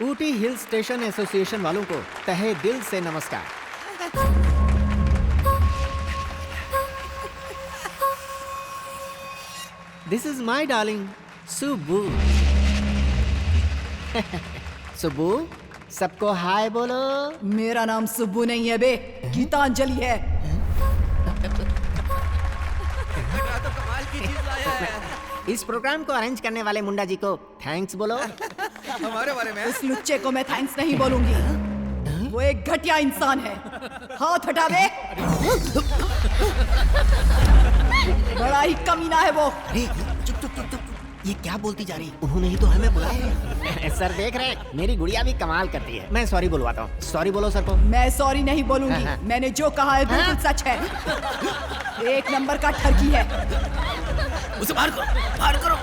Ooty hill station association वालों को तहे दिल से नमस्कार। This is my darling Subbu. Subbu, सबको हाय बोलो। मेरा नाम सुब्बू नहीं है बे, गीतांजलि है। तो कमाल की चीज लाया है। इस प्रोग्राम को अरेंज करने वाले मुंडा जी को थैंक्स बोलो। हमारे बारे में इस लुच्चे को मैं थैंक्स नहीं बोलूंगी, वो एक घटिया इंसान है। हाथ हटा बे। बड़ा ही कमीना है वो। अरे चुप चुप चुप चुप, ये क्या बोलती जा रही? उन्होंने ही तो हमें बुलाया। सर देख रहे हैं, मेरी गुड़िया भी कमाल करती है। मैं सॉरी बुलवाता हूँ। सॉरी बोलो सर को। मैं सॉरी नहीं बोलूंगी, मैंने जो कहा है बिल्कुल सच है। एक नंबर का ठगी है। उसे बाहर करो, बाहर करो।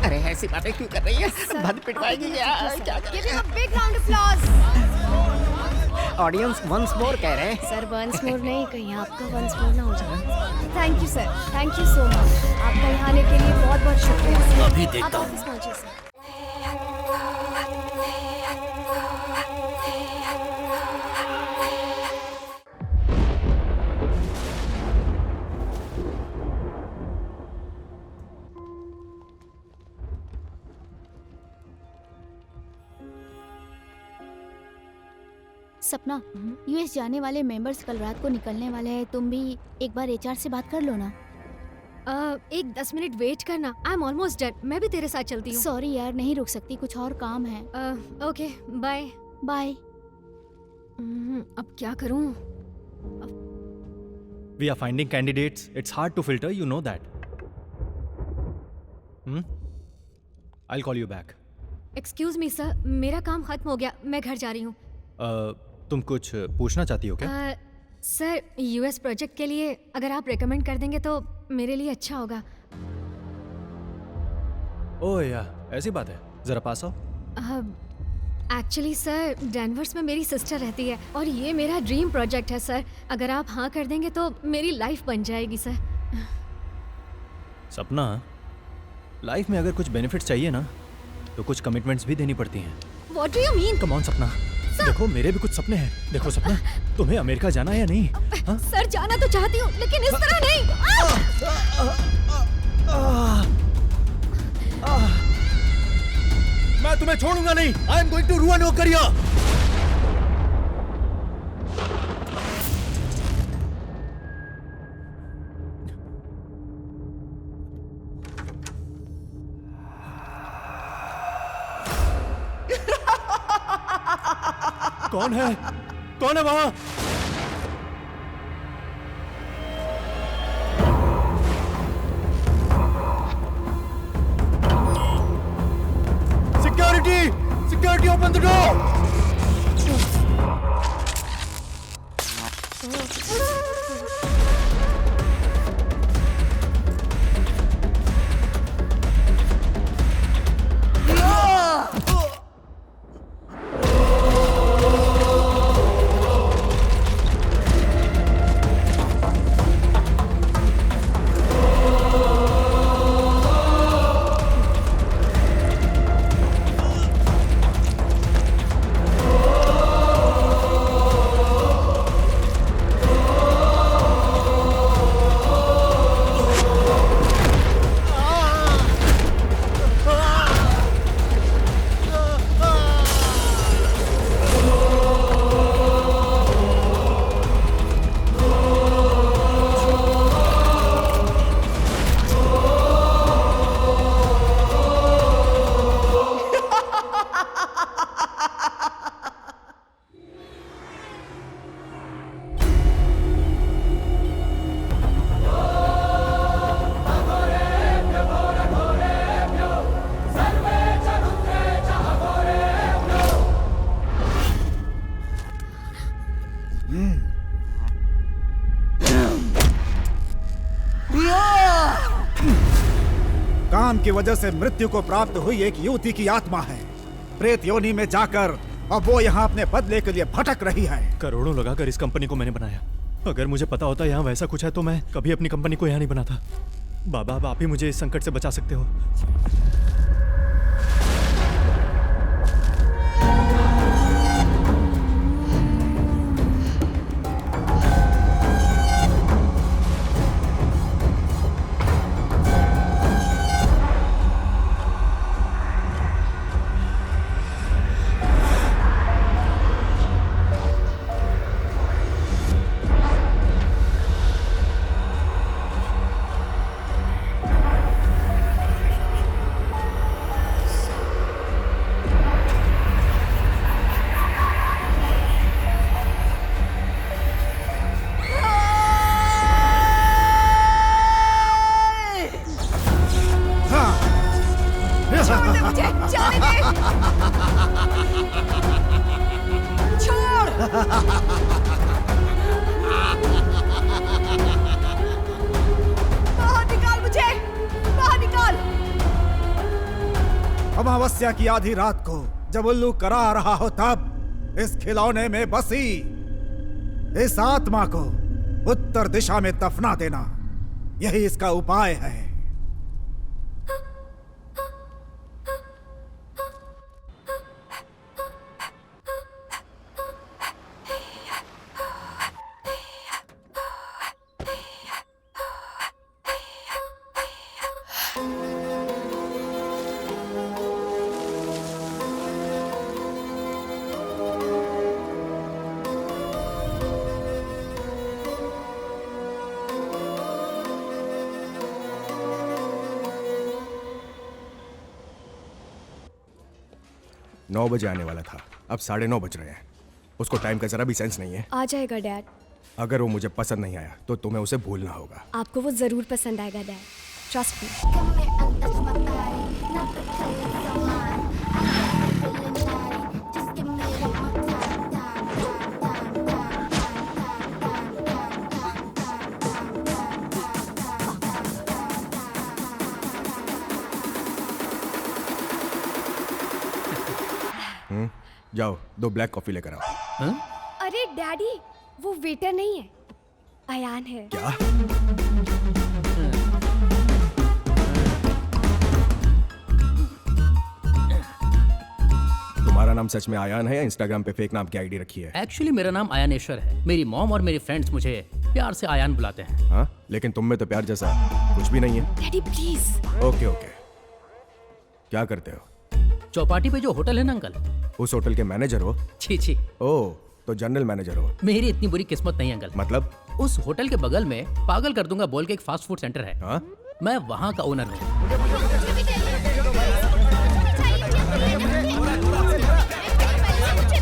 अरे ऐसी बातें क्यों कर रही है? बंद पिटवाएगी क्या? Big round of audience once more कह रहे हैं। सर वंस मोर नहीं, कहीं आपका वंस मोर ना हो जाए। Thank you sir, thank you so much. आपका यहाँ आने के लिए बहुत बहुत शुक्रिया सर। अभी आप देखता हूँ। ऑफिस पहुँचिए सर। सपना, यूएस जाने वाले मेंबर्स कल रात को निकलने वाले हैं। तुम भी एक बार एचआर से बात कर लो ना। एक 10 मिनट वेट करना। I am almost done. मैं भी तेरे साथ चलती हूँ। सॉरी यार, नहीं रुक सकती, कुछ और काम है। Okay bye bye. अब क्या करूँ? We are finding candidates. It's hard to filter, you know that. I'll call you back. Excuse me sir, मेरा काम खत्म हो गया, मैं घर जा रही हूँ। तुम कुछ पूछना चाहती हो क्या? सर, यूएस प्रोजेक्ट के लिए अगर आप रेकमेंड कर देंगे तो मेरे लिए अच्छा होगा। ओह या, ऐसी बात है। जरा पास आओ। एक्चुअली सर, डेनवर्स में मेरी सिस्टर रहती है और ये मेरा ड्रीम प्रोजेक्ट है सर। अगर आप हाँ कर देंगे तो मेरी लाइफ बन जाएगी सर। सपना, लाइफ में अगर कुछ बेनिफिट्स चाहिए ना तो कुछ कमिटमेंट्स भी देनी पड़ती हैं। What do you mean? Come on सपना, देखो मेरे भी कुछ सपने हैं। देखो सपना, तुम्हें अमेरिका जाना है या नहीं? हाँ? सर जाना तो चाहती हूँ लेकिन इस तरह नहीं। मैं तुम्हें छोड़ूंगा नहीं। I am going to ruin your career. कौन है? कौन है वहां? Security! Security, open the door! काम की वजह से मृत्यु को प्राप्त हुई एक युवती की आत्मा है। प्रेत योनि में जाकर अब वो यहाँ अपने बदले के लिए भटक रही है। करोड़ों लगाकर इस कंपनी को मैंने बनाया। अगर मुझे पता होता यहाँ वैसा कुछ है तो मैं कभी अपनी कंपनी को यहाँ नहीं बनाता। बाबा, अब आप ही मुझे इस संकट से बचा सकते हो। बाहर निकाल मुझे, बाहर निकाल। अमावस्या की आधी रात को जब उल्लू करा रहा हो तब इस खिलौने में बसी इस आत्मा को उत्तर दिशा में दफना देना, यही इसका उपाय है। नौ बजे आने वाला था, अब 9:30 बज रहे हैं। उसको टाइम का जरा भी सेंस नहीं है। आ जाएगा डैड। अगर वो मुझे पसंद नहीं आया तो तुम्हें उसे भूलना होगा। आपको वो जरूर पसंद आएगा डैड, ट्रस्ट मी। जाओ 2 ब्लैक कॉफी लेकर आओ। अरे डैडी, वो वेटर नहीं है, अयान है। क्या? तुम्हारा नाम सच में आयान है या इंस्टाग्राम पे फेक नाम की आईडी रखी है? एक्चुअली मेरा नाम आयानेश्वर है। मेरी मॉम और मेरी फ्रेंड्स मुझे प्यार से आयान बुलाते हैं। हाँ, लेकिन तुम में तो प्यार जैसा कुछ भी नहीं है। Daddy please. ओके ओके, क्या करते हो? चौपाटी पे जो होटल है ना अंकल, उस होटल के मैनेजर हो? छी छी, ओह, तो जनरल मैनेजर हो। मेरी इतनी बुरी किस्मत नहीं अंकल। मतलब? उस होटल के बगल में पागल कर दूंगा बोल के एक फास्ट फूड सेंटर है। हाँ? मैं वहाँ का ओनर हूँ।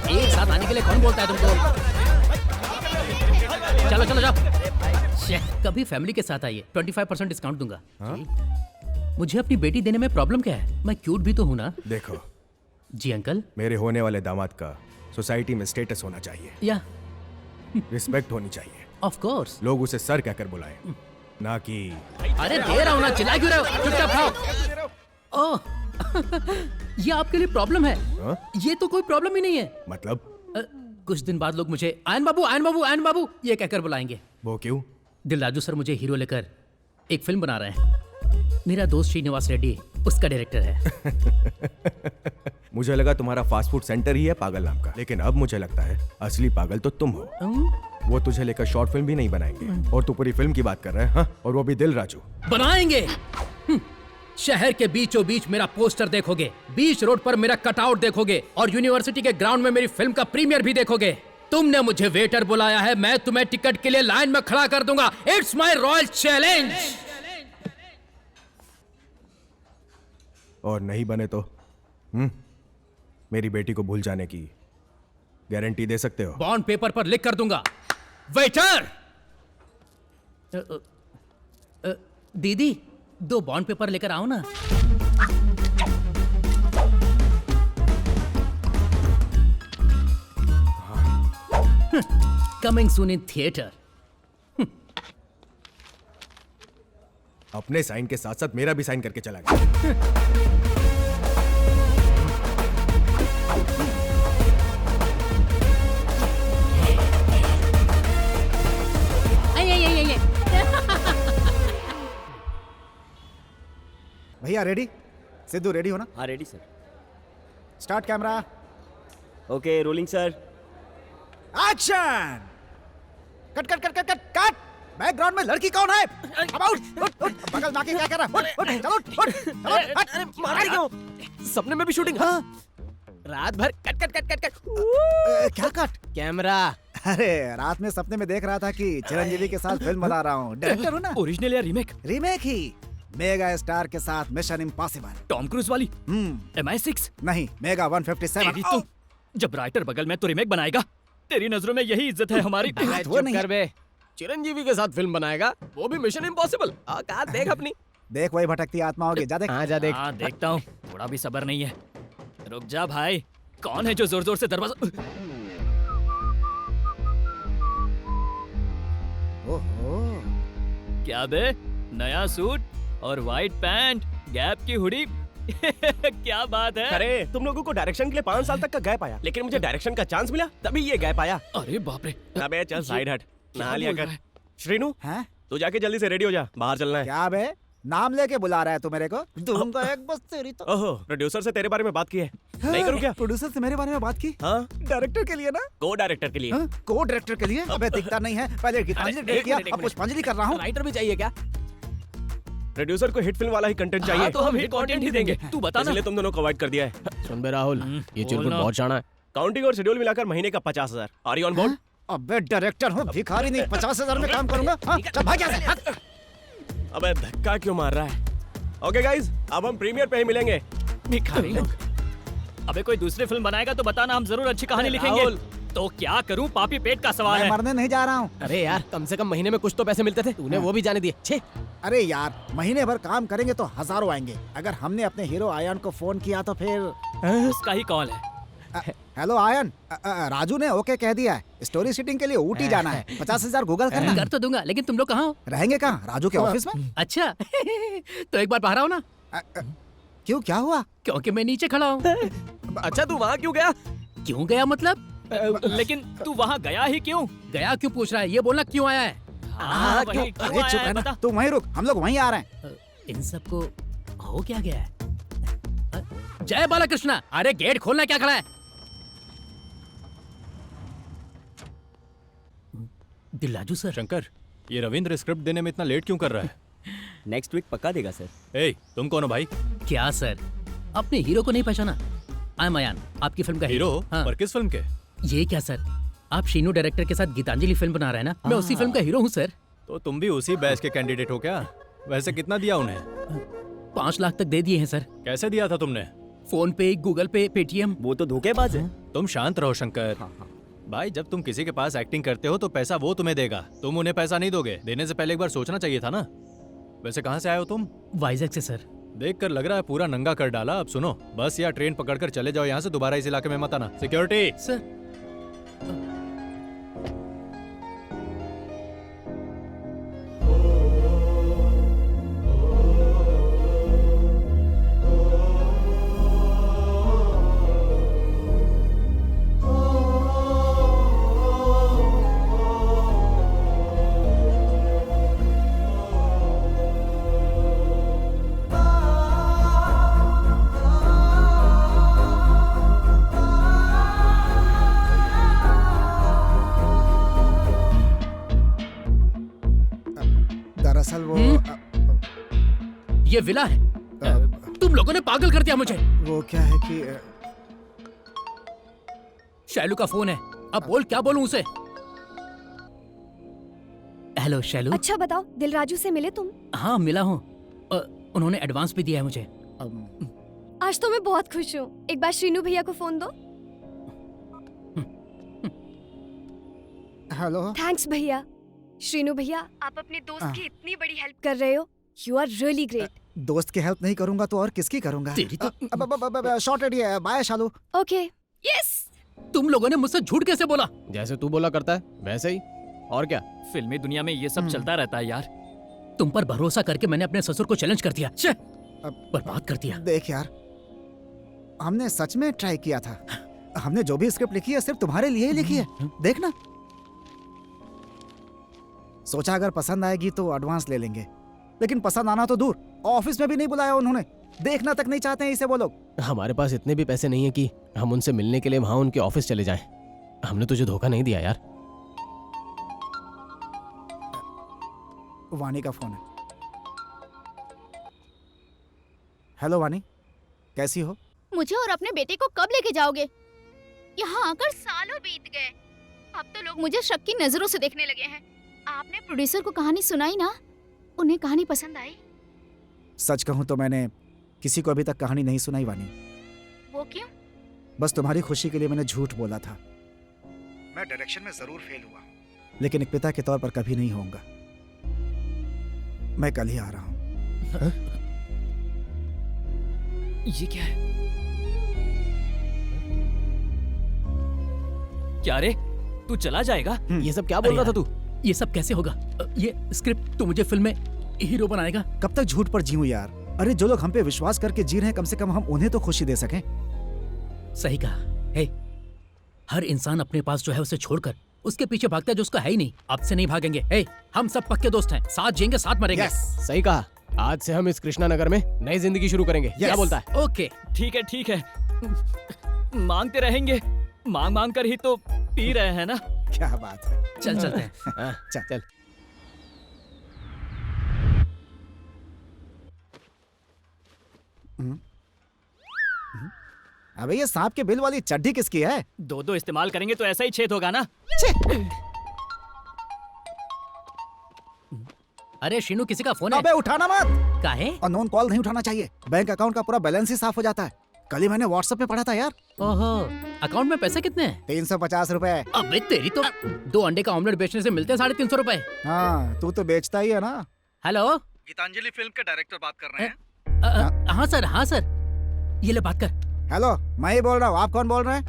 एक साथ आने के लिए कौन बोलता है तुमको? चलो चलो जाओ। कभी फैमिली के साथ आइए, 25% डिस्काउंट दूंगा। हाँ? मुझे अपनी बेटी देने में प्रॉब्लम क्या है? मैं क्यूट भी तो हूँ ना। देखो जी अंकल। मेरे होने वाले दामाद का सोसाइटी में स्टेटस होना चाहिए, या रिस्पेक्ट होनी चाहिए। Of course. लोग उसे सर कहकर बुलाएं, ना कि अरे दे रहा हूँ ना, चिल्ला क्यों रहे हो? चुपचाप खाओ। ओह ये आपके लिए प्रॉब्लम है? हाँ? ये तो कोई प्रॉब्लम ही नहीं है। मतलब? कुछ दिन बाद लोग मुझे आयन बाबू आयन बाबू आयन बाबू ये कहकर बुलाएंगे। वो क्यों? दिलराजू सर मुझे हीरो लेकर एक फिल्म बना रहे हैं। मेरा दोस्त श्रीनिवास रेड्डी उसका डायरेक्टर है। मुझे लगा तुम्हारा फास्ट फूड सेंटर ही है पागल नाम का, लेकिन अब मुझे लगता है असली पागल तो तुम हो। वो तुझे लेकर शॉर्ट फिल्म भी नहीं बनाएंगे और तू पूरी फिल्म की बात कर रहा है। हाँ? और वो भी दिलराजू। बनाएंगे। शहर के बीचों बीच मेरा पोस्टर देखोगे, बीच रोड पर मेरा कटआउट देखोगे और यूनिवर्सिटी के ग्राउंड में मेरी फिल्म का प्रीमियर भी देखोगे। तुमने मुझे वेटर बुलाया है, मैं तुम्हें टिकट के लिए लाइन में खड़ा कर दूंगा। It's my royal challenge. और नहीं बने तो मेरी बेटी को भूल जाने की गारंटी दे सकते हो? बॉन्ड पेपर पर लिख कर दूंगा। वेटर! दीदी 2 बॉन्ड पेपर लेकर आओ ना। Coming soon in theatre. अपने साइन के साथ साथ मेरा भी साइन करके चला गया। भैया रेडी? सिद्धू रेडी हो ना? हाँ ready sir. Start camera. Okay rolling sir. Action! Cut cut cut cut cut cut! Background में लड़की कौन है? अब आउट! उठ उठ! बगल मार के क्या कर रहा है? उठ उठ! चलो उठ! चलो हट! अरे मार रही क्यों? सपने में भी शूटिंग? हाँ। रात भर cut cut cut cut cut. क्या कट? कैमरा। अरे रात में सपने में देख रहा था कि चिरंजीवी के साथ फिल्म बना रहा हूँ। डायरेक्टर हूँ ना। ओरिजिनल या रीमेक? रीमेक ही। मेगा स्टार के साथ मिशन इम्पॉसिबल। टॉम क्रूज वाली? MI6? नहीं, मेगा 157। तो जब राइटर बगल में तो रीमेक बनाएगा। तेरी नजरों में यही इज्जत है हमारी। वो नहीं कर बे। चिरंजीवी के साथ फिल्म बनाएगा, वो भी मिशन इम्पॉसिबल। औकात देख अपनी। देख वही भटकती आत्मा होगी। जा देख। हाँ जा देख। हाँ देखता हूँ। थोड़ा भी सब्र नहीं है। रुक जा भाई। कौन है जो जोर जोर से दरवाजा? ओहो, क्या बे, नया सूट और वाइट पैंट, गैप की हुडी। क्या बात है। अरे तुम लोगों को डायरेक्शन के लिए 5 साल तक का गैप आया, लेकिन मुझे डायरेक्शन का चांस मिला तभी ये गैप आया। अरे बाप रे। अबे चल साइड हट, नहा लिया कर। श्रीनू, हैं? तू जाके जल्दी से रेडी हो जा, बाहर चलना है। क्या बे, नाम लेके बुला रहा है तू मेरे को? दूंगा एक बस तेरी तो। ओहो, प्रोड्यूसर से तेरे बारे में बात की है, नहीं करूँ क्या? प्रोड्यूसर से मेरे बारे में बात की? हाँ, डायरेक्टर के लिए ना? को डायरेक्टर के लिए। हाँ? को डायरेक्टर के लिए? अबे दिखता नहीं है, पहले गीतांजलि अरे, डायरेक्ट किया, एक अब पुष्पांजलि कर रहा हूँ। राइटर भी चाहिए क्या? प्रोड्यूसर को हिट फिल्म वाला ही कंटेंट चाहिए। हाँ, तो हम हिट कंटेंट ही देंगे। तू बता ना। इसलिए तुम दोनों को अवॉइड कर दिया है। सुन बे राहुल, ये चिरकुट बोलना। बहुत जाना है। काउंटिंग और शेड्यूल मिलाकर महीने का 50,000। Are you on board? अबे डायरेक्टर हूँ, भिखारी नहीं, 50,000 में काम करूंगा। हाँ, चल भाग यहाँ से, हट। अबे धक्का क्यों मार रहा है? ओके गाइस, अब हम प्रीमियर पे ही मिलेंगे। भिखारी लोग। अबे कोई दूसरी फिल्म बनाएगा तो बताना, हम जरूर अच्छी कहानी लिखेंगे। राहुल। तो क्या करूं, पापी पेट का सवाल मैं है। मरने नहीं जा रहा हूँ। अरे यार, कम से कम महीने में कुछ तो पैसे मिलते थे, तूने वो भी जाने दिए। छे, अरे यार, महीने भर काम करेंगे तो हजारों आएंगे। अगर हमने अपने हीरो आयन को फोन किया तो फिर उसका ही कॉल है। हेलो आयन, राजू ने ओके कह दिया है, स्टोरी शूटिंग के लिए ऊटी जाना है। 50,000 गूगल करना। कर तो दूंगा, लेकिन तुम लोग कहाँ हो? रहेंगे कहाँ? राजू के ऑफिस में। अच्छा। तो एक बार बाहर आओ ना। क्यों, क्या हुआ? क्योंकि मैं नीचे खड़ा हूँ। अच्छा तू वहाँ क्यों गया? क्यों गया मतलब? लेकिन तू वहाँ गया ही क्यों? गया क्यों पूछ रहा है, ये बोलना क्यों आया है? वही, क्यों अरे आया चुप है, रहना, बता। तू वहीं रुक, हम लोग वहीं आ रहे हैं। इन सबको हो क्या गया है? जय बालाकृष्णा, अरे गेट खोलना, क्या खड़ा है? दिल्लाजू सर। शंकर, ये रविंद्र स्क्रिप्ट देने में इतना लेट क्यों कर रहा है? नेक्स्ट वीक पक्का देगा सर। ए, तुम कौन हो भाई? क्या सर, अपने हीरो को नहीं पहचाना? आई एम अयान, आपकी फिल्म का हीरो? हाँ। पर किस फिल्म के? ये क्या सर, आप शीनू डायरेक्टर के साथ गीतांजलि फिल्म बना रहे हैं ना? मैं उसी फिल्म का हीरो हूँ सर। तो तुम भी उसी बैच के कैंडिडेट हो क्या? वैसे कितना दिया उन्हें? 5 लाख तक दे दिए हैं सर। कैसे दिया था तुमने? फोन पे, गूगल पे, पेटीएम। वो तो धोखेबाज है। तुम शांत रहो शंकर। भाई, जब तुम किसी के पास एक्टिंग करते हो तो पैसा वो तुम्हें देगा, तुम उन्हें पैसा नहीं दोगे। देने से पहले एक बार सोचना चाहिए था ना। वैसे कहाँ से आए हो तुम? वाइजैक से सर। देखकर लग रहा है पूरा नंगा कर डाला। अब सुनो, बस या ट्रेन पकड़कर चले जाओ यहाँ से, दोबारा इस इलाके में मत आना। Security sir. दरअसल वो ये विला है। तुम लोगों ने पागल कर दिया मुझे। वो क्या है कि शैलू का फोन है, अब बोल, क्या बोलूं उसे? हेलो शैलू। अच्छा बताओ, दिलराजू से मिले तुम? हाँ मिला हूँ, उन्होंने एडवांस भी दिया है मुझे। आज तो मैं बहुत खुश हूँ। एक बार श्रीनू भैया को फोन दो। हेलो। थैंक्स भैया। श्रीनू भैया, आप अपने दोस्त की इतनी बड़ी हेल्प कर रहे हो। You are really great. दोस्त की हेल्प नहीं करूंगा तो और किसकी करूंगा? तेरी तो शॉर्ट रेडी है। बाय शालू। ओके। यस। तुम लोगों ने मुझसे झूठ कैसे बोला? जैसे तू बोला करता है वैसे ही, और क्या? फिल्मी दुनिया में ये सब चलता रहता है यार। तुम पर भरोसा करके मैंने अपने ससुर को चैलेंज कर दिया, बर्बाद कर दिया। देख यार, हमने सच में ट्राई किया था। हमने जो भी स्क्रिप्ट लिखी है सिर्फ तुम्हारे लिए ही लिखी है। देखना, सोचा अगर पसंद आएगी तो एडवांस ले लेंगे, लेकिन पसंद आना तो दूर, ऑफिस में भी नहीं बुलाया उन्होंने। देखना तक नहीं चाहते हैं इसे वो लोग। हमारे पास इतने भी पैसे नहीं है कि हम उनसे मिलने के लिए वहां उनके ऑफिस चले जाएं। हमने तुझे धोखा नहीं दिया यार। वानी का फोन है। हेलो वानी, कैसी हो? मुझे और अपने बेटे को कब लेके जाओगे? यहाँ आकर सालों बीत गए। अब तो लोग मुझे शक की नजरों से देखने लगे हैं। आपने प्रोड्यूसर को कहानी सुनाई ना, उन्हें कहानी पसंद आई? सच कहूं तो मैंने किसी को अभी तक कहानी नहीं सुनाई वानी। वो क्यों? बस तुम्हारी खुशी के लिए मैंने झूठ बोला था। मैं डायरेक्शन में जरूर फेल हुआ, लेकिन एक पिता के तौर पर कभी नहीं होऊंगा। मैं कल ही आ रहा हूं। ये क्या है? क्या रे, तू चला जाएगा? ये सब क्या बोल रहा था तू? ये सब कैसे होगा? ये स्क्रिप्ट तो मुझे फिल्म में हीरो बनाएगा। कब तक झूठ पर जीऊं यार? अरे जो लोग हम पे विश्वास करके जी रहे हैं, कम से कम हम उन्हें तो खुशी दे सकें। सही कहा। हे, हर इंसान अपने पास जो है उसे छोड़कर उसके पीछे भागता है जो उसका है ही नहीं। अब से नहीं भागेंगे। हे, हम सब पक्के दोस्त हैं, साथ जिएंगे साथ मरेंगे। सही कहा। आज से हम इस कृष्णा नगर में नई जिंदगी शुरू करेंगे। क्या बोलता है? ओके ठीक है। मांगते रहेंगे, मांग कर ही तो पी रहे हैं ना। क्या बात है। चल चलते हैं। चल। अबे ये सांप के बिल वाली चड्डी किसकी है? दो इस्तेमाल करेंगे तो ऐसा ही छेद होगा ना। अरे शीनू, किसी का फोन है। अबे उठाना मत। काहे? अननोन कॉल नहीं उठाना चाहिए। बैंक अकाउंट का पूरा बैलेंस ही साफ हो जाता है। कल ही मैंने व्हाट्सएप पे पढ़ा था यार। ओहो, अकाउंट में पैसे कितने हैं? 350 रुपए। अबे तेरी तो 2 अंडे का ऑमलेट बेचने से मिलते हैं 350 रुपए। हाँ, तू तो बेचता ही है ना। हेलो, गीतांजलि फिल्म के डायरेक्टर बात कर रहे हैं? हाँ सर, ये ले बात कर। हेलो, मैं ही बोल रहा हूँ। आप कौन बोल रहे हैं?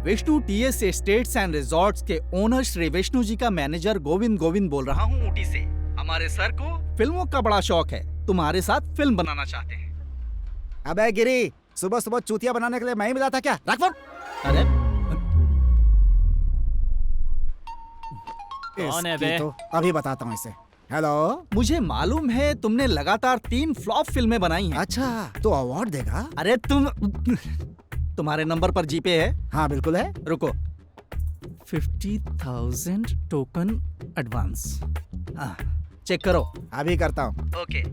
Vishnu TS estates and resorts के ओनर श्री विष्णु जी का मैनेजर गोविंद बोल रहा हूँ ऊटी से। हमारे सर को फिल्मों का बड़ा शौक है, तुम्हारे साथ फिल्म बनाना चाहते हैं। अबे गिरी, सुबह सुबह चूतिया बनाने के लिए मैं ही मिला था क्या? रख फोन। अरे कौन है बे? तो अभी बताता हूँ इसे। हेलो, मुझे मालूम है तुमने लगातार 3 फ्लॉप फिल्में बनाई हैं। अच्छा, तो अवार्ड देगा? अरे तुम्हारे नंबर पर जीपे है? हाँ बिल्कुल है। रुको, 50,000 टोकन एडवांस। चेक करो। अभी करता हूँ। ओके।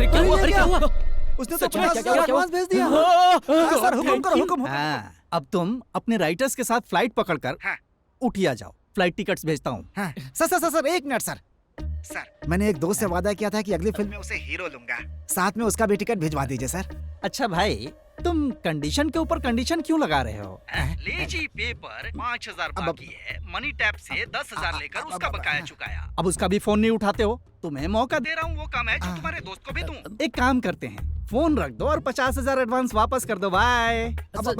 क्या हुआ? उसने तो 50,000 एडवांस भेज दिया। सर हुक्म करो, हुक्म। अब तुम अपने राइटर्स के साथ फ्लाइट पकड़कर उठिया जाओ। फ्लाइट टिकट्स भेजता हूँ। Sir 1 minute sir. मैंने एक दोस्त से वादा किया था कि अगली फिल्म में उसे हीरो लूंगा। साथ में उसका भी टिकट भिजवा दीजिए सर। अच्छा भाई, तुम कंडीशन के ऊपर कंडीशन क्यों लगा रहे हो? ले जी पेपर 5,000 बाकी है। मनी टैप से 10,000 लेकर उसका बकाया चुकाया। अब उसका भी फोन नहीं उठाते हो। तुम्हें मौका दे रहा हूँ, वो काम है जो तुम्हारे दोस्त को भी दूं। एक काम करते हैं, फोन रख दो और 50,000 एडवांस वापस कर दो। बाय। सर, वो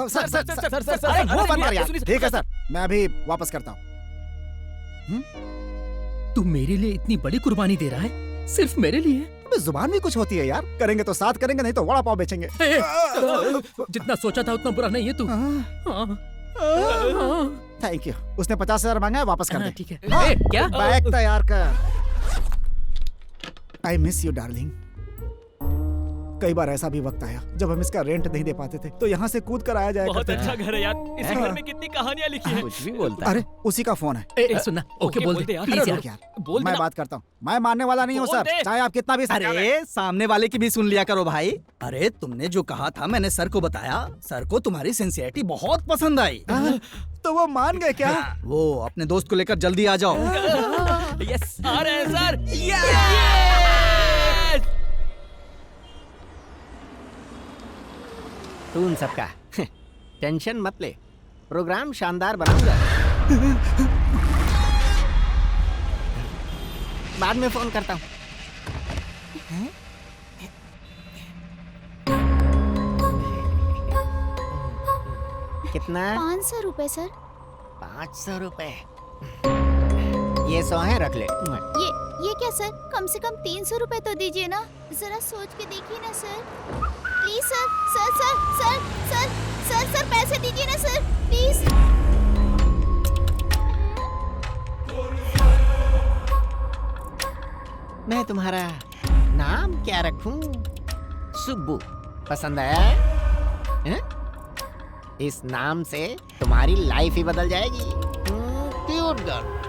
बंद कर यार। ठीक है सर, मैं अभी वापस करता हूँ। तू मेरे लिए इतनी बड़ी कुर्बानी दे रहा है, सिर्फ मेरे लिए? जुबान भी कुछ होती है यार। करेंगे तो साथ करेंगे, नहीं तो वड़ा पाव बेचेंगे। जितना सोचा था उतना बुरा नहीं है तू। Thank you. उसने 50,000 मांगा है, वापस कर दे। ठीक है। क्या बैग तैयार कर। I miss you darling. कई बार ऐसा भी वक्त आया जब हम इसका रेंट नहीं दे पाते थे, तो यहाँ से कूद कर आया जाए। बहुत अच्छा घर है यार। इस घर में कितनी कहानियां लिखी हैं। कुछ भी बोलता है। अरे उसी का फोन है। सुनना। ओके बोल दे प्लीज यार। बोल मैं बात करता हूँ। मैं मानने वाला नहीं हूँ सर, चाहे आप कितना भी। अरे सामने वाले की भी सुन लिया करो भाई। अरे तुमने जो कहा था मैंने सर को बताया। सर को तुम्हारी सिंसियरिटी बहुत पसंद आई। तो वो मान गए क्या? वो अपने दोस्त को लेकर जल्दी आ जाओ। यस, आ रहे हैं सर। तू उन सबका टेंशन मत ले, प्रोग्राम शानदार बनाऊंगा। बाद में फोन करता हूँ। कितना? 500 रुपए सर। 500 रुपए। ये 100 है, रख ले। ये क्या सर? कम से कम 300 रुपए तो दीजिए ना। जरा सोच के देखिए ना सर। Please sir. सर पैसे दीजिए ना सर, प्लीज। मैं तुम्हारा नाम क्या रखूं? सुब्बू पसंद आया है? इस नाम से तुम्हारी लाइफ ही बदल जाएगी। Cute girl.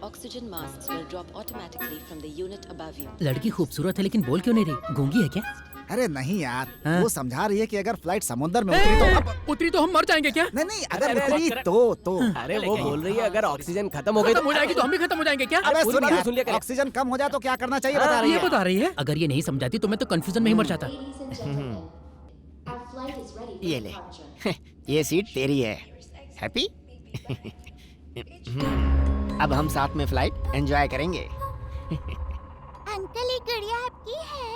Oxygen masks will drop automatically from the unit above you. लड़की खूबसूरत है लेकिन बोल क्यों नहीं रही? गूंगी है क्या? अरे नहीं यार, वो समझा रही है कि अगर फ्लाइट समुद्र में उतरी तो हम मर जाएंगे क्या? नहीं, अगर उतरी तो अरे वो बोल रही है अगर ऑक्सीजन खत्म हो गई खत्म हो जाएगी तो हम भी खत्म हो जाएंगे क्या? अबे सुन लिया, ऑक्सीजन कम हो जाए तो क्या करना चाहिए बता रही है। ये बता रही है। अगर ये नहीं समझाती तो मैं तो कंफ्यूजन में ही मर जाता। ये ले, ये सीट तेरी है। हैप्पी? अब हम साथ में फ्लाइट एंजॉय करेंगे। अंकल, ये गुड़िया आपकी है?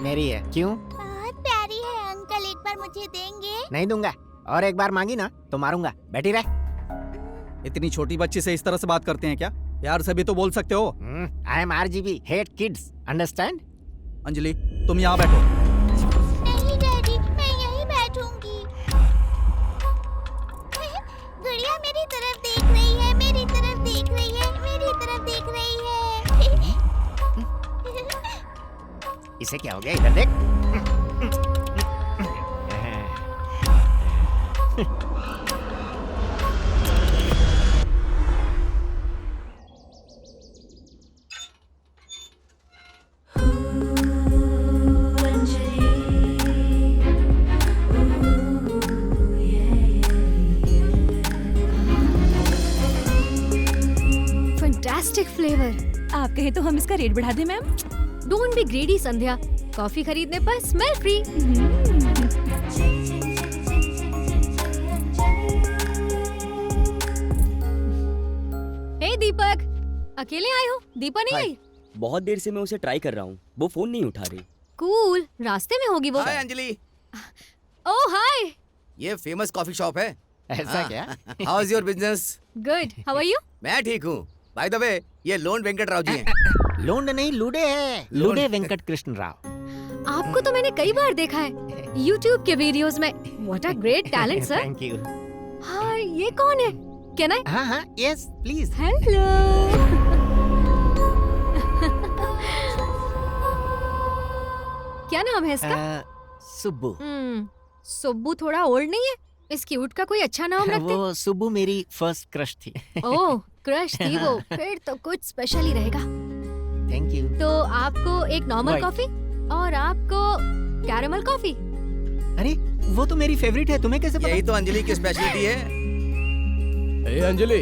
मेरी है। क्यों? बहुत प्यारी है अंकल, एक बार और मुझे देंगे? नहीं दूंगा, और एक बार मांगी ना तो मारूंगा। बैठी रह। इतनी छोटी बच्ची से इस तरह से बात करते हैं क्या? यार से भी तो बोल सकते हो। I M RGB, hate kids, understand? Anjali तुम यहाँ बैठो। नहीं डैडी, मैं यहीं बैठूंगी। गुड़िया मेरी तरफ देख रही है, मेरी तरफ देख रही है, मेरी तरफ देख रही है। इसे क्या हो गया? इधर देख। Fantastic flavour. आप कहे तो हम इसका रेट बढ़ा दें ma'am? Don't be ग्रेडी Sandhya, coffee खरीदने पर स्मेल फ्री। हे दीपक, अकेले आए हो? दीपा नहीं आई? बहुत देर से मैं उसे ट्राई कर रहा हूँ, वो फोन नहीं उठा रही। कूल, रास्ते में होगी वो। हाय अंजलि। ओह हाय। ये फेमस कॉफी शॉप है। ऐसा क्या? How is your business? Good, how are you? मैं ठीक हूँ। बाय द वे, ये लोन वेंकट राव जी हैं। लोंड नहीं, लूडे है। लूडे वेंकट कृष्ण राव। आपको तो मैंने कई बार देखा है YouTube के वीडियोस में। What a great talent, sir. Thank you. हाँ, ये कौन है? Can I? हाँ हाँ, yes, please. Hello. क्या नाम है इसका? सुब्बू। सुब्बू थोड़ा ओल्ड नहीं है? इस क्यूट का कोई अच्छा नाम रखते? वो सुब्बू मेरी फर्स्ट क्रश थी। ओह, क्रश थी वो। फिर तो कुछ स्पेशल ही रहेगा। Thank you. तो आपको एक नॉर्मल कॉफी और आपको कैरेमल कॉफी। अरे वो तो मेरी फेवरेट है, तुम्हें कैसे पता? यही तो अंजलि की स्पेशलिटी है। ए अंजलि,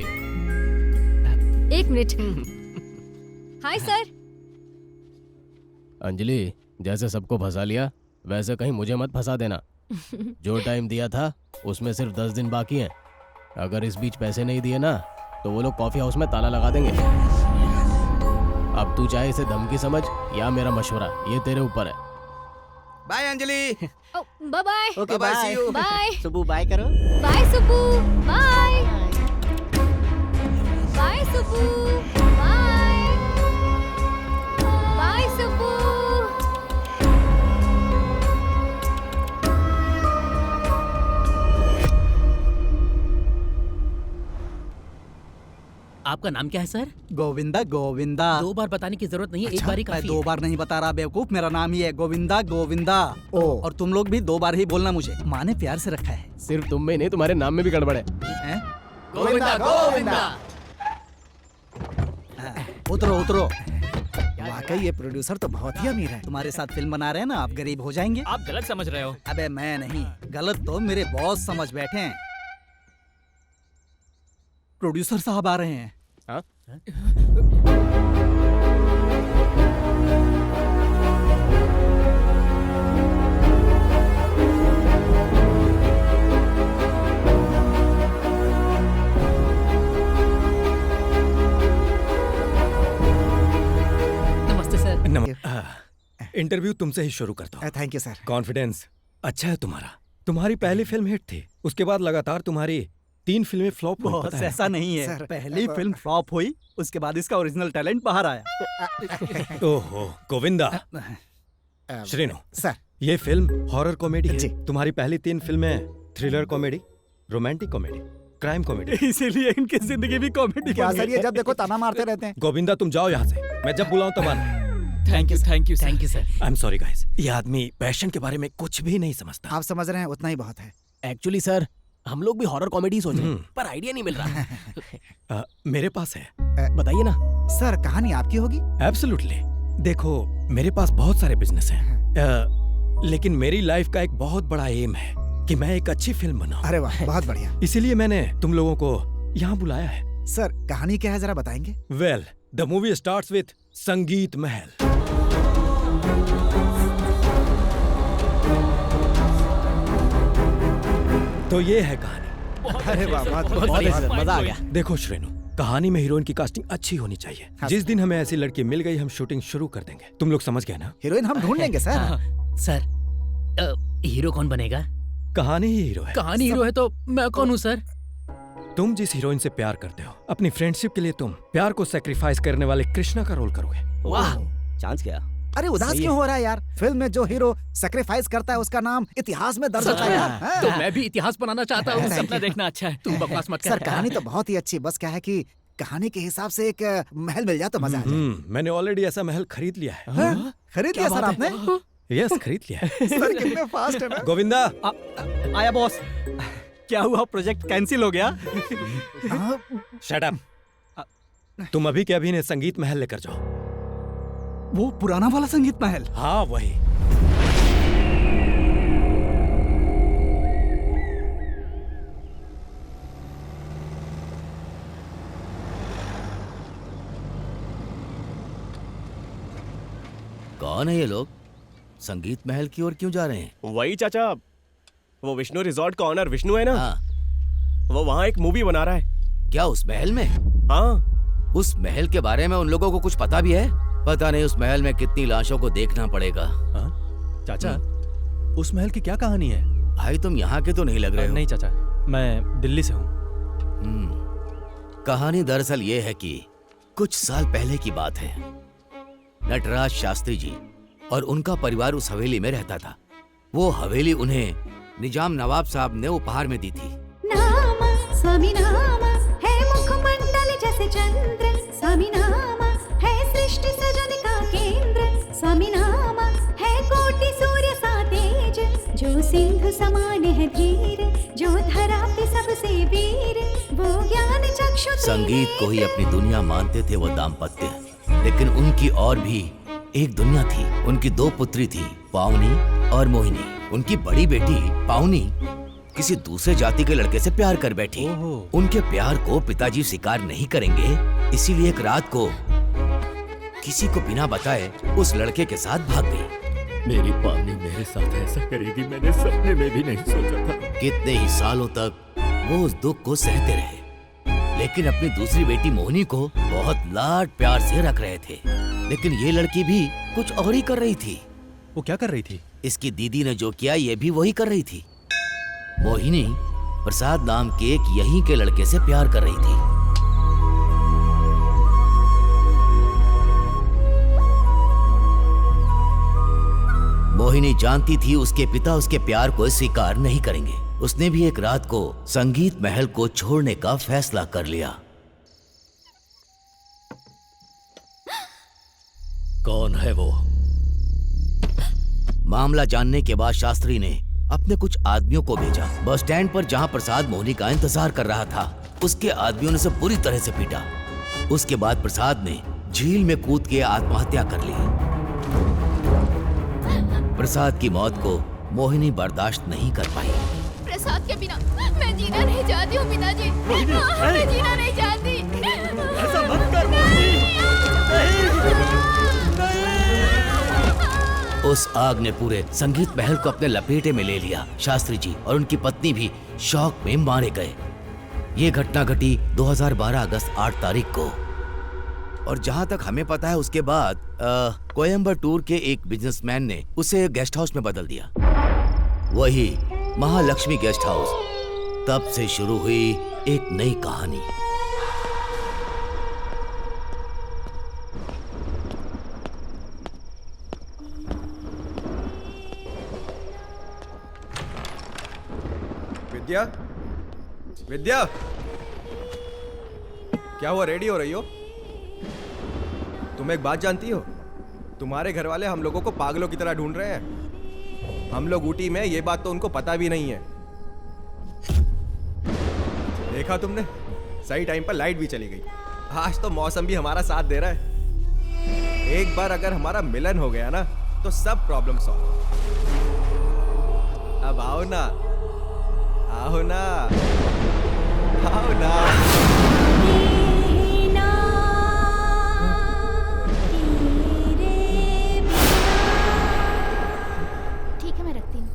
एक मिनट। Hi sir. अंजलि, जैसे सबको फंसा लिया वैसे कहीं मुझे मत फंसा देना। जो टाइम दिया था उसमें सिर्फ 10 दिन बाकी हैं। अगर इस बीच पैसे नहीं दिए ना तो वो लोग कॉफी हाउस में ताला लगा देंगे। अब तू चाहे इसे धमकी समझ या मेरा मशवरा, ये तेरे ऊपर है। Bye Anjali. Bye bye. Okay bye, see you. Bye. Subbu bye करो। Bye Subbu. Bye. Bye Subbu. Bye. Bye Subbu. आपका नाम क्या है सर? गोविंदा। गोविंदा। 2 बार बताने की जरूरत नहीं है, अच्छा, एक बार ही मैं काफी 2 है। बार नहीं बता रहा बेवकूफ, मेरा नाम ही है गोविंदा। गोविंदा। और तुम लोग भी 2 बार ही बोलना मुझे। माँ ने प्यार से रखा है। सिर्फ तुम में नहीं, तुम्हारे नाम में भी गड़बड़ है। गोविंदा गोविंदा। उतरो उतरो। वाकई ये प्रोड्यूसर तो बहुत ही अमीर है। तुम्हारे साथ फिल्म बना रहे हैं ना, आप गरीब हो जाएंगे। आप गलत समझ रहे हो। अबे मैं नहीं, गलत तो मेरे बॉस समझ बैठे हैं। प्रोड्यूसर साहब आ रहे हैं। हाँ? नमस्ते सर। इंटरव्यू तुमसे ही शुरू करता हूँ। Thank you sir. कॉन्फिडेंस अच्छा है तुम्हारा। तुम्हारी पहली फिल्म हिट थी, उसके बाद लगातार तुम्हारी 3 फिल्में फ्लॉप हुई। बॉस ऐसा नहीं है सर, पहली फिल्म फ्लॉप हुई, उसके बाद इसका ओरिजिनल टैलेंट बाहर आया। ओहो गोविंदा। श्रीनो सर, ये फिल्म हॉरर कॉमेडी है। तुम्हारी पहली 3 फिल्में thriller comedy, romantic comedy, crime comedy. इसीलिए इनकी जिंदगी भी कॉमेडी। क्या सर, ये जब देखो ताना मारते रहते हैं। गोविंदा तुम जाओ यहाँ से, मैं जब बुलाऊं तब आना। Thank you thank you sir. I am sorry guys, ये आदमी पैशन के बारे में कुछ भी नहीं समझता। आप समझ रहे हैं, उतना ही बहुत है। एक्चुअली सर, हम लोग भी हॉरर कॉमेडी सोच रहे हैं पर आइडिया नहीं मिल रहा। मेरे पास है, बताइए ना। सर कहानी आपकी होगी? एब्सोल्युटली। देखो मेरे पास बहुत सारे बिजनेस हैं, लेकिन मेरी लाइफ का एक बहुत बड़ा एम है कि मैं एक अच्छी फिल्म बनाऊं। अरे वाह, बहुत बढ़िया। इसीलिए मैंने तुम लोगों को यहाँ बुलाया है। सर कहानी क्या है, जरा बताएंगे? Well, the movie starts with संगीत महल। तो ये है कहानी। अरे वाह, बहुत मजा आ गया। देखो श्रेनु, कहानी में हीरोइन की कास्टिंग अच्छी होनी चाहिए। जिस दिन हमें ऐसी लड़की मिल गई, हम शूटिंग शुरू कर देंगे। तुम लोग समझ गए ना? हीरोइन हम ढूंढ लेंगे सर। सर, हीरो कौन बनेगा? कहानी ही हीरो है। कहानी हीरो है तो मैं कौन हूँ सर? तुम जिस हीरोइन से प्यार करते हो, अपनी फ्रेंडशिप के लिए तुम प्यार को सेक्रीफाइस करने वाले कृष्णा का रोल करोगे। वाह, चांस क्या? अरे उदास क्यों हो रहा है यार? फिल्म में जो हीरो सेक्रीफाइस करता है उसका नाम इतिहास में दर्ज होता है यार। तो मैं भी इतिहास बनाना चाहता हूँ। सपना देखना अच्छा है, तू बकवास मत कर। सर कहानी तो बहुत ही अच्छी, बस क्या है कि कहानी के हिसाब से एक महल मिल जाए तो मजा आ जाए। मैंने ऑलरेडी ऐसा महल खरीद लिया है। खरीद लिया सर आपने? यस, खरीद लिया है। सर कितने फास्ट है ना। गोविंदा आया बॉस। क्या हुआ, प्रोजेक्ट कैंसिल हो गया? Shut up. तुम अभी के अभी ने संगीत महल लेकर जाओ। वो पुराना वाला संगीत महल? हाँ वही। कौन है ये लोग? संगीत महल की ओर क्यों जा रहे हैं? वही चाचा, वो विष्णु रिजॉर्ट का ऑनर विष्णु है ना? हाँ। वो वहाँ एक मूवी बना रहा है। क्या उस महल में? हाँ। उस महल के बारे में उन लोगों को कुछ पता भी है? पता नहीं उस महल में कितनी लाशों को देखना पड़ेगा। चाचा, उस महल की क्या कहानी है? भाई तुम यहाँ के तो नहीं लग रहे हो। नहीं चाचा, मैं दिल्ली से हूँ। कहानी दरअसल ये है कि कुछ साल पहले की बात है। नटराज शास्त्री जी और उनका परिवार उस हवेली में रहता था। वो हवेली उन्हें निजाम नवाब साहब ने उपहार में दी थी। नाम स्वामी नाम है मुखमंडल जैसे चंद्र, स्वामी नाम है सृष्टि सजन का केंद्र, स्वामी नाम है कोटि सूर्य सा तेज, जो सिंधु समान है धीर, जो धरा पे सबसे वीर, वो ज्ञान चक्षु। संगीत को ही अपनी दुनिया मानते थे वो दाम्पत्य, लेकिन उनकी और भी एक दुनिया थी। उनकी दो पुत्री थी, पावनी और मोहिनी। उनकी बड़ी बेटी पावनी किसी दूसरे जाति के लड़के से प्यार कर बैठी। उनके प्यार को पिताजी स्वीकार नहीं करेंगे, इसीलिए एक रात को किसी को बिना बताए उस लड़के के साथ भाग गई। मेरी पावनी मेरे साथ ऐसा करेगी मैंने सपने में भी नहीं सोचा था। कितने ही सालों तक वो उस दुख को सहते रहे, लेकिन अपनी दूसरी बेटी मोहिनी को बहुत लाड प्यार से रख रहे थे। लेकिन ये लड़की भी कुछ और ही कर रही थी। वो क्या कर रही थी? इसकी दीदी ने जो किया ये भी वही कर रही थी। मोहिनी प्रसाद नाम के एक यहीं के लड़के से प्यार कर रही थी। मोहिनी जानती थी उसके पिता उसके प्यार को स्वीकार नहीं करेंगे। उसने भी एक रात को संगीत महल को छोड़ने का फैसला कर लिया। कौन है वो? मामला जानने के बाद शास्त्री ने अपने कुछ आदमियों को भेजा। बस स्टैंड पर जहां प्रसाद मोहिनी का इंतजार कर रहा था, उसके आदमियों ने उसे बुरी तरह से पीटा। उसके बाद प्रसाद ने झील में कूद के आत्महत्या कर ली। प्रसाद की मौत को मोहिनी बर्दाश्त नहीं कर पाई। प्रसाद के बिना मैं जीना नहीं चाहती हूँ पिताजी। मैं जीना नहीं चाहती। ऐसा मत कर। उस आग ने पूरे संगीत महल को अपने लपेटे में ले लिया। शास्त्री जी और उनकी पत्नी भी शौक में मारे गए। ये घटना घटी 2012 अगस्त 8 तारीख को। और जहां तक हमें पता है उसके बाद कोयम्बटूर के एक बिजनेसमैन ने उसे गेस्ट हाउस में बदल दिया, वही महालक्ष्मी गेस्ट हाउस। तब से शुरू हुई एक नई कहानी। विद्या, विद्या, क्या हुआ, रेडी हो रही हो? तुम एक बात जानती हो, तुम्हारे घर वाले हम लोगों को पागलों की तरह ढूंढ रहे हैं। हम लोग ऊटी में, ये बात तो उनको पता भी नहीं है। देखा तुमने, सही टाइम पर लाइट भी चली गई। आज तो मौसम भी हमारा साथ दे रहा है। एक बार अगर हमारा मिलन हो गया ना, तो सब प्रॉब्लम सॉल्व। अब आओ ना, आओ ना, आओ ना। ठीक है, मैं रखती हूँ।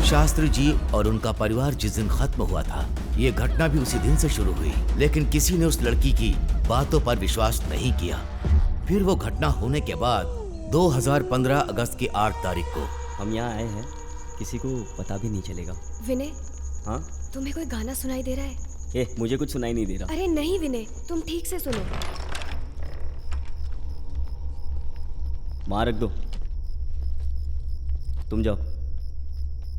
शास्त्री शास्त्री जी और उनका परिवार जिस दिन खत्म हुआ था, ये घटना भी उसी दिन से शुरू हुई। लेकिन किसी ने उस लड़की की बातों पर विश्वास नहीं किया। फिर वो घटना होने के बाद 2015 अगस्त की 8 तारीख को हम यहाँ आए हैं, किसी को पता भी नहीं चलेगा। विनय, हाँ तुम्हें कोई गाना सुनाई दे रहा है? मुझे कुछ सुनाई नहीं दे रहा। अरे नहीं विनय, तुम ठीक से सुनो। वहाँ रख दो, तुम जाओ।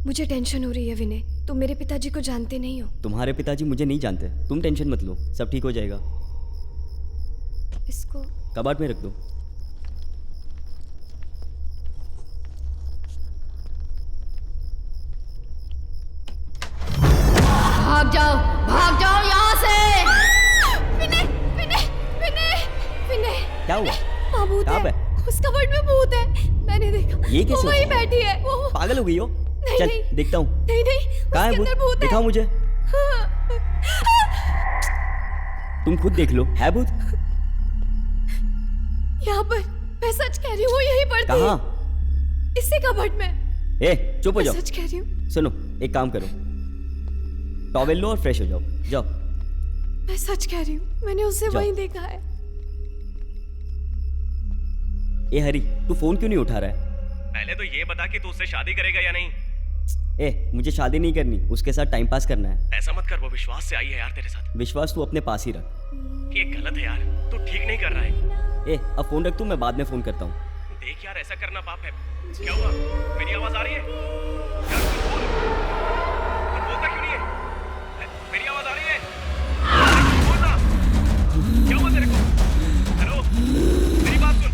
मुझे टेंशन हो रही है विनय, तुम मेरे पिताजी को जानते नहीं हो। तुम्हारे पिताजी मुझे नहीं जानते, तुम टेंशन मत लो, सब ठीक हो जाएगा। इसको कबाड़ में रख दो। भाग जाओ यहाँ से। विनय, विनय, विनय, विनय। क्या हुआ? वहाँ भूत कहाँ है, पे? उस कबर्ड में भूत है, मैंने देखा। ये कैसे? वो वहीं बैठी है। वो पागल हो गई हो? नहीं, चल नहीं। देखता हूँ। नहीं नहीं, कहाँ है उसके अंदर भूत है। दिखाओ मुझे। तुम खुद देख लो, है भूत? यहाँ पर, मैं सच कह रही हूँ, वो यहीं पड़ती है। कहाँ? इसी कबर्ड में। चुप हो मैं जाओ। सच कह रही हूँ। सुनो, एक काम करो, टॉवेल लो और फ्रेश हो जाओ। जाओ। मैं सच कह रही हूँ, मैंने उसे जाओ। वहीं देखा है। हरी, तू फोन क्यों नहीं उठा रहा है? पहले तो ये बता कि तू उससे शादी करेगा या नहीं। मुझे शादी नहीं करनी, उसके साथ टाइम पास करना है। ऐसा मत कर, वो विश्वास से आई है यार तेरे साथ। विश्वास तू अपने पास ही रख। ये गलत है यार, तू ठीक नहीं कर रहा है। अब फोन रख तू, मैं बाद में फोन करता हूँ। देख यार, ऐसा करना पाप है। क्या हुआ? मेरी आवाज आ रही है? यार तू बोल, तू बोलता क्यों नहीं है? मेरी आवाज आ रही है? तू बोल ना। क्या हुआ तेरे को? हेलो, मेरी बात सुन।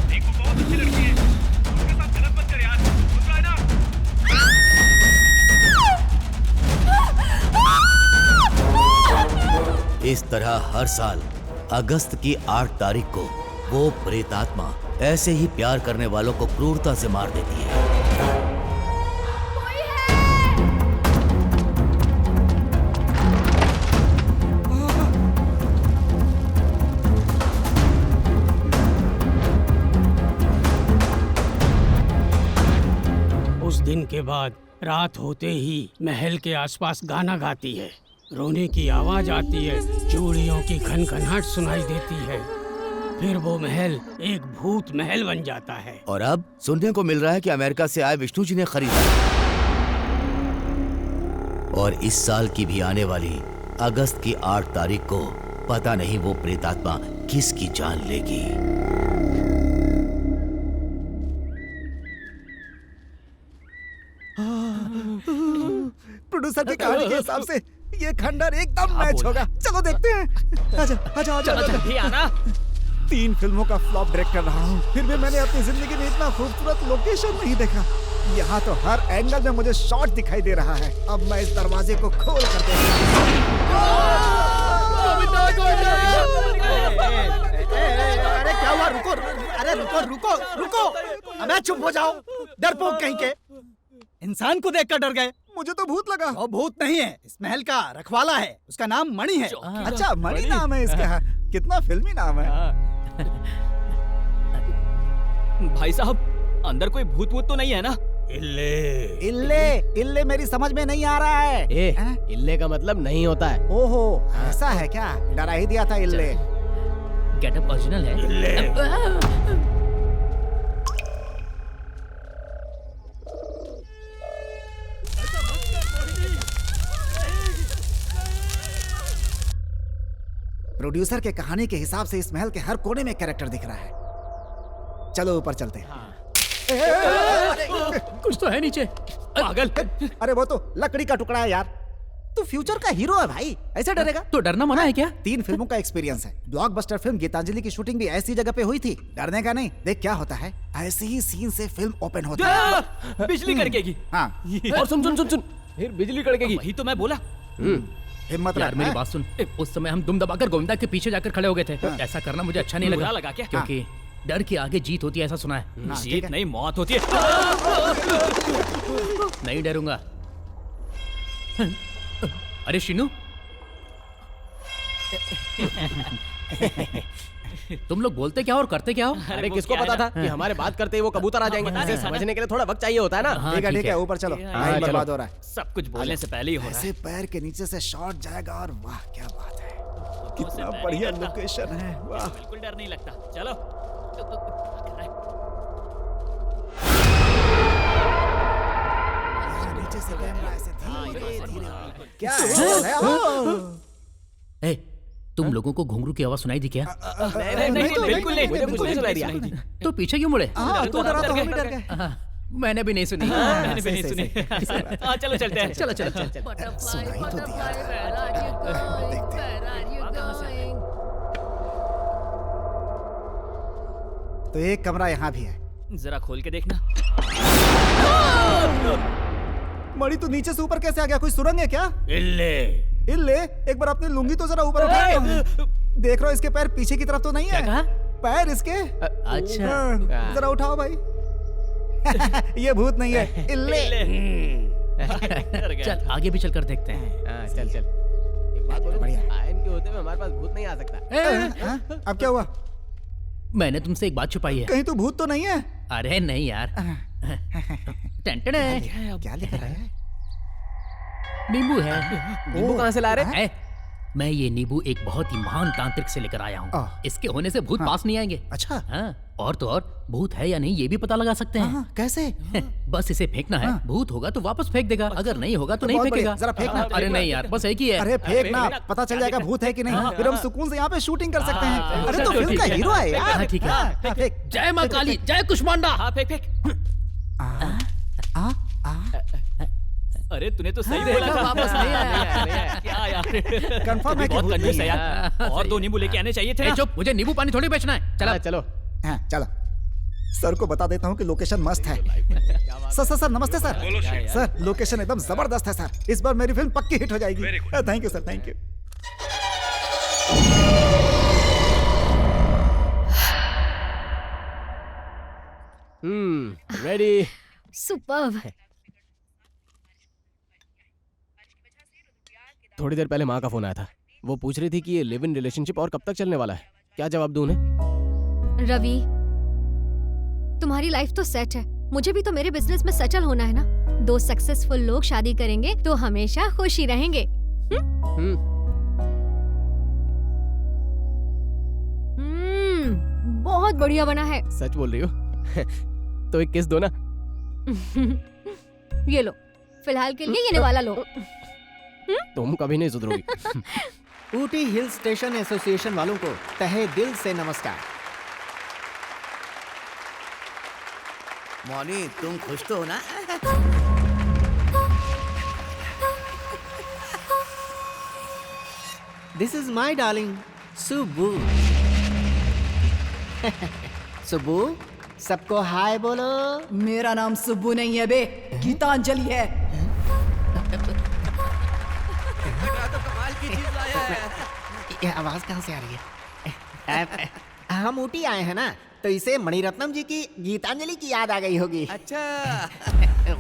देख वो बहुत अच्छी लड़की है, उसके साथ गलत मत कर यार, सुन रहा है ना? इस तरह हर साल अगस्त की 8 तारीख को वो प्रेतात्मा ऐसे ही प्यार करने वालों को क्रूरता से मार देती है। उस दिन के बाद रात होते ही महल के आसपास गाना गाती है, रोने की आवाज आती है, चूड़ियों की खनखनाहट सुनाई देती है। फिर वो महल एक भूत महल बन जाता है। और अब सुनने को मिल रहा है कि अमेरिका से आए विष्णु जी ने खरीदा और इस साल की भी आने वाली अगस्त की 8 तारीख को पता नहीं वो प्रेतात्मा किसकी जान लेगी। प्रोड्यूसर की कहानी के हिसाब से ये खंडर एकदम मैच होगा। चलो देखते हैं। आजा आजा आजा जल्दी आना। 3 फिल्मों का फ्लॉप डायरेक्ट कर रहा हूँ, फिर भी मैंने अपनी जिंदगी में इतना खूबसूरत लोकेशन नहीं देखा। यहाँ तो हर एंगल में मुझे शॉट दिखाई दे रहा है। अब मैं इस दरवाजे को खोल कर अरे क्या हुआ? रुको, अरे रुको रुको रुको, अबे चुप हो जाओ, डरपोक कहीं के। इंसान को देखकर डर गए? मुझे तो भूत लगा। वो भूत नहीं है, इस महल का रखवाला है, उसका नाम मणि है। अच्छा, मणि नाम है इसका। कितना फिल्मी नाम है। भाई साहब, अंदर कोई भूत वूत तो नहीं है ना? इल्ले इल्ले इल्ले मेरी समझ में नहीं आ रहा है। इल्ले का मतलब नहीं होता है। ओहो, ऐसा है क्या? डरा ही दिया था इल्ले। गेटअप ओरिजिनल है। प्रोड्यूसर के कहानी के हिसाब से इस महल के हर कोने में कैरेक्टर दिख रहा है। चलो ऊपर चलते हैं। कुछ तो है नीचे। पागल। अरे वो तो लकड़ी का टुकड़ा है यार। तू फ्यूचर का हीरो है भाई, ऐसे डरेगा? तो डरना मना है क्या? 3 फिल्मों का एक्सपीरियंस है। ब्लॉकबस्टर फिल्म गीतांजलि की शूटिंग भी ऐसी जगह पे हुई थी। डरने का नहीं। देख क्या होता है, ऐसे ही सीन से फिल्म ओपन होती है। बिजली कड़केगी। हाँ। और सुन सुन सुन सुन, फिर बिजली कड़केगी। वही तो मैं बोला। हिम्मत यार रख। मेरी बात सुन, उस समय हम दुम दबाकर गोविंदा के पीछे जाकर खड़े हो गए थे। ऐसा करना मुझे अच्छा नहीं बुरा लगा। लगा क्या? क्योंकि डर के आगे जीत होती है, ऐसा सुना है। जीत नहीं, मौत होती है। नहीं डरूंगा। अरे शिनू, तुम लोग बोलते क्या हो और करते क्या हो? अरे किसको पता था कि हमारे बात करते ही वो कबूतर आ जाएंगे? इसे समझने के लिए थोड़ा वक्त चाहिए होता है ना। ठीक है ऊपर चलो, टाइम बर्बाद हो रहा है। सब कुछ बोलने से पहले ही हो रहा है। ऐसे पैर के नीचे से शॉट जाएगा और वाह क्या बात है, कितना बढ़िया लोकेशन है, वाह। बिल्कुल डर नहीं लगता। चलो नीचे से कैमरा ऐसे धीरे-धीरे क्या ए, तुम लोगों को घुंघरू की आवाज सुनाई दी क्या? नहीं, बिल्कुल नहीं, मुझे कुछ नहीं सुनाई दी। तो पीछे क्यों मुड़े? तू डरा तो हम भी डर गए। मैंने भी नहीं सुनी। मैंने भी नहीं सुनी। हाँ चलो चलते हैं। चलो चलो चल। सुनाई तो दिया तो एक कमरा यहाँ भी है, जरा खोल के देखना। मणि तू नीचे से ऊपर कैसे आ गया? कोई सुरंग है क्या? इल्ले इल्ले, एक बार अपनी लुंगी तो जरा ऊपर उठा। देख रहा हूँ इसके पैर पीछे की तरफ तो नहीं है? क्या? पैर इसके अच्छा जरा उठाओ भाई। ये भूत नहीं है, इल्ले। चल आगे भी चल कर देखते हैं। चल चल। एक बात बोलो, आयन के होते हुए हमारे पास भूत नहीं आ सकता। अब क्या हुआ? मैंने तुमसे एक बात छुपाई है। कहीं तू भूत तो नहीं है? अरे नहीं यार। टेंटन है। क्या लिख रहा है? नींबू है। नींबू कहाँ से ला रहे हैं? मैं ये नींबू एक बहुत ही महान तांत्रिक से लेकर आया हूँ। इसके होने से भूत पास नहीं आएंगे। अच्छा। हाँ, और तो और भूत है या नहीं ये भी पता लगा सकते हैं। कैसे? बस इसे फेंकना है, भूत होगा तो वापस फेंक देगा, अगर नहीं होगा तो नहीं फेंकेगा। जरा फेंकना। अरे नहीं यार, बस एक ही है। अरे फेंकना, पता चल जाएगा भूत है कि नहीं, फिर हम सुकून से यहाँ पे शूटिंग कर सकते हैं। अरे तो फिल्म का हीरो है यार। ठीक है। जय माँ काली, जय कुष्मांडा। हाँ फेंक। अरे तूने तो सही बोला था। वापस नहीं आया। क्या यार, कंफर्म है कि बहुत भूत कंजूस है नहीं है। यार। और 2 नींबू लेके आने चाहिए थे। चुप, मुझे नींबू पानी थोड़ी बेचना है। चला चलो। हाँ चलो। सर को बता देता हूँ कि लोकेशन मस्त है। सर नमस्ते सर। सर लोकेशन एकदम जबरदस्त है सर, इस बार मेरी फिल्म पक्की हिट हो जाएगी। Thank you sir, thank you. Ready. Superb. थोड़ी देर पहले माँ का फोन आया था, वो पूछ रही थी कि ये लिव इन रिलेशनशिप और कब तक चलने वाला है। क्या जवाब दूं उन्हें? रवि, तुम्हारी लाइफ तो सेट है, मुझे भी तो मेरे बिजनेस में सेटल होना है ना। 2 सक्सेसफुल लोग शादी करेंगे तो हमेशा खुश ही रहेंगे। बहुत बढ़िया बना है। सच बोल रही हो? तो एक किस दो ना। ये लो, फिलहाल के लिए ये वाला लो। तुम कभी नहीं सुधरोगी। ऊटी हिल स्टेशन एसोसिएशन वालों को तहे दिल से नमस्कार। मौनी तुम खुश तो हो ना? This is my darling Subbu. Subbu, सबको हाय बोलो। मेरा नाम सुब्बू नहीं है बे, गीतांजलि है। ये आवाज कहाँ से आ रही है? हम ऊटी आए हैं ना, तो इसे मणिरत्नम जी की गीतांजलि की याद आ गई होगी। अच्छा।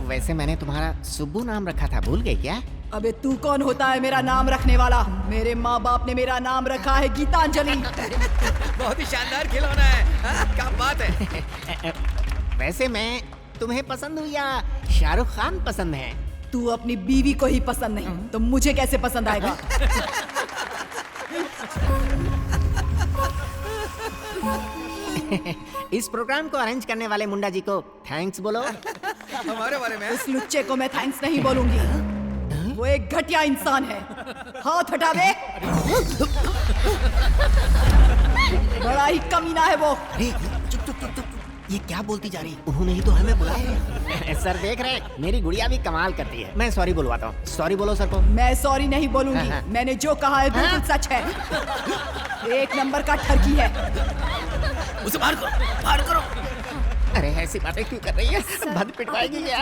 वैसे मैंने तुम्हारा सुब्बू नाम रखा था, भूल गए क्या? अबे तू कौन होता है मेरा नाम रखने वाला? मेरे माँ बाप ने मेरा नाम रखा है गीतांजलि। बहुत ही शानदार खिलौना है। क्या बात है। वैसे मैं तुम्हें पसंद हूँ या शाहरुख खान पसंद है? तू अपनी बीवी को ही पसंद नहीं तो मुझे कैसे पसंद आएगा? इस प्रोग्राम को अरेंज करने वाले मुंडा जी को थैंक्स बोलो। हमारे बारे में? उस लुच्चे को मैं थैंक्स नहीं बोलूंगी, वो एक घटिया इंसान है। हाथ हटा दे। बड़ा ही कमीना है वो। चुप। ये क्या बोलती जा रही? उन्होंने ही तो हमें बुलाया। सर देख रहे हैं, मेरी गुड़िया भी कमाल करती है। मैं सॉरी बुलवाता हूँ। सॉरी बोलो सर को। मैं सॉरी नहीं बोलूंगी। मैंने जो कहा है बिल्कुल सच है। 1 नंबर का ठरकी है। उसे बाहर करो। अरे ऐसी बातें क्यों कर रही है? भद पिटवाएगी क्या?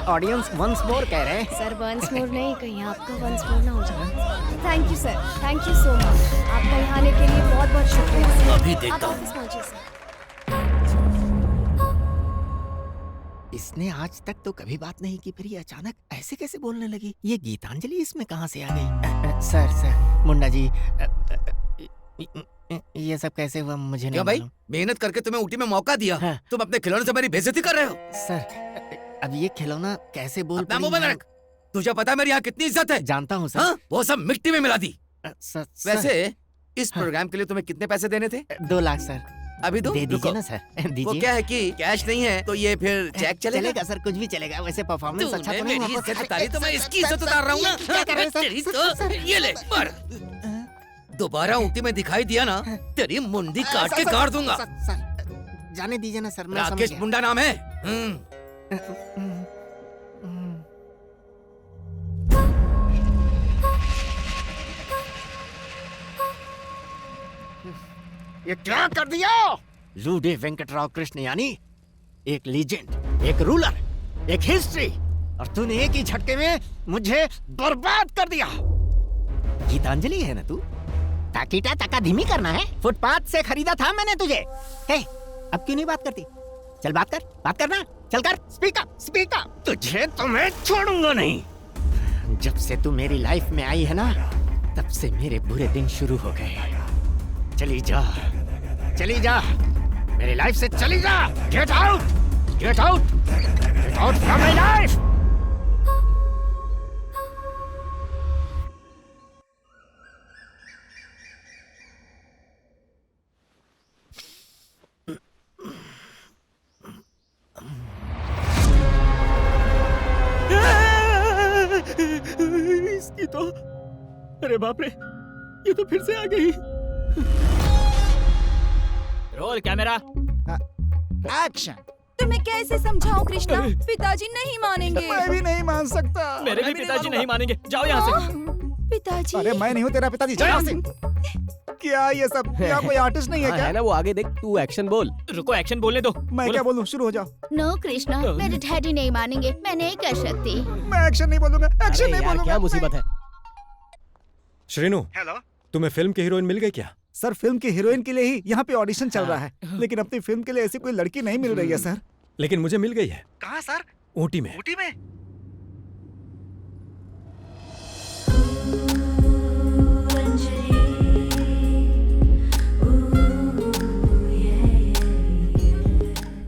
ऑडियंस वंस मोर कह रहे हैं। सर वंस मोर नहीं, कहीं आपका वंस मोर ना हो जाए। Thank you sir, thank you so much. आपका यहाँ आने के लिए बहुत बहुत शुक्रिया। अभी देखता हूँ। इसने आज तक तो कभी बात नहीं की, फिर ये अचानक ऐसे कैसे बोलने लगी? ये गीतांजलि इसमें कहाँ से आ गई? सर मुंडा जी, ये सब कैसे हुआ मुझे नहीं भाई? मालूम। मेहनत करके तुम्हें ऊटी में मौका दिया, तुम अपने खिलौने से मेरी बेइज्जती कर रहे हो। सर अब ये खिलौना कैसे बोल अपना मुंह बंद रख। तुझे पता है मेरी यहाँ कितनी इज्जत है? जानता हूँ सर। हाँ? वो सब मिट्टी में मिला दी। वैसे इस हाँ। प्रोग्राम के लिए तुम्हें कितने पैसे देने थे? 2 लाख सर। अभी दो? दे दीजिए रुको। ना सर, दीजिए। वो क्या है कि कैश नहीं है तो ये फिर चेक चलेगा? चलेगा सर, कुछ भी चलेगा। वैसे परफॉर्मेंस अच्छा तो नहीं मेरी हुआ। इज्जत उतारी तो मैं इसकी इज्जत उतार रहा हूँ ना। क्या कर रहे हैं तेरी सर? तो ये ले मार। दोबारा ऊटी में दिखाई दिया ना, तेरी मुंडी काट के काट दूंगा। सर जाने दीजिए ना सर, मैं समझ राकेश गया। मुंडा नाम है। ये क्या कर दिया? लूडे वेंकटराव कृष्ण यानी एक लीजेंड, एक रूलर, एक हिस्ट्री, और तूने एक ही झटके में मुझे बर्बाद कर दिया। गीतांजलि है ना तू? ताकीटा तका धीमी करना है? फुटपाथ से खरीदा था मैंने तुझे। हे, अब क्यों नहीं बात करती? चल बात कर, बात करना, चल कर, स्पीक अप, स्पीक अप। तुझे तो मैं छोड़ूंगा नहीं। जब से तू मेरी लाइफ में आई है ना, तब से मेरे बुरे दिन शुरू हो गए। चली जा, चली जा, मेरी लाइफ से चली जा। Get out, get out, get out from my life. इसकी तो, अरे बाप रे, ये तो फिर से आ गई। Roll camera, action. तुम्हें कैसे समझाऊं कृष्णा? पिताजी नहीं मानेंगे। मैं भी नहीं मान सकता। मेरे भी पिताजी नहीं मानेंगे। जाओ यहाँ से। पिताजी। अरे मैं नहीं हूँ तेरा पिताजी, जा यहाँ से। क्या ये सब? यहाँ कोई आर्टिस्ट नहीं है क्या? है ना वो, आगे देख, तू एक्शन बोल। रुको, एक्शन बोलने दो। मैं क्या बोलूँ? शुरू हो जाओ। नो कृष्णा, मेरे डैडी नहीं मानेंगे, मैं नहीं कर सकती। मैं एक्शन नहीं बोलूंगा, एक्शन नहीं बोलूंगा। क्या मुसीबत है? श्रीनु, हेलो, तुम्हें फिल्म की हीरोइन मिल गई क्या? सर फिल्म की हीरोइन के लिए ही यहाँ पे ऑडिशन चल रहा है, लेकिन अपनी फिल्म के लिए ऐसी कोई लड़की नहीं मिल रही है सर। लेकिन मुझे मिल गई है। कहाँ सर? ऊटी में। ऊटी में?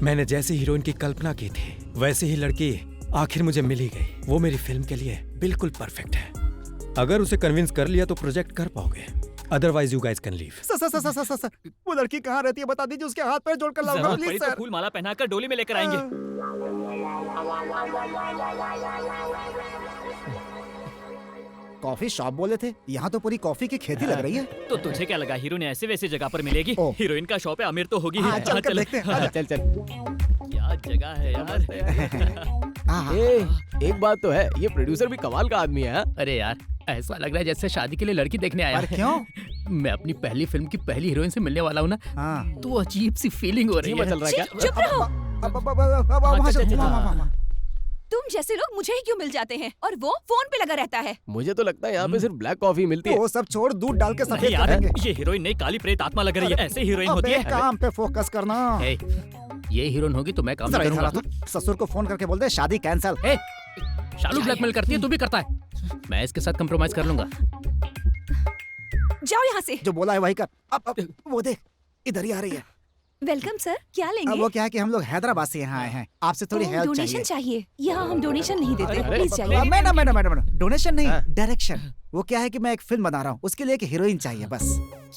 मैंने जैसी हीरोइन की कल्पना की थी, वैसी ही लड़की आखिर मुझे मिल ही गई। वो मेरी फिल्म के लिए बिल्कुल परफेक्ट है। अगर उसे कन्विंस कर लिया तो प्रोजेक्ट कर पाओगे, otherwise you guys can leave. Sir वो लड़की कहाँ रहती है बता दीजिए, उसके हाथ पैर जोड़कर लाऊंगा जरूरत प्लीज पड़ी तो सर। फूल माला पहनाकर डोली में लेकर आएंगे। कॉफी शॉप बोले थे, यहाँ तो पूरी कॉफी की खेती लग रही है। तो तुझे क्या लगा हीरोइन ऐसे वैसे जगह पर मिलेगी? हीरोइन का शॉप है, अमीर तो होगी। हाँ, चल कर देखते हैं। चल चल। क्या जगह है यार। एक बात तो है, ये प्रोड्यूसर भी कमाल का आदमी है। अरे यार, ऐसा लग रहा है जैसे शादी के लिए लड़की देखने आया। क्यों? मैं अपनी पहली फिल्म की पहली हीरोइन से मिलने वाला हूँ ना, तो अजीब सी फीलिंग हो रही है। चल रहा है क्या? चुप रहो। तुम जैसे लोग मुझे ही क्यों मिल जाते हैं और वो फोन पे लगा रहता है। मुझे तो लगता है यहाँ पे सिर्फ ब्लैक कॉफी मिलती है। वो सब छोड़, दूध डाल के नहीं सफेद यार, करेंगे। ये हीरोइन नहीं, काली प्रेत आत्मा लग रही है। ऐसे हीरोइन होती है। काम पे फोकस करना। ये हीरोइन होगी तो मैं काम जरा करूंगा। इधर आ तो, ससुर को फोन करके बोल दे शादी कैंसिल। शालू ब्लैकमेल करती है, तू भी करता है। मैं इसके साथ कंप्रोमाइज कर लूंगा। जाओ यहाँ से। जो बोला है वही कर। अब वो देख, इधर ही आ रही है। वेलकम सर, क्या लेंगे? अब वो क्या है कि हम लोग हैदराबाद से यहाँ आए हैं, आपसे थोड़ी हेल्प डोनेशन चाहिए। चाहिए। यहाँ हम डोनेशन नहीं देते, प्लीज जाइए। मैडम डोनेशन नहीं, डायरेक्शन। वो क्या है कि मैं एक फिल्म बना रहा हूँ, उसके लिए एक हीरोइन चाहिए बस।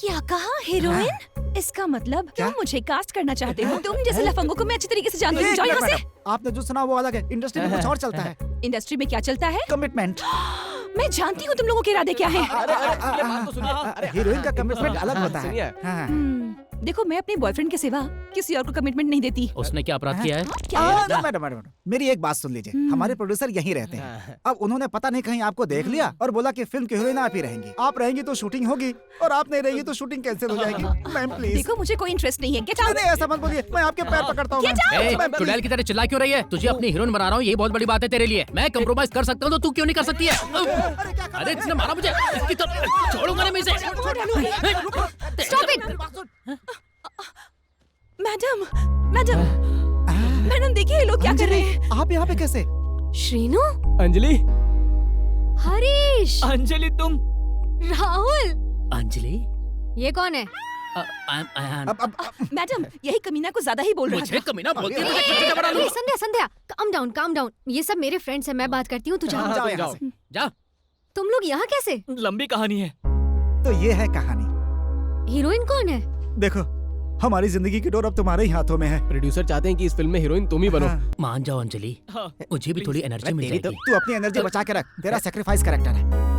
क्या कहा? हीरोइन? इसका मतलब तुम मुझे कास्ट करना चाहते हो? तुम जैसे लफंगों को मैं अच्छी तरीके से जानती हूँ। जाओ यहाँ से। आपने जो सुना वो अलग है, इंडस्ट्री में कुछ और चलता है। इंडस्ट्री में क्या चलता है? कमिटमेंट। मैं जानती हूँ तुम लोगों के इरादे क्या हैं। हीरोइन का कमिटमेंट अलग होता है। देखो, मैं अपने बॉयफ्रेंड के सिवा किसी और को कमिटमेंट नहीं देती। उसने क्या अपराध किया है? मैडम मेरी एक बात सुन लीजिए, हमारे प्रोड्यूसर यहीं रहते हैं। अब उन्होंने पता नहीं कहीं आपको देख लिया और बोला कि फिल्म की हीरोइन आप ही रहेंगी। आप रहेंगी तो शूटिंग होगी और आप नहीं रहेंगी तो शूटिंग कैंसिल हो जाएगी। Ma'am please. देखो, मुझे कोई इंटरेस्ट नहीं है। Get out. नहीं ऐसा मत बोलिए, मैं आपके पैर पकड़ता हूँ। चुड़ैल की तरह चिल्ला क्यों रही है? तुझे अपनी हीरोइन बना रहा हूँ, यही बहुत बड़ी बात है तेरे लिए। मैं कंप्रोमाइज कर सकता हूँ तो तू क्यों नहीं कर सकती है? अरे इसने मारा मुझे, इसकी तो छोड़ूंगा नहीं मैं इसे। Stop it. Madam, madam, madam देखिए ये लोग क्या कर रहे हैं। आप यहाँ पे कैसे? श्रीनु, अंजलि, हरीश, अंजलि तुम, राहुल, अंजलि, ये कौन है? मैडम यही कमीना को ज्यादा ही बोल रहा मुझे कमीना बोलती है, संध्या संध्या, काम डाउन। ये सब मेरे फ्रेंड्स हैं, मैं बात करती हूँ, तू जा। जा। तुम लोग यहाँ कैसे? लंबी कहानी है। तो ये है कहानी। हीरोइन कौन है? देखो, हमारी जिंदगी की डोर अब तुम्हारे ही हाथों में है। प्रोड्यूसर चाहते हैं कि इस फिल्म में हीरोइन तुम ही बनो। मान जाओ अंजलि, मुझे भी थोड़ी एनर्जी मिल जाएगी। तू अपनी एनर्जी बचा के रख, तेरा सैक्रिफाइस कैरेक्टर है।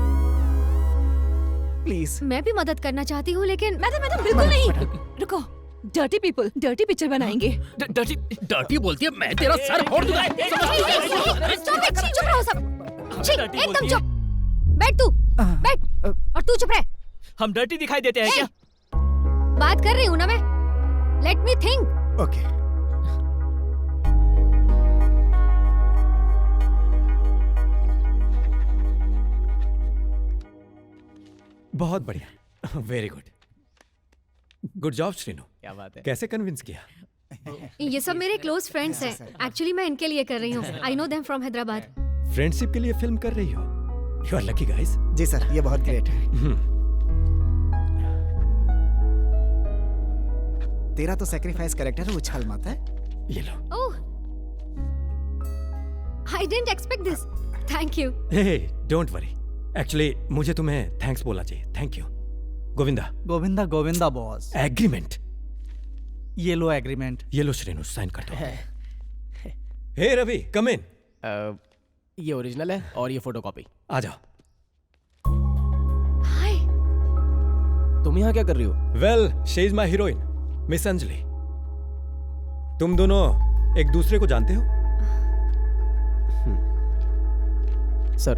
प्लीज। मैं भी मदद करना चाहती हूँ लेकिन मैडम बिल्कुल नहीं। रुको, डर्टी पीपल डर्टी पिक्चर बनाएंगे। डर्टी बोलती है, मैं तेरा सर फोड़ दूंगा। चुप रहो सब, एकदम चुप। बैठ तू, बैठ, और तू चुप रह। हम डर्टी दिखाई देते हैं क्या? बात कर रही हूँ ना मैं। Let me think. ओके। बहुत बढ़िया, वेरी गुड जॉब श्रीनु। क्या बात है। कैसे कन्विंस किया? ये सब मेरे क्लोज फ्रेंड्स हैं। एक्चुअली मैं इनके लिए कर रही हूँ। I know them from Hyderabad. Friendship के लिए फिल्म कर रही हो? You are lucky guys. जी सर, ये बहुत ग्रेट है। तेरा तो सैक्रिफाइस कैरेक्टर है, उछाल मत है। ये लो। Oh, I didn't expect this. Thank you. Hey, don't worry. Actually मुझे तुम्हें थैंक्स बोलना चाहिए। Thank you. Govinda boss. Agreement. ये लो एग्रीमेंट। ये लो श्रीनु, साइन कर दो। हे रवि, कम इन। ये ओरिजिनल है और ये फोटोकॉपी। आ जाओ। हाय। तुम यहाँ क्या कर रही हो? Well, she is my heroine, miss Anjali. तुम दोनों एक दूसरे को जानते हो? सर,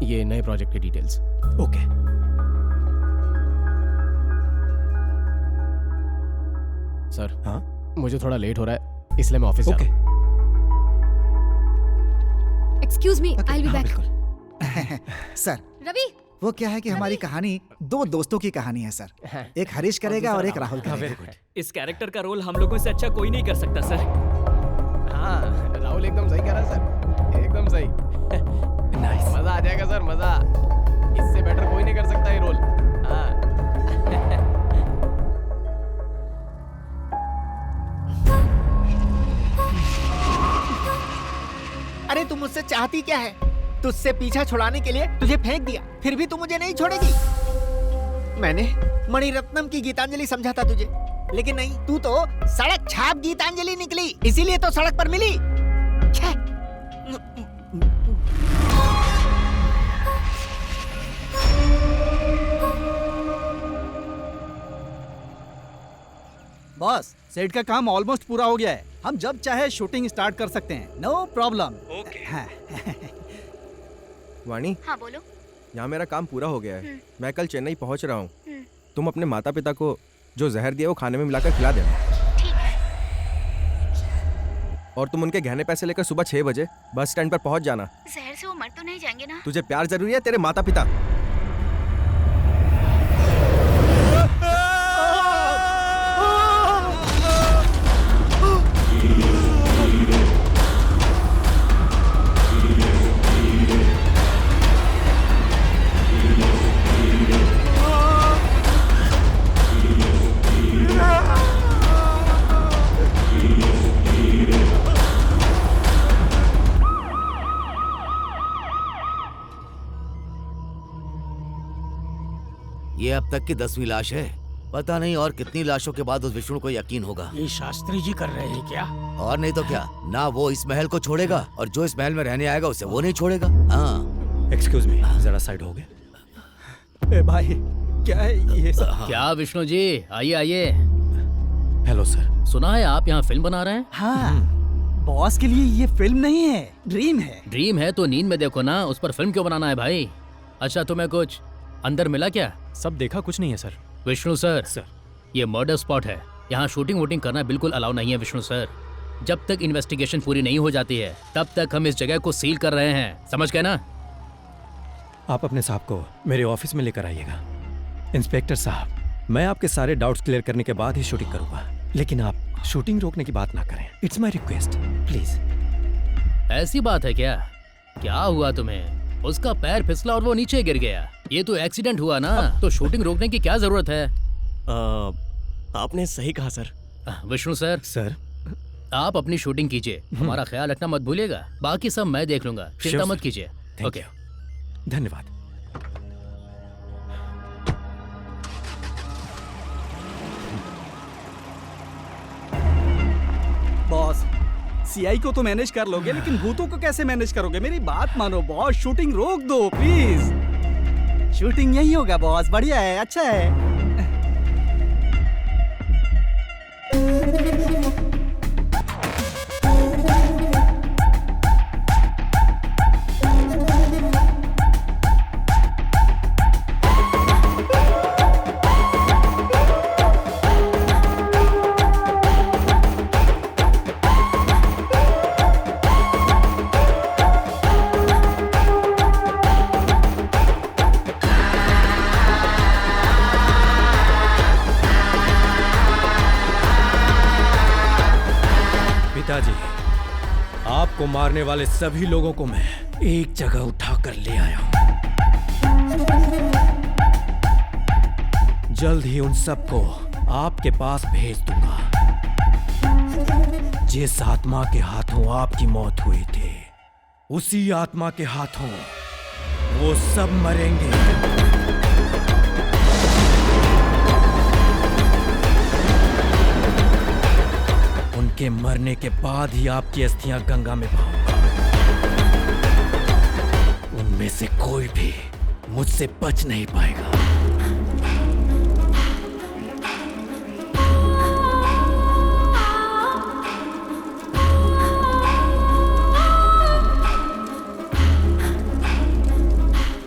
ये नए प्रोजेक्ट की डिटेल्स। ओके। सर, हाँ? मुझे थोड़ा लेट हो रहा है, इसलिए मैं ऑफिस जा रहा हूं। Excuse me, I will be back. Sir, Ravi, वो क्या है कि हमारी कहानी दो दोस्तों की कहानी है सर। एक हरीश करेगा और एक राहुल करेगा। इस कैरेक्टर का रोल हम लोगों से अच्छा कोई नहीं कर सकता सर। हाँ, राहुल एकदम सही कह रहा है सर, एकदम सही। नाइस। मजा आ जाएगा सर, मजा। इससे बेटर कोई नहीं कर सकता ये रोल। हाँ। अरे तू मुझसे चाहती क्या है? तुझसे पीछा छुड़ाने के लिए तुझे फेंक दिया, फिर भी तू मुझे नहीं छोड़ेगी। मैंने मणिरत्नम की गीतांजलि समझा था तुझे, लेकिन नहीं, तू तो सड़क छाप गीतांजलि निकली, इसीलिए तो सड़क पर मिली। बॉस, सेट का काम ऑलमोस्ट पूरा हो गया है। हम जब चाहे शूटिंग स्टार्ट कर सकते हैं, नो प्रॉब्लम। ओके। वाणी, हाँ बोलो। यहाँ मेरा काम पूरा हो गया है, मैं कल चेन्नई पहुँच रहा हूँ। तुम अपने माता पिता को जो जहर दिया वो खाने में मिलाकर खिला देना। ठीक है। और तुम उनके गहने पैसे लेकर सुबह 6 बजे बस स्टैंड पर पहुँच जाना। जहर से वो मर तो नहीं जाएंगे ना? तुझे प्यार जरूरी है, तेरे माता पिता। ये अब तक की 10वीं लाश है। पता नहीं और कितनी लाशों के बाद उस विष्णु को यकीन होगा। ये शास्त्री जी कर रहे हैं क्या? और नहीं तो क्या, ना वो इस महल को छोड़ेगा और जो इस महल में रहने आएगा उसे वो नहीं छोड़ेगा। हाँ। एक्सक्यूज मी, जरा साइड हो गए। भाई, क्या है ये सब? क्या विष्णु जी, आइए आइए। Hello sir. सुना है आप यहाँ फिल्म बना रहे हैं? हाँ, बॉस के लिए ये फिल्म नहीं है, ड्रीम है। ड्रीम है तो नींद में देखो ना, उस पर फिल्म क्यों बनाना है भाई? अच्छा, तुम्हें कुछ अंदर मिला क्या? सब देखा, कुछ नहीं है सर। विष्णु सर, ये मर्डर स्पॉट है, यहाँ शूटिंग वूटिंग करना बिल्कुल अलाउ नहीं है विष्णु सर। जब तक इन्वेस्टिगेशन पूरी नहीं हो जाती है तब तक हम इस जगह को सील कर रहे हैं, समझ गए ना? आप अपने साहब को मेरे ऑफिस में लेकर आइएगा। इंस्पेक्टर साहब, मैं आपके सारे डाउट्स क्लियर करने के बाद ही शूटिंग करूंगा। लेकिन आप शूटिंग रोकने की बात ना करें। It's my request please. ऐसी बात है क्या? क्या हुआ तुम्हें? उसका पैर फिसला और वो नीचे गिर गया। ये तो एक्सीडेंट हुआ ना, तो शूटिंग रोकने की क्या जरूरत है? आपने सही कहा सर। विष्णु सर। सर आप अपनी शूटिंग कीजिए, हमारा ख्याल रखना मत भूलिएगा। बाकी सब मैं देख लूंगा, चिंता मत कीजिए। ओके, धन्यवाद। बॉस, सीआई को तो मैनेज कर लोगे, लेकिन भूतों को कैसे मैनेज करोगे? मेरी बात मानो बॉस, शूटिंग रोक दो प्लीज। शूटिंग यही होगा बॉस, बढ़िया है, अच्छा है। पिताजी, आपको मारने वाले सभी लोगों को मैं एक जगह उठाकर ले आया हूं। जल्द ही उन सबको आपके पास भेज दूंगा। जिस आत्मा के हाथों आपकी मौत हुई थी, उसी आत्मा के हाथों वो सब मरेंगे। उनके मरने के बाद ही आपकी अस्थियां गंगा में बहाऊंगा। उनमें से कोई भी मुझसे बच नहीं पाएगा।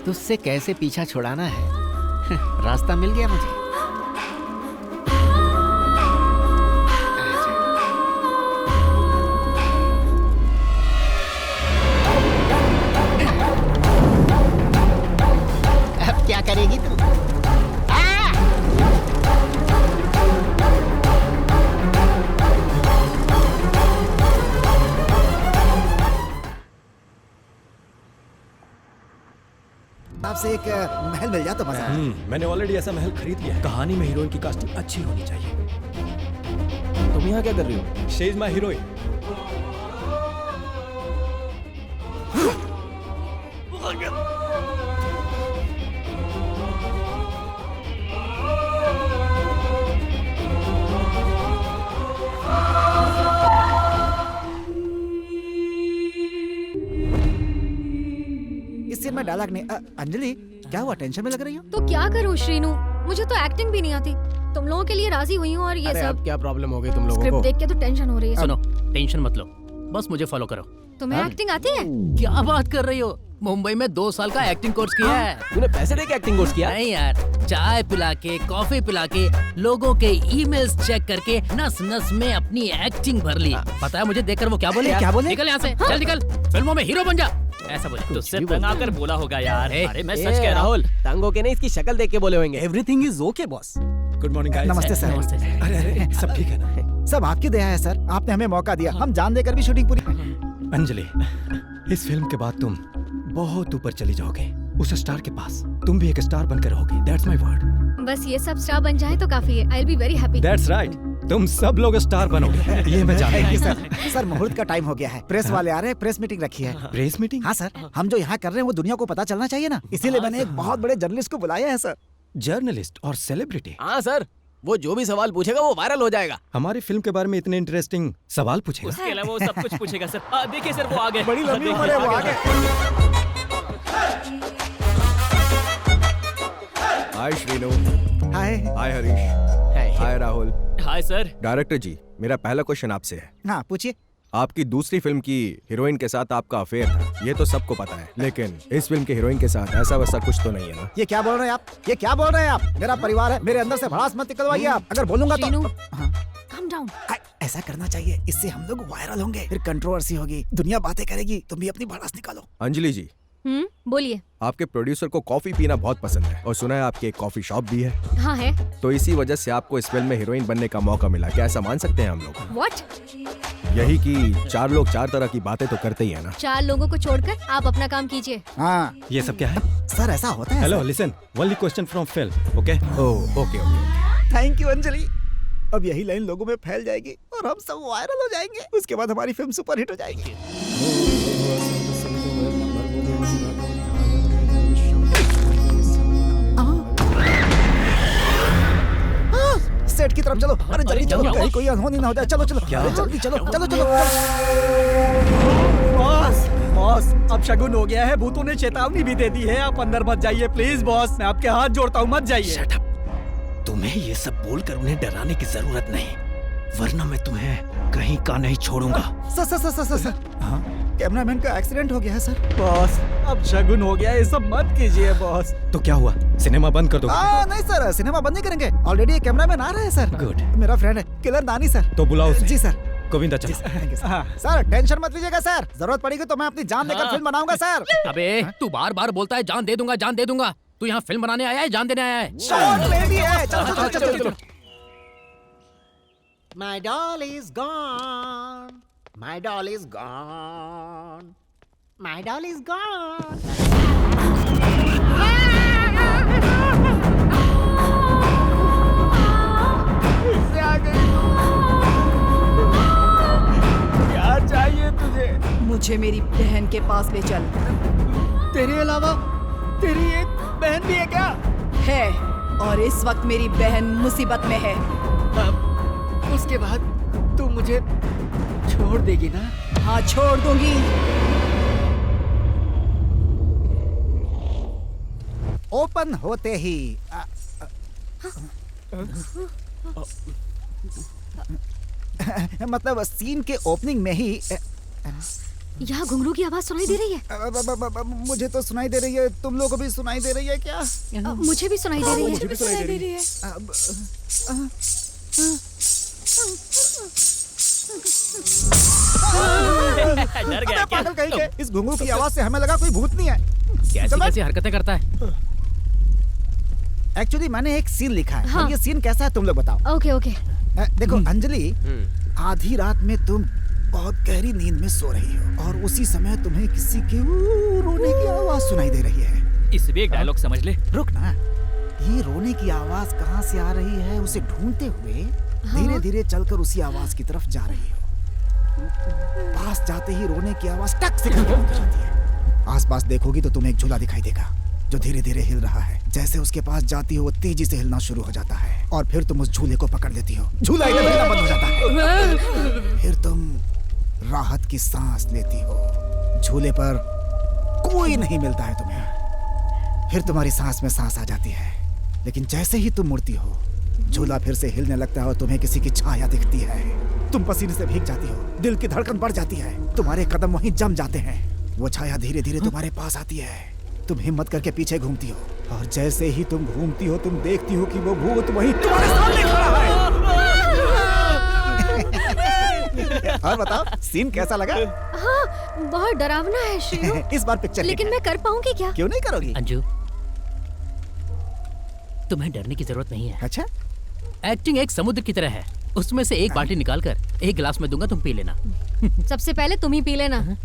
तुझसे कैसे पीछा छुड़ाना है, रास्ता मिल गया मुझे। अब क्या करेगी तू? आपसे एक महल मिल जाए तो मजा। मैंने ऑलरेडी ऐसा महल खरीद लिया है। कहानी में हीरोइन की कास्टिंग अच्छी होनी चाहिए। तुम यहाँ क्या कर रही हो? She is my heroine. इस सीन में डायलॉग नहीं। अंजलि, क्या हुआ? टेंशन में लग रही हो? तो क्या करूँ श्रीनु, मुझे तो एक्टिंग भी नहीं आती। तुम लोगों के लिए राजी हुई हूँ और ये अरे सब। अब क्या प्रॉब्लम हो गई तुम लोगों स्क्रिप्ट को? देख के तो टेंशन हो रही है। सुनो, टेंशन मत लो, बस मुझे फॉलो करो। तुम्हें एक्टिंग आती है? क्या बात कर रही हो? मुंबई में 2 साल का एक्टिंग कोर्स किया है। तूने पैसे देके एक्टिंग कोर्स किया? नहीं यार, चाय पिला के, कॉफी पिला के, लोगों के ईमेल्स चेक करके नस नस में अपनी एक्टिंग भर ली। पता है मुझे देखकर वो क्या बोले? क्या बोले? निकल यहाँ से, चल निकल, फिल्मों में हीरो बन जा, ऐसा बोले। तुझसे तंग आकर बोला होगा यार। अरे मैं सच कह रहा हूँ। राहुल, तंग होके नहीं, इसकी शक्ल देख के बोले होंगे। Everything is okay boss. Good morning guys. नमस्ते सर। अरे अरे सब ठीक है ना? सब आपकी दया है सर, आपने हमें मौका दिया, हम जान देकर भी शूटिंग पूरी। अंजलि, इस फिल्म के बाद तुम बहुत ऊपर चली जाओगे, उस स्टार के पास। तुम भी एक स्टार बनकर रहोगे। That's my word. बस ये सब स्टार बन जाए तो काफी है। आई will be very happy. That's right, तुम सब लोग स्टार बनोगे, ये मैं जानता Thank you, हूँ। सर मुहूर्त का टाइम हो गया है, प्रेस वाले आ रहे हैं, प्रेस मीटिंग रखी है। Press meeting? हाँ सर, हम जो यहाँ कर रहे हैं वो दुनिया को पता चलना चाहिए ना, इसीलिए मैंने एक बहुत बड़े जर्नलिस्ट को बुलाया है सर। जर्नलिस्ट और सेलिब्रिटी? हाँ सर, वो जो भी सवाल पूछेगा वो वायरल हो जाएगा। हमारी फिल्म के बारे में इतने इंटरेस्टिंग सवाल पूछेगा? उसके अलावा वो सब कुछ पूछेगा सर। देखिए सर, वो आ गए। बड़ी लंबी उम्र है, वो आ गए। Hi Srinu. Hi. Hi Harish. Hi Rahul. Hi sir. Director ji, मेरा पहला क्वेश्चन आपसे है। हाँ पूछिए। आपकी दूसरी फिल्म की हीरोइन के साथ आपका अफेयर था, ये तो सबको पता है, लेकिन इस फिल्म के हीरोइन के साथ ऐसा वैसा कुछ तो नहीं है ना? ये क्या बोल रहे हैं आप? ये क्या बोल रहे हैं आप? मेरा परिवार है, मेरे अंदर से भड़ास मत निकलवाइए आप। अगर बोलूंगा तो Calm down. ऐसा करना चाहिए, इससे हम लोग वायरल होंगे, फिर कंट्रोवर्सी होगी, दुनिया बातें करेगी, तुम भी अपनी भड़ास निकालो। अंजलि जी, बोलिए। आपके प्रोड्यूसर को कॉफी पीना बहुत पसंद है और सुना है आपकी एक कॉफी शॉप भी है। हाँ है। तो इसी वजह से आपको इस फिल्म में हीरोइन बनने का मौका मिला, क्या ऐसा मान सकते हैं हम लोग? What? यही कि 4 लोग 4 तरह की बातें तो करते ही है ना। 4 लोगों को छोड़कर आप अपना काम कीजिए। हाँ, ये सब क्या है? सर ऐसा होता है। Hello listen, only question from Phil, okay? Oh okay okay. Thank you Anjali. अब यही लाइन लोगों में फैल जाएगी और हम सब वायरल हो जाएंगे। उसके बाद हमारी फिल्म सुपरहिट हो जाएगी। सेट की तरफ चलो। अरे जल्दी चलो, कहीं कोई अनहोनी ना हो जाए। चलो चलो, अरे जल्दी चलो, चलो चलो। बॉस बॉस, अब शगुन हो गया है। भूतों ने चेतावनी भी दे दी है। आप अंदर मत जाइए प्लीज बॉस, मैं आपके हाथ जोड़ता हूँ, मत जाइए। तुम्हें ये सब बोलकर उन्हें डराने की जरूरत नहीं, वरना मैं तुम्हें कहीं का नहीं छोड़ूंगा। सर कैमरामैन का एक्सीडेंट हो गया है सर। बॉस अब शगुन हो गया है, ये सब मत कीजिए बॉस। तो क्या हुआ, सिनेमा बंद कर दो? नहीं सर, सिनेमा बंद नहीं करेंगे। ऑलरेडी एक कैमरामैन आ रहा है सर। गुड। मेरा फ्रेंड है किलर नानी सर। तो बुलाओ उसे। जी सर। गोविंदा चलो। सर टेंशन मत लीजिएगा सर, जरूरत पड़ेगी तो मैं अपनी जान देकर फिल्म बनाऊंगा सर। अबे तू बार बार बोलता है जान दे दूंगा जान दे दूंगा। तू यहाँ फिल्म बनाने आया है जान देने आया है? चलो। My doll is gone. My doll is gone. My doll is gone. क्या चाहिए तुझे? मुझे मेरी बहन के पास ले चल। तेरे अलावा तेरी एक बहन भी है क्या? है, और इस वक्त मेरी बहन मुसीबत में है। उसके बाद तू मुझे छोड़ देगी ना? हाँ छोड़ दूंगी। ओपन होते ही मतलब सीन के ओपनिंग में ही यहाँ घुंघरू की आवाज सुनाई दे रही है। मुझे तो सुनाई दे रही है, तुम लोगों को भी सुनाई दे रही है क्या? मुझे भी सुनाई दे रही है। मुझे भी सुनाई दे रही है। डर गया क्या? पागल कहीं के, इस घुंघरू की आवाज से हमें लगा कोई भूत नहीं है। कैसी हरकतें करता है? एक्चुअली मैंने एक सीन लिखा है। हाँ। ये सीन कैसा है तुम लोग बताओ। ओके। देखो अंजलि, आधी रात में तुम बहुत गहरी नींद में सो रही हो और उसी समय तुम्हें किसी के रोने की आवाज सुनाई दे रही है। इस भी एक डायलॉग समझ ले। रुक ना, ये रोने की आवाज कहाँ से आ रही है उसे ढूंढते हुए धीरे धीरे चलकर उसी आवाज की तरफ जा रही हो। पास जाते ही रोने की आवाज टक से बंद हो जाती है। आसपास देखोगी तो तुम्हें एक झूला दिखाई देगा जो धीरे धीरे हिल रहा है। जैसे उसके पास जाती हो वो तेजी से हिलना शुरू हो जाता है और फिर तुम उस झूले को पकड़ लेती हो। झूला हिलना बंद हो जाता है। फिर तुम राहत की सांस लेती हो। झूले पर कोई नहीं मिलता है तुम्हें। फिर तुम्हारी सांस में सांस आ जाती है, लेकिन जैसे ही तुम मुड़ती हो झूला फिर से हिलने लगता है और तुम्हें किसी की छाया दिखती है। तुम पसीने से भीग जाती हो, दिल की धड़कन बढ़ जाती है, तुम्हारे कदम वहीं जम जाते हैं। वो छाया धीरे धीरे तुम्हारे पास आती है। तुम हिम्मत करके पीछे घूमती हो और जैसे ही तुम घूमती हो तुम देखती हो कि वो भूत वहीं तुम्हारे सामने खड़ा है। और बताओ सीन कैसा लगा? हाँ, बहुत डरावना है श्रीनु। इस बार पिक्चर लेकिन मैं कर पाऊंगी क्या? क्यों नहीं करोगी? अंजू, तुम्हें डरने की जरूरत नहीं है। अच्छा? एक्टिंग एक समुद्र की तरह है, उसमें से एक बाल्टी निकालकर एक गिलास में दूंगा, तुम पी लेना। सबसे पहले तुम ही पी लेना।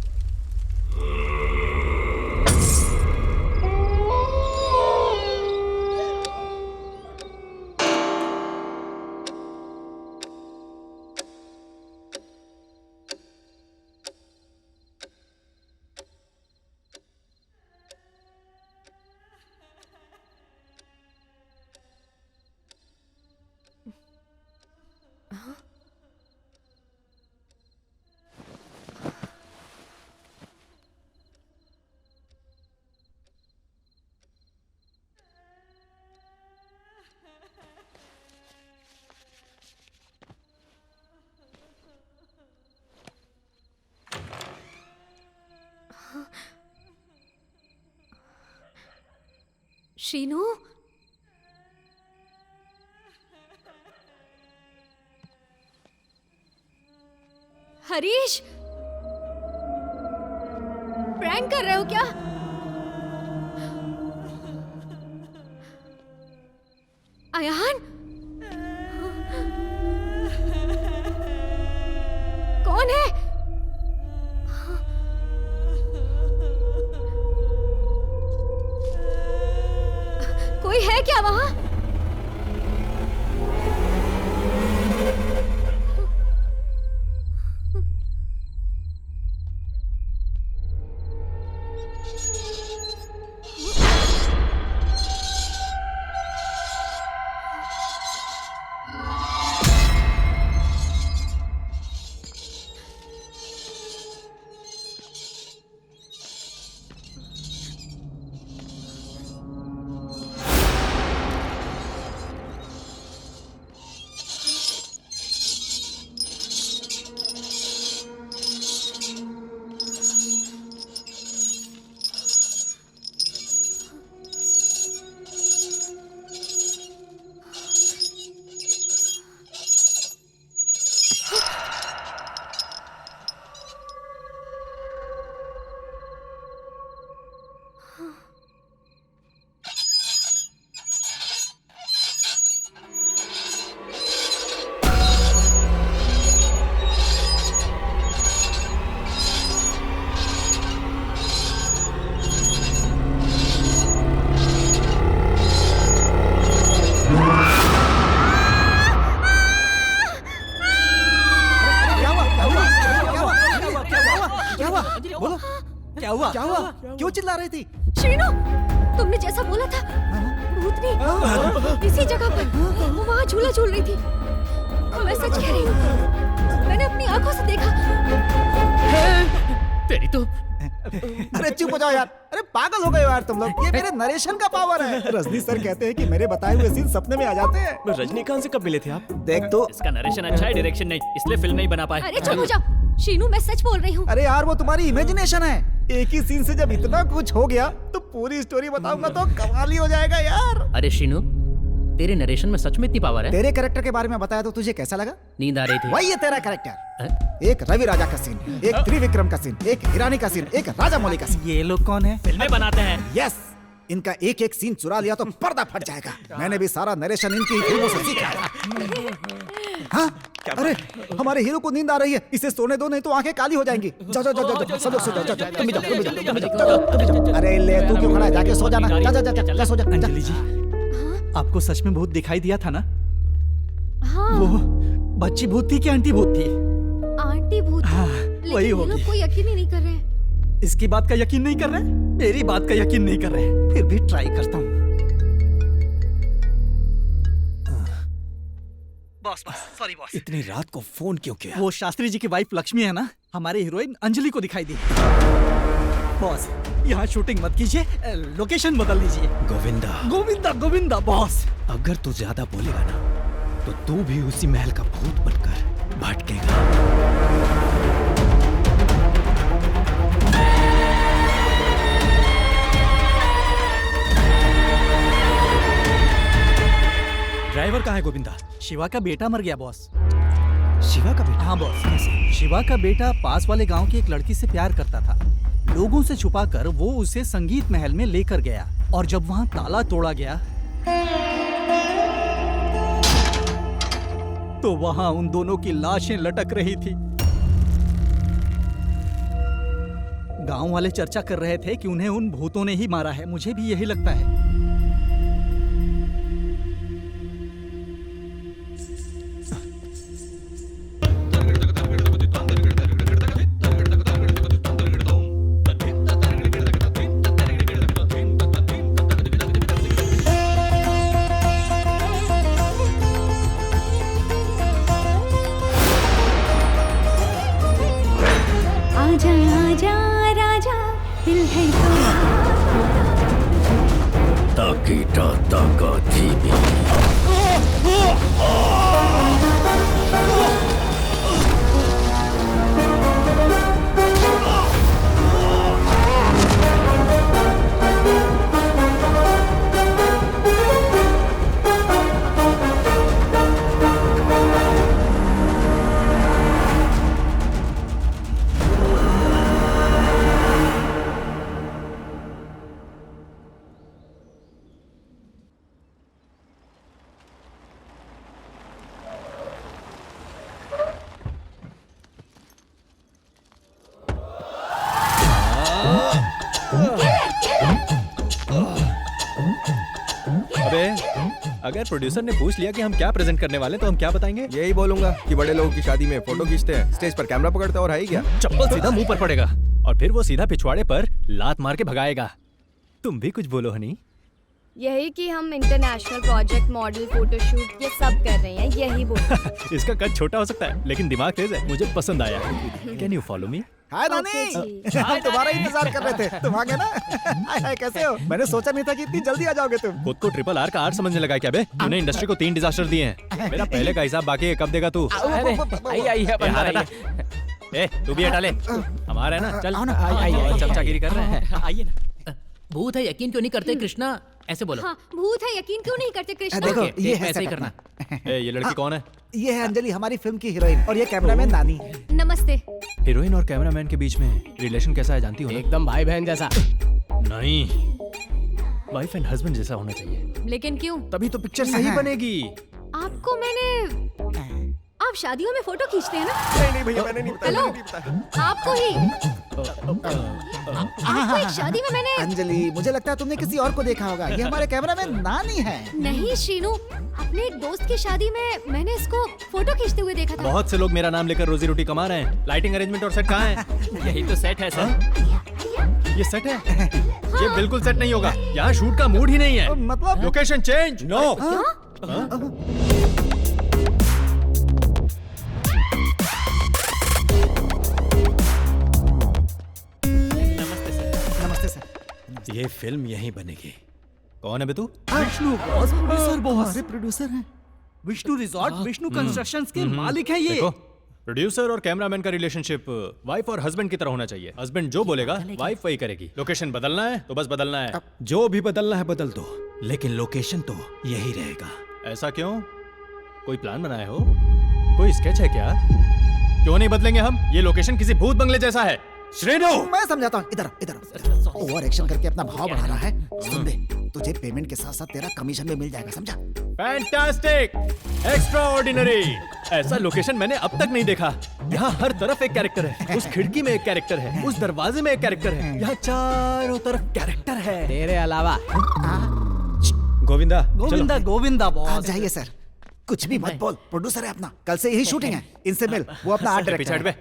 शीनू, हरीश, प्रैंक कर रहे हो क्या? अयान, कौन है? कोई है क्या वहां? क्यों चिल्ला रही थी? श्रीनु, तुमने जैसा बोला था, भूतनी इसी जगह पर वो वहाँ झूला झूल रही थी। मैं सच कह रही हूँ, मैंने अपनी आंखों से देखा। तेरी तो अरे चुप हो जाओ यार, अरे पागल हो गए यार तुम लोग। ये मेरे नरेशन का पावर है। रजनी सर कहते हैं कि मेरे बताए हुए सीन सपने में आ जाते हैं। रजनीकांत से कब मिले थे आप? देख तो इसका नरेशन अच्छा है, डायरेक्शन नहीं, इसलिए फिल्म नहीं बना पाए। अरे चुप हो जाओ शीनू, मैं सच बोल रही हूँ। अरे यार वो तुम्हारी इमेजिनेशन है। एक ही सीन से जब इतना कुछ हो गया तो पूरी स्टोरी बताऊंगा तो कमाल ही हो जाएगा यार। अरे शीनू, तेरे नरेशन में सच में इतनी पावर है? तेरे कैरेक्टर के बारे में बताया तो तुझे कैसा लगा? नींद आ रही थी। वही है तेरा कैरेक्टर। एक रवि राजा का सीन, एक त्रिविक्रम का सीन, एक ईरानी का सीन, एक राजा मौली का सीन। ये लोग कौन है? फिल्में बनाते हैं। यस, इनका एक एक सीन चुरा लिया तो पर्दा फट जाएगा। मैंने भी सारा नरेशन इनकी फिल्मों से सीखा है। हाँ? अरे हमारे हीरो को नींद आ रही है, इसे सोने दो नहीं तो आंखें काली हो जाएंगी। जाओ जाओ जाओ जाओ, सब लोग सो जाओ, तुम भी जाओ, तुम भी जाओ, तुम भी जाओ, तुम भी जाओ। अरे ले, तू क्यों खड़ा है? जाके सो जाना। जा जा जा जा, जा सो जा। अंजलि जी, आपको सच में भूत दिखाई दिया था ना? हाँ। वो बच्ची भूत थी कि आंटी भूत थी? आंटी भूत। हाँ, वही होगी। लोग कोई यकीन ही नहीं कर रहे। इसकी बात का यकीन नहीं कर रहे? मेरी बात का यकीन नहीं कर रहे? फिर भी ट्राई करता हूँ। Boss sorry boss. इतनी रात को फोन क्यों किया? वो शास्त्री जी की वाइफ लक्ष्मी है ना, हमारी हीरोइन अंजलि को दिखाई दी। बॉस यहाँ शूटिंग मत कीजिए, लोकेशन बदल दीजिए। गोविंदा गोविंदा गोविंदा बॉस। अगर तू ज्यादा बोलेगा ना तो तू भी उसी महल का भूत बनकर भटकेगा। ड्राइवर कहाँ है गोविंदा? शिवा का बेटा मर गया बॉस। शिवा का बेटा? हाँ बॉस। कैसे? शिवा का बेटा पास वाले गांव की एक लड़की से प्यार करता था। लोगों से छुपाकर वो उसे संगीत महल में लेकर गया और जब वहां ताला तोड़ा गया तो वहां उन दोनों की लाशें लटक रही थी। गांव वाले चर्चा कर रहे थे कि उन्हें उन भूतों ने ही मारा है। मुझे भी यही लगता है। आजा आजा राजा, दिल है ताकि टाता का जीवी। अगर प्रोड्यूसर ने पूछ लिया कि हम क्या प्रेजेंट करने वाले तो हम क्या बताएंगे? यही बोलूंगा कि बड़े लोगों की शादी में फोटो खींचते हैं, स्टेज पर कैमरा पकड़ते हैं और है ही क्या? चप्पल सीधा मुंह पर पड़ेगा और फिर वो सीधा पिछवाड़े पर लात मार के भगाएगा। तुम भी कुछ बोलो हनी। यही कि हम इंटरनेशनल प्रोजेक्ट, मॉडल, फोटोशूट ये सब कर रहे हैं, यही बोल। इसका कद छोटा हो सकता है लेकिन दिमाग तेज है, मुझे पसंद आया। Can you follow me? Hi Nani, हम तुम्हारा इंतजार कर रहे थे। तुम आ गए ना? हाय हाय, कैसे हो? मैंने सोचा नहीं था कि इतनी जल्दी आ जाओगे तुम। खुद को ट्रिपल आर का आर समझने लगा क्या बे? तूने इंडस्ट्री को 3 डिजास्टर दिए हैं। मेरा पहले का हिसाब बाकी है, कब देगा तू? ए, तू भी हटा ले, हमारा है ना। चल चमचागिरी कर रहे हैं। आइए ना। भूत है यकीन क्यों नहीं करते कृष्णा? ऐसे बोलो। हाँ, भूत है यकीन क्यों नहीं करते कृष्णा? देखो ये है ऐसे ही करना। ये लड़की कौन है? ये है अंजलि, हमारी फिल्म की हीरोइन, और ये कैमरामैन नानी। नमस्ते। हीरोइन और कैमरामैन के बीच में रिलेशन कैसा है जानती हो? एकदम भाई बहन जैसा। नहीं, वाइफ एंड हस्बैंड जैसा होना चाहिए। लेकिन क्यों? तभी तो पिक्चर सही बनेगी। आपको आप शादियों में फोटो खींचते हैं ना? नहीं भैया, मैंने नहीं बताया। हेलो, आपको ही आपको एक शादी में मैंने। अंजलि, मुझे लगता है तुमने किसी और को देखा होगा। ये हमारे कैमरामैन नानी है। नहीं श्रीनू, अपने एक दोस्त की शादी में मैंने इसको फोटो खींचते हुए देखा था। बहुत से लोग मेरा नाम लेकर रोजी रोटी कमा रहे हैं। लाइटिंग अरेंजमेंट और सेट कहाँ है? यही तो सेट है सर। ये सेट है? ये बिल्कुल सेट नहीं होगा, यहाँ शूट का मूड ही नहीं है। मतलब लोकेशन चेंज। नो। ये फिल्म यहीं बनेगी। कौन है बे तू? Vishnu boss, producer boss. हमारे प्रोड्यूसर हैं। विष्णु रिजॉर्ट, विष्णु कंस्ट्रक्शंस के मालिक हैं ये। देखो, प्रोड्यूसर और कैमरामैन का रिलेशनशिप वाइफ और हस्बैंड की तरह होना चाहिए। हस्बैंड जो बोलेगा वाइफ वही करेगी। लोकेशन बदलना है तो बस बदलना है। जो भी बदलना है बदल दो, लेकिन लोकेशन तो यही रहेगा। ऐसा क्यों? कोई प्लान बनाया हो? कोई स्केच है क्या? क्यों नहीं बदलेंगे हम? ये लोकेशन किसी भूत बंगले जैसा है। श्रीनु, मैं समझाता हूँ। इधर इधर ओवर एक्शन करके अपना भाव बढ़ा रहा है। सुन बे, तुझे पेमेंट के साथ साथ तेरा कमीशन भी मिल जाएगा, समझा? Fantastic, extraordinary. ऐसा लोकेशन मैंने अब तक नहीं देखा। यहाँ हर तरफ एक कैरेक्टर है। उस खिड़की में एक कैरेक्टर है, उस दरवाजे में एक कैरेक्टर है, यहाँ चारों तरफ कैरेक्टर है। तेरे अलावा। गोविंदा, गोविंदा, गोविंदा बॉस। जाइए सर, कुछ भी मत बोल, प्रोड्यूसर है अपना। कल से यही शूटिंग है, इनसे मिल। वो अपना आर्ट डायरेक्टर है।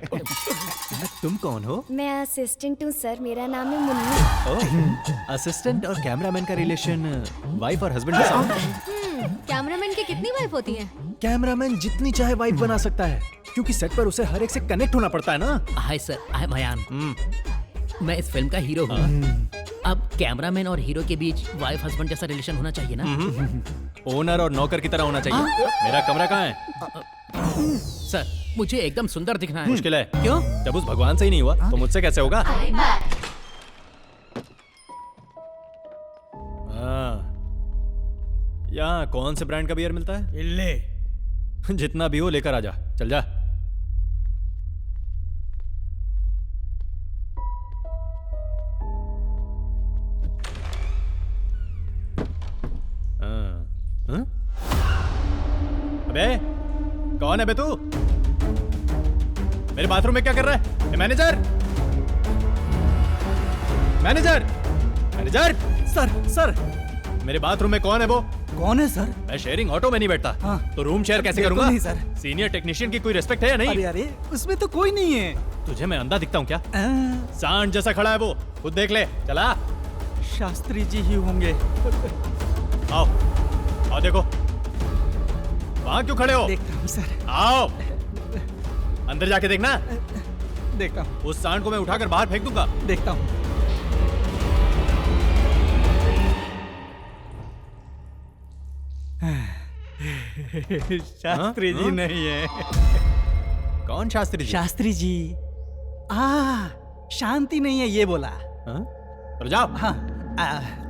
तुम कौन हो? मैं असिस्टेंट हूँ सर, मेरा नाम है मुन्नी। असिस्टेंट और कैमरामैन का रिलेशन वाइफ और हस्बैंड जैसा होता है। कैमरामैन की कितनी वाइफ होती है? कैमरामैन जितनी चाहे वाइफ बना सकता है, क्योंकि सेट पर उसे हर एक से कनेक्ट होना पड़ता है ना। Hi sir, I am Ayaan. मैं इस फिल्म का हीरो हूँ। अब कैमरामैन और हीरो के बीच वाइफ हस्बैंड जैसा रिलेशन होना चाहिए ना? ओनर और नौकर की तरह होना चाहिए। मेरा कमरा कहाँ है? सर, मुझे एकदम सुंदर दिखना है। मुश्किल है। क्यों? जब उस भगवान से ही नहीं हुआ तो मुझसे कैसे होगा? यहाँ कौन से ब्रांड का बियर मिलता है? इल्ले। जितना भी हो लेकर आजा। चल जा। अबे कौन है बे तू? मेरे बाथरूम में क्या कर रहा है? ए, मैनेजर, मैनेजर, मैनेजर। सर, मेरे बाथरूम में कौन है वो? कौन है सर? मैं शेयरिंग ऑटो में नहीं बैठता। हाँ। तो रूम शेयर कैसे बिल्कुल करूंगा? नहीं सर। सीनियर टेक्नीशियन की कोई रिस्पेक्ट है या नहीं? अरे उसमें तो कोई नहीं है। तुझे मैं अंधा दिखता हूँ क्या? सांड जैसा खड़ा है वो, खुद देख ले। चला। शास्त्री जी ही होंगे। आओ देखो। वहां क्यों खड़े हो? देखता हूँ सर। आओ, अंदर जाके देखना। देखता हूँ। उस सांड को मैं उठाकर बाहर फेंक दूंगा। देखता हूँ। शास्त्री जी नहीं है। कौन शास्त्री जी? शास्त्री जी। शांति नहीं है ये बोला। तो जाओ। हाँ,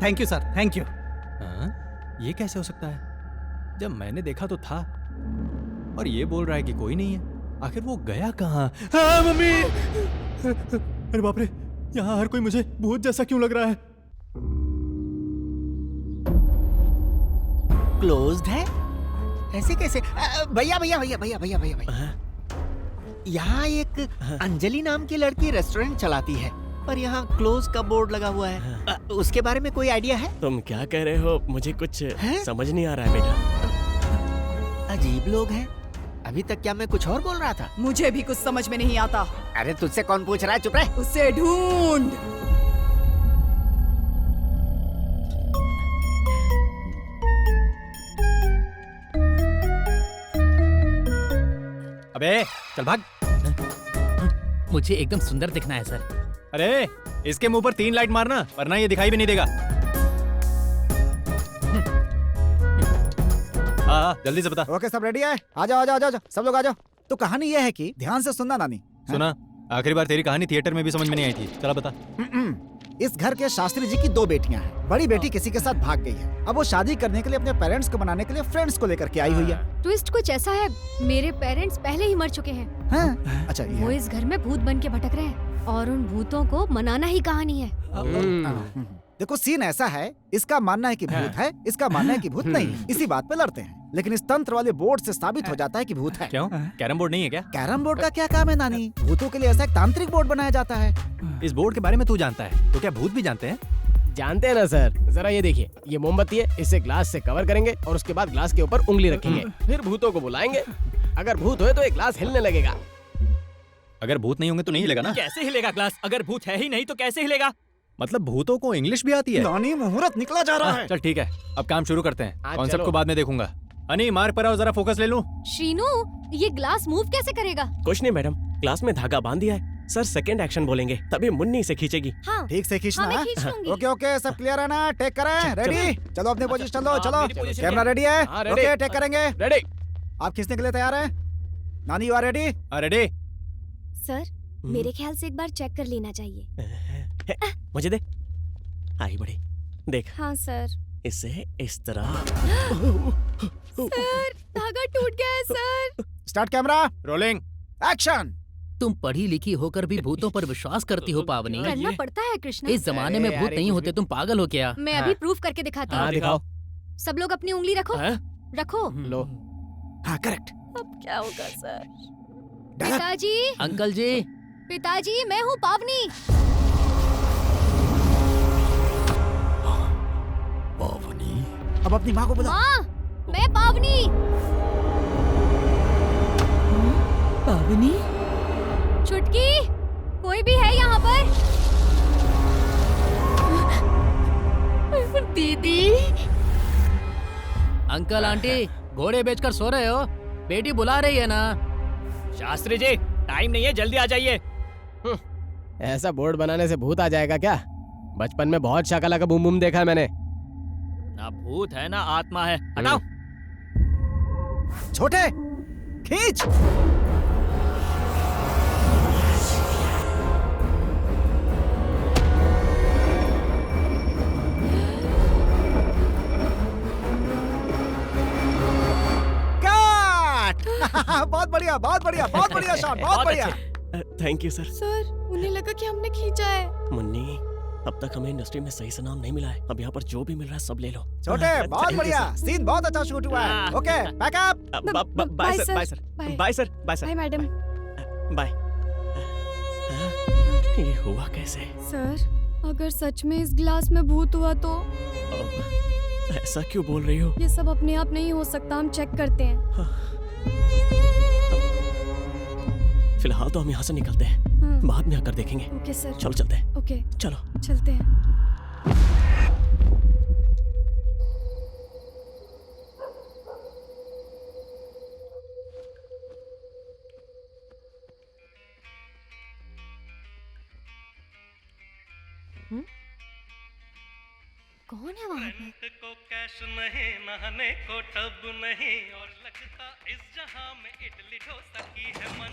thank you sir, thank you. ये कैसे हो सकता है? जब मैंने देखा तो था, और ये बोल रहा है कि कोई नहीं है। आखिर वो गया कहाँ? मम्मी! अरे बाप रे, यहाँ हर कोई मुझे भूत जैसा क्यों लग रहा है? क्लोज्ड है? ऐसे कैसे? भैया भैया भैया भैया भैया भैया भैया, यहाँ एक अंजलि नाम की लड़की रेस्टोरेंट चलाती है। पर यहाँ क्लोज का बोर्ड लगा हुआ है। उसके बारे में कोई आइडिया है? तुम क्या कह रहे हो? मुझे कुछ समझ नहीं आ रहा है बेटा। अजीब लोग हैं। अभी तक क्या मैं कुछ और बोल रहा था? मुझे भी कुछ समझ में नहीं आता। अरे तुझसे कौन पूछ रहा है? चुप रह। उसे ढूंढ। अबे चल भाग। मुझे एकदम सुंदर दिखना है सर। अरे इसके मुंह पर 3 लाइट मारना, वरना ये दिखाई भी नहीं देगा। हाँ जल्दी से बता। ओके सब रेडी है? आ जाओ आ जाओ आ जाओ, सब लोग आ जाओ। तो कहानी ये है कि ध्यान से सुनना नानी। सुना, आखिरी बार तेरी कहानी थिएटर में भी समझ में नहीं आई थी। चला बता। इस घर के शास्त्री जी की 2 बेटियां हैं। बड़ी बेटी किसी के साथ भाग गई है। अब वो शादी करने के लिए अपने पेरेंट्स को मनाने के लिए फ्रेंड्स को लेकर के आई हुई है। ट्विस्ट कुछ ऐसा है, मेरे पेरेंट्स पहले ही मर चुके हैं। हाँ? अच्छा ये वो इस घर में भूत बन के भटक रहे हैं और उन भूतों को मनाना ही कहानी है। देखो सीन ऐसा है, इसका मानना है कि भूत है, इसका मानना है कि भूत नहीं है। इसी बात पे लड़ते हैं, लेकिन इस तंत्र वाले बोर्ड से साबित हो जाता है कि भूत है। क्यों? कैरम बोर्ड नहीं है क्या? कैरम बोर्ड का क्या काम है नानी? भूतों के लिए ऐसा एक तांत्रिक बोर्ड बनाया जाता है। इस बोर्ड के बारे में तू जानता है, तो क्या भूत भी जानते हैं? जानते हैं ना सर। जरा ये देखिए, ये मोमबत्ती है, इसे ग्लास से कवर करेंगे और उसके बाद ग्लास के ऊपर उंगली रखेंगे, फिर भूतों को बुलाएंगे। अगर भूत हुए तो एक ग्लास हिलने लगेगा। अगर भूत नहीं होंगे तो नहीं हिलेगा ना? कैसे हिलेगा ग्लास? अगर भूत है ही नहीं तो कैसे हिलेगा? मतलब भूतों को इंग्लिश भी आती है? नानी मुहूर्त निकला जा रहा है। चल ठीक है, अब काम शुरू करते हैं। हाँ, कॉन्सेप्ट चलो। को बाद में देखूंगा। अनी मार पर आओ, जरा फोकस ले लूं। श्रीनू, ये ग्लास मूव कैसे करेगा? कुछ नहीं मैडम, ग्लास में धागा बांध दिया है। सर सेकंड एक्शन बोलेंगे तभी मुन्नी से खींचेगी। हाँ। ठीक से खींचना। हाँ, मैं खींच लूंगी। ओके ओके सब क्लियर है ना? टेक करें? रेडी? चलो अपने पोजीशन लो। चलो मेरी पोजीशन कैमरा रेडी है? हाँ, रेडी। ओके टेक करेंगे। रेडी। आप खींचने के लिए तैयार हैं? नानी you are ready? Ready. Sir, मेरे ख्याल से एक बार चेक कर लेना चाहिए। मुझे दे। आई बड़ी देख। हाँ सर। इसे इस तरह। सर, धागा टूट गया है sir. Start camera rolling action. तुम पढ़ी लिखी होकर भी भूतों पर विश्वास करती हो पावनी। करना पड़ता है कृष्णा। इस जमाने में भूत नहीं होते, तुम पागल हो क्या? मैं अभी प्रूफ करके दिखाती हाँ हूँ। दिखाओ। सब लोग अपनी उंगली रखो। रखो। लो। हाँ करेक्ट। अब क्या होगा सर? पिताजी, अंकल जी। पिताजी मैं हूँ पावनी। पावनी? अब अपनी माँ को बुला। माँ, मैं पावनी। पावनी? छुटकी, कोई भी है यहाँ पर? दीदी। अंकल आंटी घोड़े बेचकर सो रहे हो? बेटी बुला रही है ना। शास्त्री जी टाइम नहीं है, जल्दी आ जाइए। ऐसा बोर्ड बनाने से भूत आ जाएगा क्या? बचपन में बहुत शाकाला का बूम बूम देखा है मैंने। ना भूत है ना आत्मा है, हटाओ। छोटे खींच। बहुत बढ़िया बहुत बढ़िया बहुत बढ़िया शॉट, बहुत बढ़िया। Thank you sir. सर, उन्हें लगा कि हमने खींचा है। मुन्नी, अब तक हमें इंडस्ट्री में सही से नाम नहीं मिला है। अब यहाँ पर जो भी मिल रहा है सब ले लो। छोटे बहुत बढ़िया, सीन बहुत अच्छा शूट हुआ है। Okay back up. Bye sir, bye sir, bye sir, bye sir, bye madam. Bye. ये हुआ कैसे? सर, अगर सच में इस ग्लास में भूत हुआ तो? ऐसा क्यों बोल रही हो? ये सब अपने आप नहीं हो सकता, हम चेक करते हैं। फिलहाल तो हम यहाँ से निकलते हैं, बाद में आकर देखेंगे। Okay sir. चलो चलते हैं। ओके चलो चलते हैं। कौन है वहाँ पे? को कैश नहीं, नहाने को टब नहीं, और लगता इस जहां में इडली डोसा की है मन।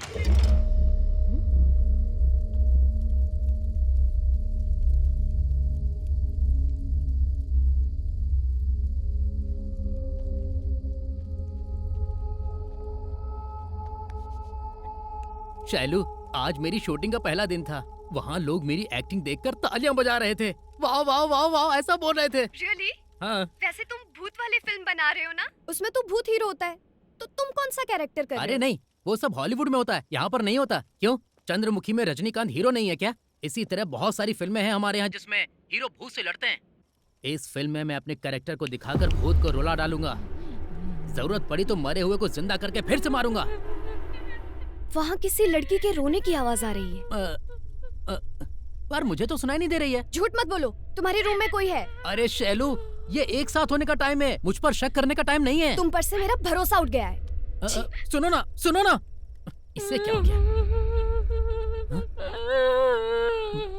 शैलू, आज मेरी शूटिंग का पहला दिन था। वहाँ लोग मेरी एक्टिंग देखकर तालियां बजा रहे थे। वाह वाह वाह वाह ऐसा बोल रहे थे। Really? हाँ। वैसे तुम भूत वाली फिल्म बना रहे हो ना? उसमें तो भूत हीरो होता है, तो तुम कौन सा कैरेक्टर कर रहे हो? अरे नहीं, वो सब हॉलीवुड में होता है, यहाँ पर नहीं होता। क्यों? चंद्रमुखी में रजनीकांत हीरो नहीं है क्या? इसी तरह बहुत सारी फिल्में हैं हमारे यहाँ जिसमें हीरो भूत से लड़ते हैं। इस फिल्म में मैं अपने कैरेक्टर को दिखाकर भूत को रुला डालूंगा। जरूरत पड़ी तो मरे हुए को जिंदा करके फिर से मारूंगा। वहाँ किसी लड़की के रोने की आवाज आ रही है। पर मुझे तो सुनाई नहीं दे रही है। झूठ मत बोलो, तुम्हारे रूम में कोई है। अरे शैलू, ये एक साथ होने का टाइम है, मुझ पर शक करने का टाइम नहीं है। तुम पर से मेरा भरोसा उठ गया है। सुनो ना, सुनो ना, इससे क्या हो गया?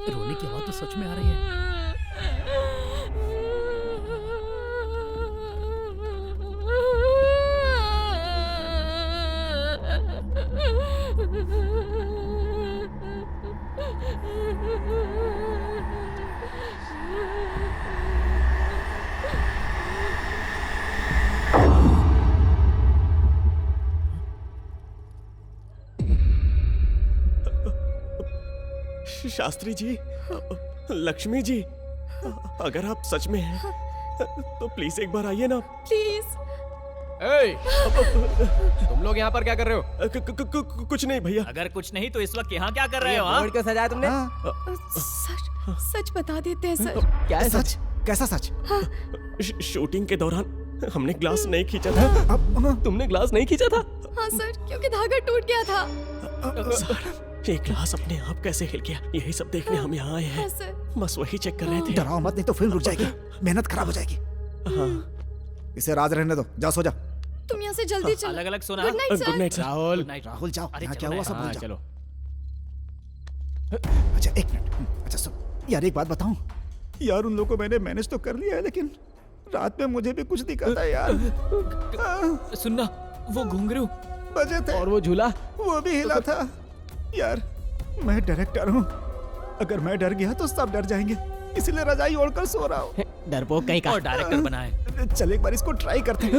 रोने की आवाज तो सच में आ रही है। शास्त्री जी, लक्ष्मी जी, अगर आप सच में हैं तो प्लीज एक बार आइए ना। प्लीज। तुम लोग यहाँ पर क्या कर रहे हो? कुछ नहीं भैया। अगर कुछ नहीं तो इस वक्त यहाँ क्या कर रहे हो? बोर्ड क्यों सजाया तुमने? सच बता देते हैं सर। क्या है सच? कैसा सच? शूटिंग के दौरान हमने ग्लास नहीं खींचा था। तुमने ग्लास नहीं खींचा था? हाँ सर, क्योंकि धागा टूट गया था। ये ग्लास अपने आप कैसे हिल गया, यही सब देखने हम यहाँ आए हैं। बस वही चेक कर रहे थे। डराओ मत, नहीं तो फिल्म रुक जाएगी, मेहनत खराब हो जाएगी। हाँ। इसे राज रहने दो, जाओ सो जा। तुम यहाँ से जल्दी चलो। अलग अलग सोना। Good night sir. राहुल जाओ, यहाँ क्या हुआ सब भूल जाओ। चलो। अच्छा एक मिनट। अच्छा सुन यार, एक बात बताऊं यार, उन लोगों को मैंने मैनेज तो कर लिया है, लेकिन रात में मुझे भी कुछ दिखा था यार। सुनना, वो घुंघरू बजे थे और वो झूला वो भी हिला था। यार मैं डायरेक्टर हूँ, अगर मैं डर गया तो सब डर जाएंगे, इसलिए रजाई ओढ़कर सो रहा हूँ। डरपोक कहीं का। और डायरेक्टर बनाए। चल एक बार इसको ट्राई करते हैं।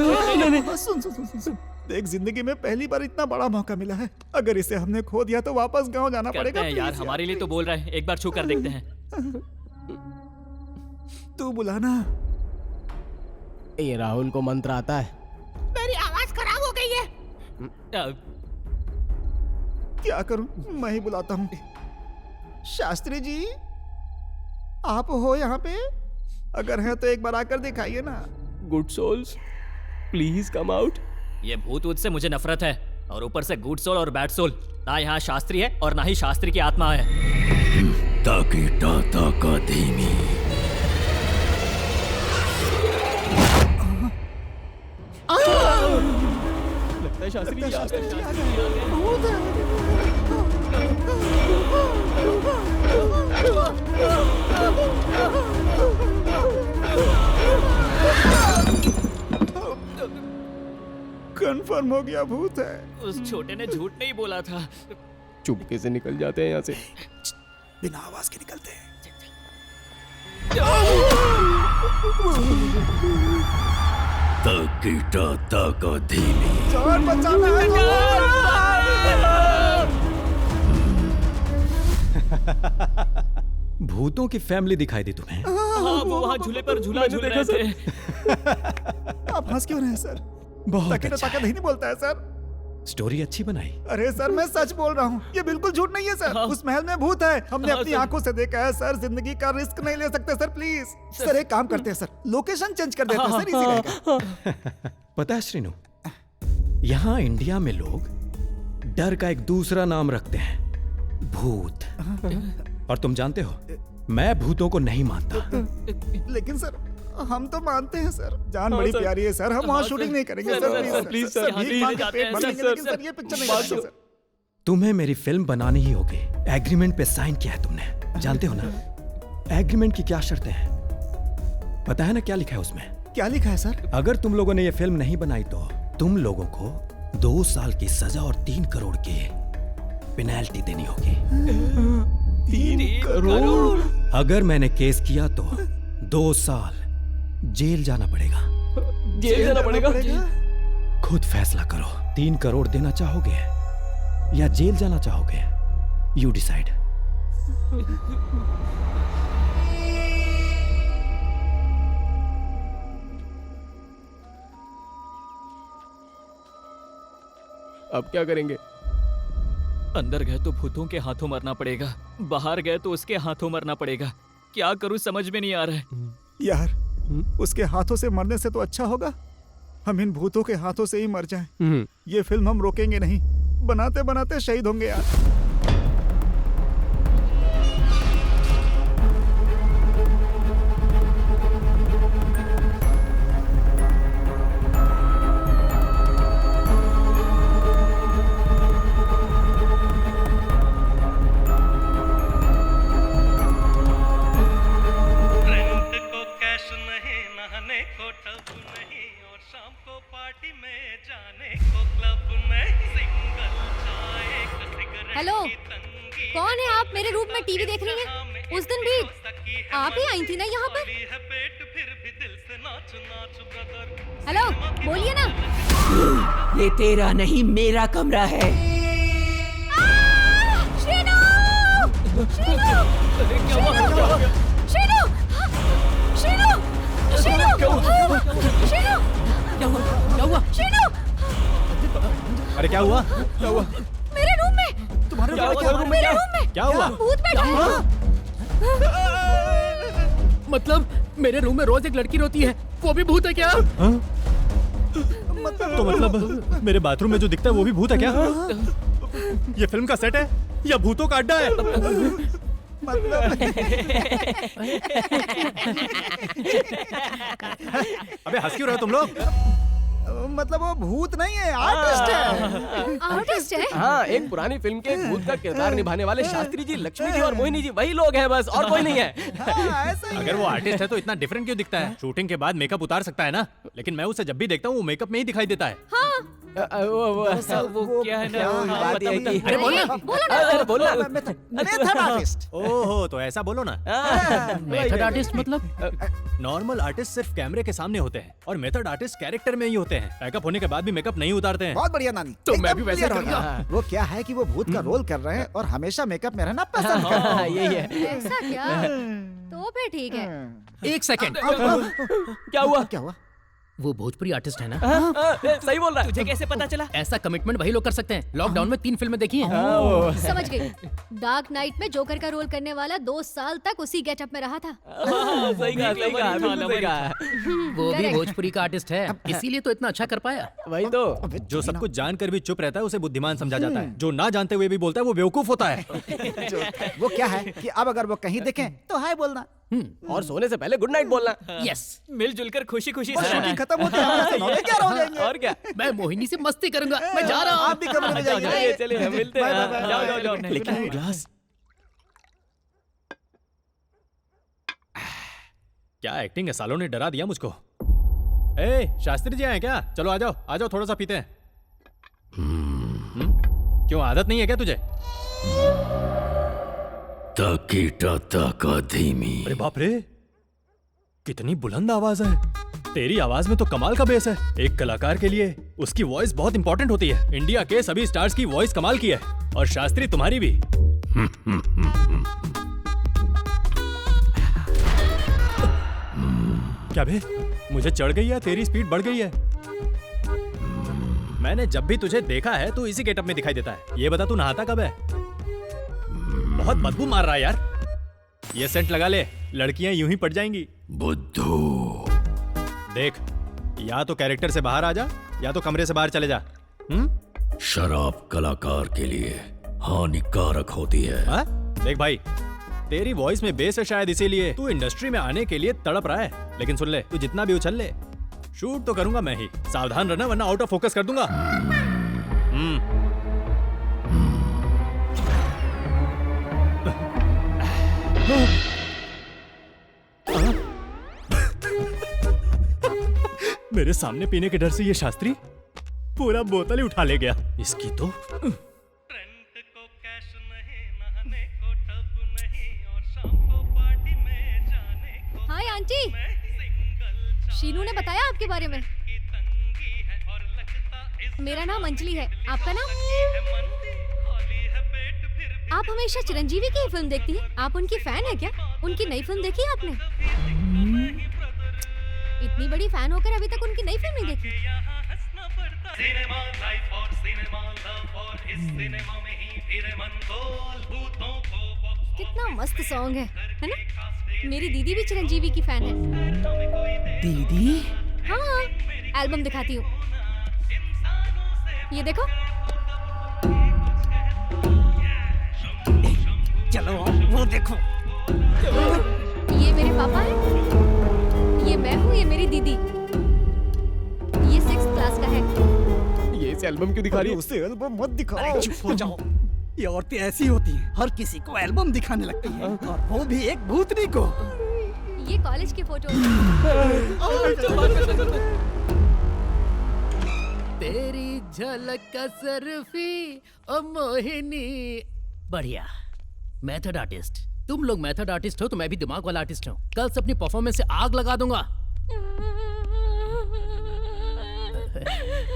नहीं, सुन सुन सुन सुन। देख, जिंदगी में पहली बार इतना बड़ा मौका मिला है, अगर इसे हमने खो दिया तो वापस गांव जाना पड़ेगा। यार हमारे लिए तो बोल रहे हैं, एक बार छू कर देखते हैं। तू बुलाना। ये राहुल को मंत्र आता है। मेरी आवाज खराब हो गई है। क्या करूं, मैं ही बुलाता हूँ। शास्त्री जी, आप हो यहाँ पे? अगर है तो एक बार आकर दिखाइए ना। Good souls, please come out. ये भूत ऊत से मुझे नफरत है, और ऊपर से गुड सोल और बैड सोल। ना यहाँ शास्त्री है और ना ही शास्त्री की आत्मा है। ताकि टाटा का धीमी। लगता है शास्त्री जी आ गए। कंफर्म हो गया भूत है। उस छोटे ने झूठ नहीं बोला था। चुपके से निकल जाते हैं यहाँ से। बिना आवाज के निकलते हैं। ताकि टाटा का धीमी। जान बचाना है। भूतों की फैमिली दिखाई दी तुम्हें? हाँ, वो वहाँ झूले पर झूला झूल रहे थे। आप हंस क्यों रहे हैं सर? बहुत अच्छा। ताकत नहीं बोलता है सर। स्टोरी अच्छी बनाई। अरे सर, मैं सच बोल रहा हूँ, ये बिल्कुल झूठ नहीं है सर। उस महल में भूत है, हमने अपनी आंखों से देखा है सर। जिंदगी का रिस्क नहीं ले सकते सर, प्लीज। सर एक काम करते हैं सर, लोकेशन चेंज कर देते हैं सर, इजी रहेगा। पता है श्रीनु, यहाँ इंडिया में लोग डर का एक दूसरा नाम रखते हैं, भूत। और तुम जानते हो, मैं भूतों को नहीं मानता। लेकिन सर हम तो मानते हैं सर, जान बड़ी प्यारी है सर। हम वहाँ शूटिंग नहीं करेंगे सर, प्लीज सर। ये पिक्चर नहीं करेंगे सर। तुम्हें मेरी फिल्म बनानी ही होगी। एग्रीमेंट पे साइन किया है तुमने, जानते हो ना एग्रीमेंट की क्या शर्तें हैं? पता है ना क्या लिखा है उसमें? क्या लिखा है सर? अगर तुम लोगों ने ये फिल्म नहीं बनाई तो तुम लोगों को 2 साल की सजा और 3 करोड़ की पेनल्टी देनी होगी। 3 करोड़? अगर मैंने केस किया तो 2 साल जेल जाना पड़ेगा। जेल जाना पड़ेगा? खुद फैसला करो, 3 करोड़ देना चाहोगे या जेल जाना चाहोगे? You decide. अब क्या करेंगे? अंदर गए तो भूतों के हाथों मरना पड़ेगा, बाहर गए तो उसके हाथों मरना पड़ेगा। क्या करूं समझ में नहीं आ रहा है। यार उसके हाथों से मरने से तो अच्छा होगा हम इन भूतों के हाथों से ही मर जाएं। ये फिल्म हम रोकेंगे नहीं, बनाते बनाते शहीद होंगे यार। हेलो, कौन है आप? मेरे रूम में टीवी देख रही हैं? उस दिन भी आप ही आई थी ना यहाँ पर? हेलो, बोलिए ना। ये तेरा नहीं मेरा कमरा है। शीनू! शीनू! शीनू! शीनू! शीनू! शीनू! क्या हुआ? शीनू! अरे क्या हुआ? क्या हुआ? मेरे रूम में! तुम्हारे रूम में क्या हुआ? भूत बैठा है। मतलब मेरे रूम में रोज एक लड़की रोती है, वो भी भूत है क्या? तो मतलब मेरे बाथरूम में जो दिखता है वो भी भूत है क्या? ये फिल्म का सेट है या भूतों का अड्डा है? अबे हंस क्यों रहे हो तुम लोग? मतलब वो भूत नहीं है, आर्टिस्ट है। आर्टिस्ट है? हाँ, एक पुरानी फिल्म के एक भूत का किरदार निभाने वाले शास्त्री जी, लक्ष्मी जी और मोहिनी जी वही लोग हैं बस, और कोई नहीं है। अगर वो आर्टिस्ट है तो इतना डिफरेंट क्यों दिखता है? शूटिंग के बाद मेकअप उतार सकता है ना, लेकिन मैं उसे जब भी देखता हूँ वो मेकअप में ही दिखाई देता है। वो क्या है ना, बात ये है कि अरे बोलना, अरे बोलना, मेथड आर्टिस्ट। ओहो, तो ऐसा बोलो ना। मेथड आर्टिस्ट मतलब? नॉर्मल आर्टिस्ट सिर्फ कैमरे के सामने होते हैं और मेथड आर्टिस्ट कैरेक्टर में ही होते हैं। मेकअप होने के बाद भी मेकअप नहीं उतारते हैं। बहुत बढ़िया नानी, तो मैं भी वैसे clear हो करूंगा। गया। वो क्या है कि वो भूत का रोल कर रहे हैं और हमेशा मेकअप में रहना पसंद करते हैं। यही है। ऐसा क्या? तो फिर ठीक है। एक सेकंड, क्या हुआ? क्या हुआ? वो भोजपुरी आर्टिस्ट है ना? सही बोल रहा है। तुझे कैसे पता चला? ऐसा कमिटमेंट वही लोग कर सकते हैं। लॉकडाउन में 3 फिल्में देखी हैं। समझ गई। डार्क नाइट में जोकर का रोल करने वाला 2 साल तक उसी गेटअप में रहा था। सही कहा, सही कहा, बिल्कुल सही कहा। वो भी Correct। भोजपुरी का आर्टिस्ट है, इसीलिए तो इतना अच्छा कर पाया। वही तो। जो सब कुछ जानकर भी चुप रहता है उसे बुद्धिमान समझा जाता है। जो ना जानते हुए भी बोलता है वो बेवकूफ होता है। वो क्या है कि अब अगर वो कहीं दिखें तो हाय बोलना और सोने से पहले गुड नाइट बोलना। यस, मिलजुल कर खुशी खुशी और शूटिंग खत्म होती है क्या हो जाएंगे। और क्या? मैं मोहिनी से मस्ती करूंगा। मैं जा रहा हूँ। आप भी कमरे में जाइए। चलिए मिलते हैं। जाओ जाओ जाओ। लेकिन वो ग्लास क्या एक्टिंग है, सालों ने डरा दिया मुझको। ए, शास्त्री जी आए क्या? चलो आ जाओ, आ जाओ, थोड़ा सा पीते हैं। क्यों, आदत नहीं है क्या तुझे? धीमी। अरे बाप रे, कितनी बुलंद आवाज है। तेरी आवाज में तो कमाल का बेस है। एक कलाकार के लिए उसकी वॉइस बहुत इंपॉर्टेंट होती है। इंडिया के सभी स्टार्स की वॉइस कमाल की है और शास्त्री तुम्हारी भी। क्या बे, मुझे चढ़ गई है, तेरी स्पीड बढ़ गई है। मैंने जब भी तुझे देखा है तू इसी गेटअप में दिखाई देता है। ये बता तू नहाता कब है? बहुत बदबू मार रहा है यार। ये सेंट लगा ले, लड़कियां यूं ही पट जाएंगी। बुद्धू देख, या तो कैरेक्टर से बाहर आ जा या तो कमरे से बाहर चले जा। शराब कलाकार के लिए हानिकारक होती है। हा? देख भाई, तेरी वॉइस में बेस है, शायद इसीलिए तू इंडस्ट्री में आने के लिए तड़प रहा है। लेकिन सुन ले, तू जितना भी उछल ले, शूट तो करूंगा मैं ही। सावधान रहना वरना आउट ऑफ फोकस कर दूंगा। मेरे सामने पीने के डर से ये शास्त्री पूरा बोतल ही उठा ले गया। इसकी तो हाय आंटी, शीनू ने बताया आपके बारे में। मेरा नाम अंजलि है, आपका नाम? आप हमेशा चिरंजीवी की ही फिल्म देखती हैं। आप उनकी फैन है क्या? उनकी नई फिल्म देखी आपने? इतनी बड़ी फैन होकर अभी तक उनकी नई फिल्म नहीं देखी? सिनेमा लाइफ और सिनेमा लव और इस सिनेमा में ही फिर मन को भूतों को कितना मस्त सॉन्ग है ना? मेरी दीदी भी चिरंजीवी की फैन है। दीदी? हाँ, एल्बम दिखाती हूँ। ये देखो। चलो वो देखो। ये मेरे पापा हैं, ये मैं हूँ, ये मेरी दीदी। ये 6th क्लास का है। ये इस एल्बम क्यों दिखा रही है? उसे एल्बम मत दिखाओ। चुप हो जाओ। ये औरतें ऐसी होती हैं, हर किसी को एल्बम दिखाने लगती हैं, और वो भी एक भूतनी को। ये कॉलेज की फोटो है। तेरी झलक का सर्फी ओ मोहिनी। बढ़िया। Method artist. तुम लोग मेथड आर्टिस्ट हो तो मैं भी दिमाग वाला आर्टिस्ट हूँ। कल से अपनी परफॉर्मेंस से आग लगा दूंगा।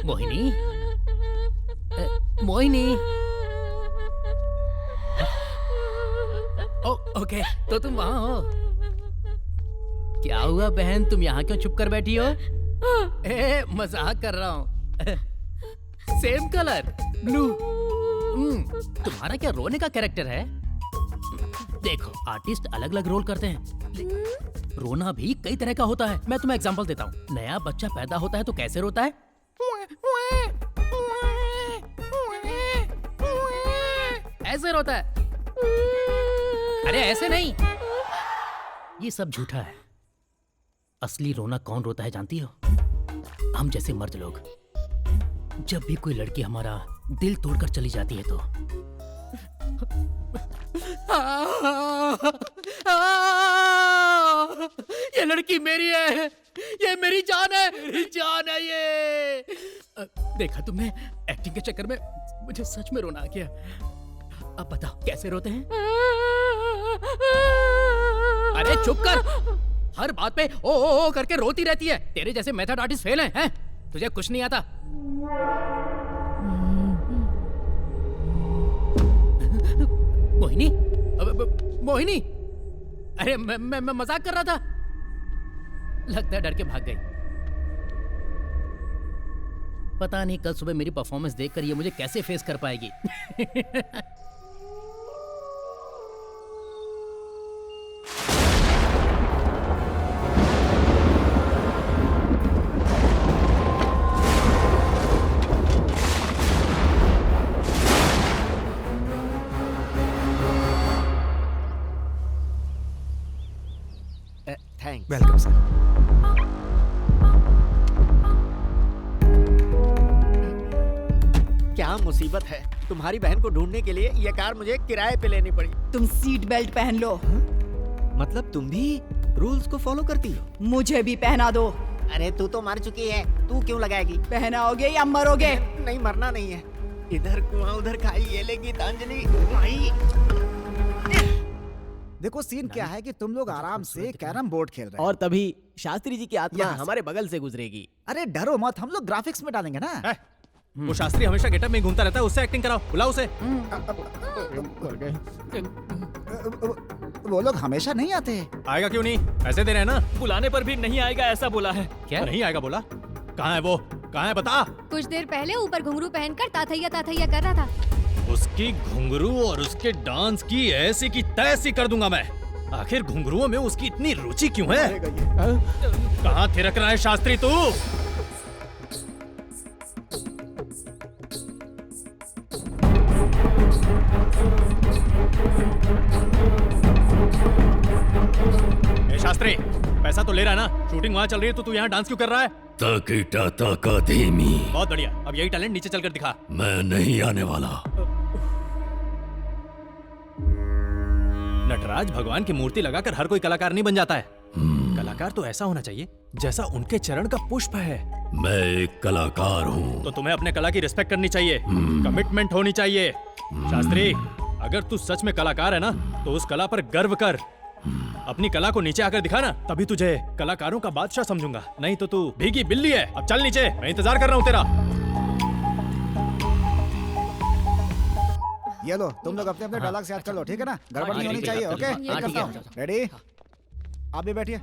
मोहिनी, मोहिनी। ओके, तो तुम वहाँ हो। क्या हुआ बहन, तुम यहाँ क्यों चुप कर बैठी हो? मजाक कर रहा हूँ। Same colour blue. तुम्हारा क्या रोने का कैरेक्टर है? देखो, आर्टिस्ट अलग अलग रोल करते हैं। रोना भी कई तरह का होता है। मैं तुम्हें एग्जांपल देता हूँ। नया बच्चा पैदा होता है तो कैसे रोता है? ऐसे रोता है। अरे ऐसे नहीं, ये सब झूठा है। असली रोना कौन रोता है जानती हो? हम जैसे मर्द लोग। जब भी कोई लड़की हमारा दिल तोड़कर चली जाती है तो ये लड़की मेरी है, ये मेरी जान है, जान है ये। देखा तुमने, एक्टिंग के चक्कर में मुझे सच में रोना आ गया। अब बताओ कैसे रोते हैं? अरे चुप कर, हर बात पे ओ करके रोती रहती है। तेरे जैसे मेथड आर्टिस्ट फेल हैं? तुझे कुछ नहीं आता। मोहिनी, मोहिनी, अरे मैं मजाक कर रहा था। लगता है डर के भाग गई। पता नहीं कल सुबह मेरी परफॉर्मेंस देखकर ये मुझे कैसे फेस कर पाएगी। थैंक्स। Welcome sir. क्या मुसीबत है, तुम्हारी बहन को ढूंढने के लिए ये कार मुझे किराए पे लेनी पड़ी। तुम सीट बेल्ट पहन लो। मतलब तुम भी रूल्स को फॉलो करती हो? मुझे भी पहना दो। अरे तू तो मर चुकी है, तू क्यों लगाएगी? पहनाओगे या मरोगे? नहीं, मरना नहीं है। इधर कुआं उधर खाई, ये ले गीतांजलि भाई। देखो सीन क्या है कि तुम लोग आराम से कैरम बोर्ड खेल रहे हो और तभी शास्त्री जी की आत्मा हमारे बगल से गुजरेगी। अरे डरो मत, हम लोग ग्राफिक्स में डालेंगे ना। वो शास्त्री हमेशा गेटअप में घूमता रहता है, उससे एक्टिंग कराओ, बुलाओ उसे। वो लोग हमेशा नहीं आते। आएगा क्यों नहीं? पैसे दे रहे हैं ना। बुलाने पर भी नहीं आएगा ऐसा बोला है। क्या नहीं आएगा बोला? कहाँ है वो? कहाँ है बता। कुछ देर पहले ऊपर घुंघरू पहनकर ताथैया ताथैया कर रहा था। उसकी घुंघरू और उसके डांस की ऐसी की तैसी कर दूंगा मैं। आखिर घुंघरुओं में उसकी इतनी रुचि क्यों है? कहाँ थिरक रहा है शास्त्री तू? शास्त्री, पैसा तो ले रहा है ना? शूटिंग वहाँ चल रही है तो तू यहाँ डांस क्यों कर रहा है? ताकीटा ताका धीमी। बहुत बढ़िया, अब यही टैलेंट नीचे चलकर दिखा। मैं नहीं आने वाला। नटराज भगवान की मूर्ति लगाकर हर कोई कलाकार नहीं बन जाता है। कलाकार तो ऐसा होना चाहिए जैसा उनके चरण का पुष्प है। मैं एक कलाकार हूँ। तो तुम्हें अपने कला की रिस्पेक्ट करनी चाहिए, कमिटमेंट होनी चाहिए। शास्त्री, अगर तू सच में कलाकार है ना तो उस कला पर गर्व कर। अपनी कला को नीचे आकर दिखा ना, तभी तुझे कलाकारों का बादशाह समझूंगा। नहीं तो तू भीगी बिल्ली है। अब चल नीचे, मैं इंतजार कर रहा हूँ तेरा। ये लो, तुम लोग अपने अपने डायलॉग से याद कर लो, ठीक है ना? गड़बड़ नहीं होनी चाहिए। Okay, ready? आप भी बैठिए।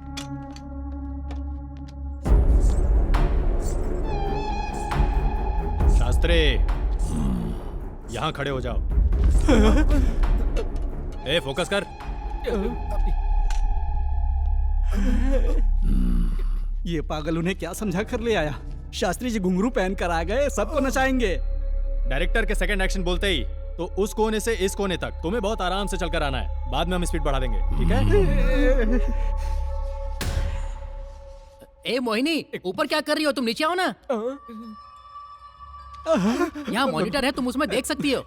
शास्त्री, यहाँ खड़े हो जाओ। ए, फोकस कर। ये पागल उन्हें क्या समझा कर ले आया? शास्त्री जी घुंघरू पहन कर आ गए, सबको नचाएंगे। डायरेक्टर के सेकंड एक्शन बोलते ही तो उस कोने से इस कोने तक तुम्हें बहुत आराम से चलकर आना है। बाद में हम स्पीड बढ़ा देंगे, ठीक है? ए मोहिनी, ऊपर क्या कर रही हो? तुम नीचे आओ ना। यहाँ मॉनिटर है, तुम उसमें देख सकती हो।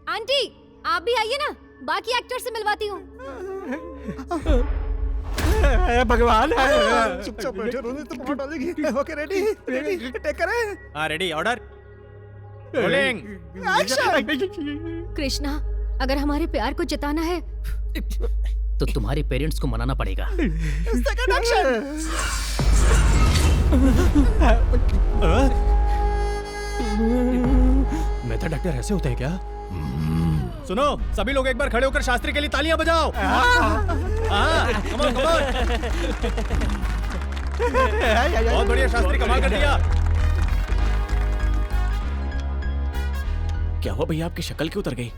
आंटी आप भी आइए ना, बाकी एक्टर से मिलवाती हूँ। भगवान, चुपचाप बैठे रोने तो बहुत डालेगी। ओके, रेडी टेक करें। हाँ ready, order rolling action. Krishna, अगर हमारे प्यार को जताना है तो तुम्हारे पेरेंट्स को मनाना पड़ेगा। Second action. मेथड एक्टर ऐसे होते हैं क्या? सुनो, सभी लोग एक बार खड़े होकर शास्त्री के लिए तालियां बजाओ। Come on, come on. बहुत बढ़िया शास्त्री, कमाल कर दिया। क्या हुआ भैया, आपकी शक्ल क्यों उतर गई?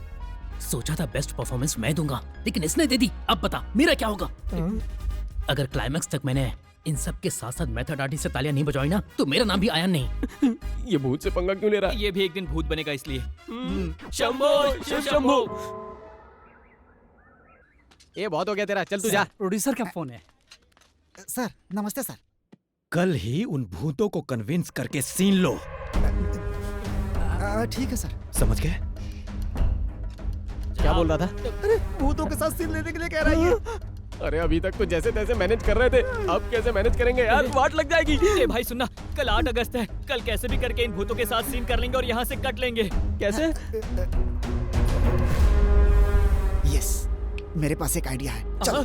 सोचा था बेस्ट परफॉर्मेंस मैं दूंगा, लेकिन इसने दे दी। अब बता मेरा क्या होगा? अगर क्लाइमैक्स तक मैंने इन सब के साथ साथ मेथड आर्टिस्ट से तालियां नहीं बजाई ना, तो मेरा नाम भी आयन नहीं। ये भूत से पंगा क्यों ले रहा है? ये भी एक दिन भूत बनेगा इसलिए। शंभो, शिव शंभो। ये बहुत हो गया तेरा, चल तू जा। प्रोड्यूसर का फोन है। सर नमस्ते सर। कल ही उन भूतों को कन्विंस करके सीन लो। ठीक है सर। समझ गए? क्या बोल रहा था? अरे भूतों के साथ सीन लेने के लिए कह रही है। अरे अभी तक तो जैसे तैसे मैनेज कर रहे थे, अब कैसे मैनेज करेंगे यार? वाट लग जाएगी। ए भाई सुनना, कल 8 अगस्त है। कल कैसे भी करके इन भूतों के साथ सीन कर लेंगे और यहाँ से कट लेंगे। कैसे? यस, मेरे पास एक आइडिया है। चलो।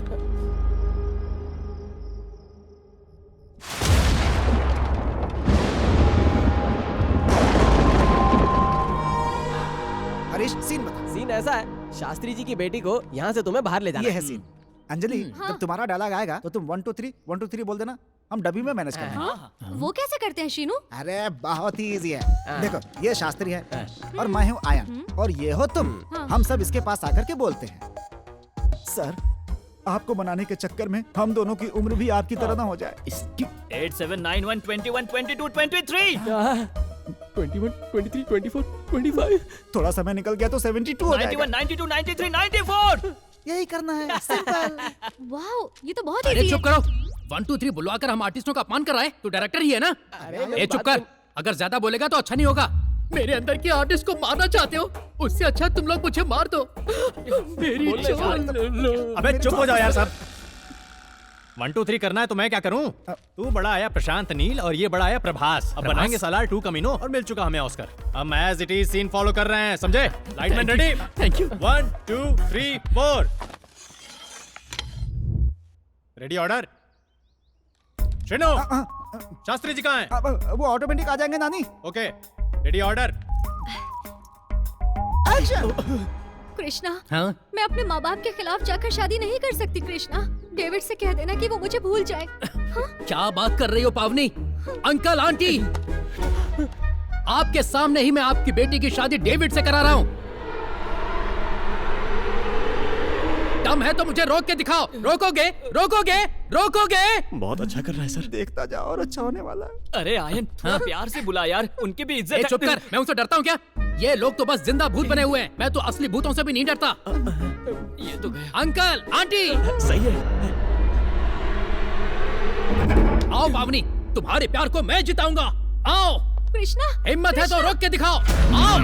हरीश, सीन बता। सीन ऐसा है, शास्त्री जी की बेटी को यहाँ से तुम्हें बाहर ले जाना। ये है सीन। अंजलि, जब तुम्हारा डायलॉग आएगा तो तुम 1 2 3 1 2 3 बोल देना, हम डब्बी में मैनेज करेंगे। हाँ? वो कैसे करते हैं शीनू? अरे बहुत ही इजी है। देखो, ये शास्त्री है और मैं हूँ आयन और ये हो तुम। हम सब इसके पास आकर के बोलते हैं, सर आपको बनाने के चक्कर में हम दोनों की उम्र भी आपकी तरह ना हो जाए। 8 7 9 1 21 22 23। 21 23 24 25। थोड़ा समय निकल गया तो 72 हो जाएगा। 91 92 93 94। यही करना है, सिंपल। वाओ, ये तो बहुत अरे इजी चुप करो। 1 2 3 बुलवाकर हम आर्टिस्टों का अपमान कर रहा है। तू डायरेक्टर ही है ना? ए चुप कर, अगर ज्यादा बोलेगा तो अच्छा नहीं होगा। मेरे अंदर के आर्टिस्ट को मारना चाहते हो? उससे अच्छा तुम लोग मुझे मार दो। मेरी जान लो। अबे चुप हो जाओ यार सब। 1 2 3 करना है तो मैं क्या करूं? तू बड़ा आया प्रशांत नील और ये बड़ा आया प्रभास। अब बनाएंगे सालार 2 कमीनो और मिल चुका हमें ऑस्कर। हम as it is scene follow कर रहे हैं, समझे? Lightman ready? Thank you. 1 2 3 4। Ready, order. Shino, Shastri ji कहाँ हैं? वो ऑटोमेटिक आ जाएंगे Nani. Okay, ready, order. Action. Krishna, हाँ? मैं अपने माँ बाप के खिलाफ जाकर शादी नहीं कर सकती। कृष्णा, डेविड से कह देना कि वो मुझे भूल जाए। हाँ? क्या बात कर रही हो पावनी? अंकल आंटी, आपके सामने ही मैं आपकी बेटी की शादी डेविड से करा रहा हूँ। दम है तो मुझे रोक के दिखाओ। रोकोगे? रोकोगे? रोकोगे? बहुत अच्छा कर रहा है सर। देखता जाओ और अच्छा होने वाला है। अरे आयन, थोड़ा प्यार से बुला यार, उनकी भी इज्जत है। चुप कर, मैं उनसे डरता हूँ क्या? ये लोग तो बस जिंदा भूत बने हुए हैं। मैं तो असली भूतों से भी नहीं डरता। ये तो गया। अंकल आंटी, सही है। आओ पावनी, तुम्हारे प्यार को मैं जिताऊंगा। आओ। कृष्णा, हिम्मत है तो रोक के दिखाओ। आओ।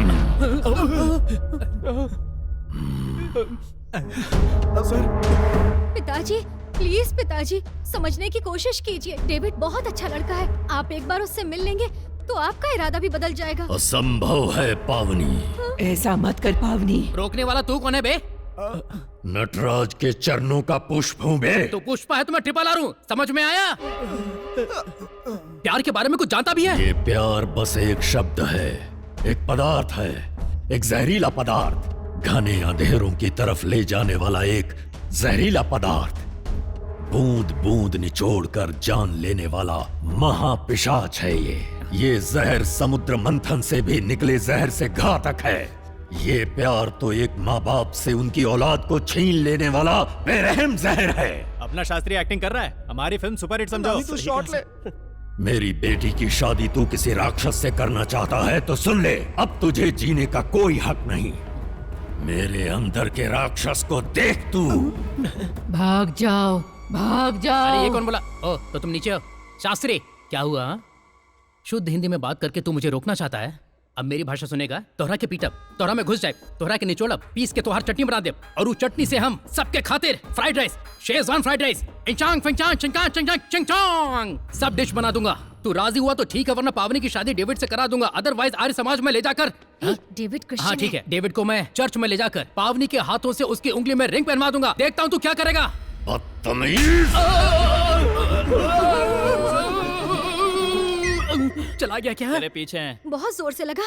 पिताजी प्लीज, पिताजी समझने की कोशिश कीजिए। डेविड बहुत अच्छा लड़का है। आप एक बार उससे मिल लेंगे तो आपका इरादा भी बदल जाएगा। असंभव है पावनी। ऐसा मत कर पावनी। रोकने वाला तू कौन है बे? नटराज के चरणों का पुष्प हूँ बे। तो पुष्प है तो मैं ट्रिपल आर हूँ। समझ में आया? प्यार के बारे में कुछ जानता भी है? ये प्यार बस एक शब्द है, एक पदार्थ है, एक जहरीला पदार्थ, घने अंधेरों की तरफ ले जाने वाला एक जहरीला पदार्थ, बूंद बूंद निचोड़ कर जान लेने वाला महापिशाच है ये जहर समुद्र मंथन से भी निकले जहर से घातक है। ये प्यार तो एक माँ बाप से उनकी औलाद को छीन लेने वाला बेरहम जहर है। अपना शास्त्री एक्टिंग कर रहा है, हमारी फिल्म सुपरहिट समझो। तो शॉट ले। मेरी बेटी की शादी तू किसी राक्षस से करना चाहता है तो सुन ले, अब तुझे जीने का कोई हक नहीं। मेरे अंदर के राक्षस को देख तू। भाग जाओ, भाग जाओ। अरे ये कौन बोला? ओ तो तुम नीचे हो। शास्त्री क्या हुआ? हाँ? शुद्ध हिंदी में बात करके तू मुझे रोकना चाहता है? अब मेरी भाषा सुनेगा, तोहरा के पीटब, तोहरा में घुस जाए, तोहरा के निचोड़ब, पीस के तोहर चटनी बना दे, और उस चटनी से हम सबके खातिर fried rice, Schezwan fried rice, इंचांग फिंचांग चिंचांग चिंचांग चिंचांग सब डिश बना दूंगा। तू राजी हुआ तो ठीक है, वरना पावनी की शादी डेविड से करा दूंगा। अदरवाइज आर्य समाज में ले जाकर डेविड क्रिश्चियन हाँ ठीक है, डेविड को मैं चर्च में ले जाकर पावनी के हाथों से उसकी उंगली में रिंग पहनवा दूंगा। देखता हूँ तू क्या करेगा। चला गया क्या? तेरे पीछे हैं। बहुत जोर से लगा।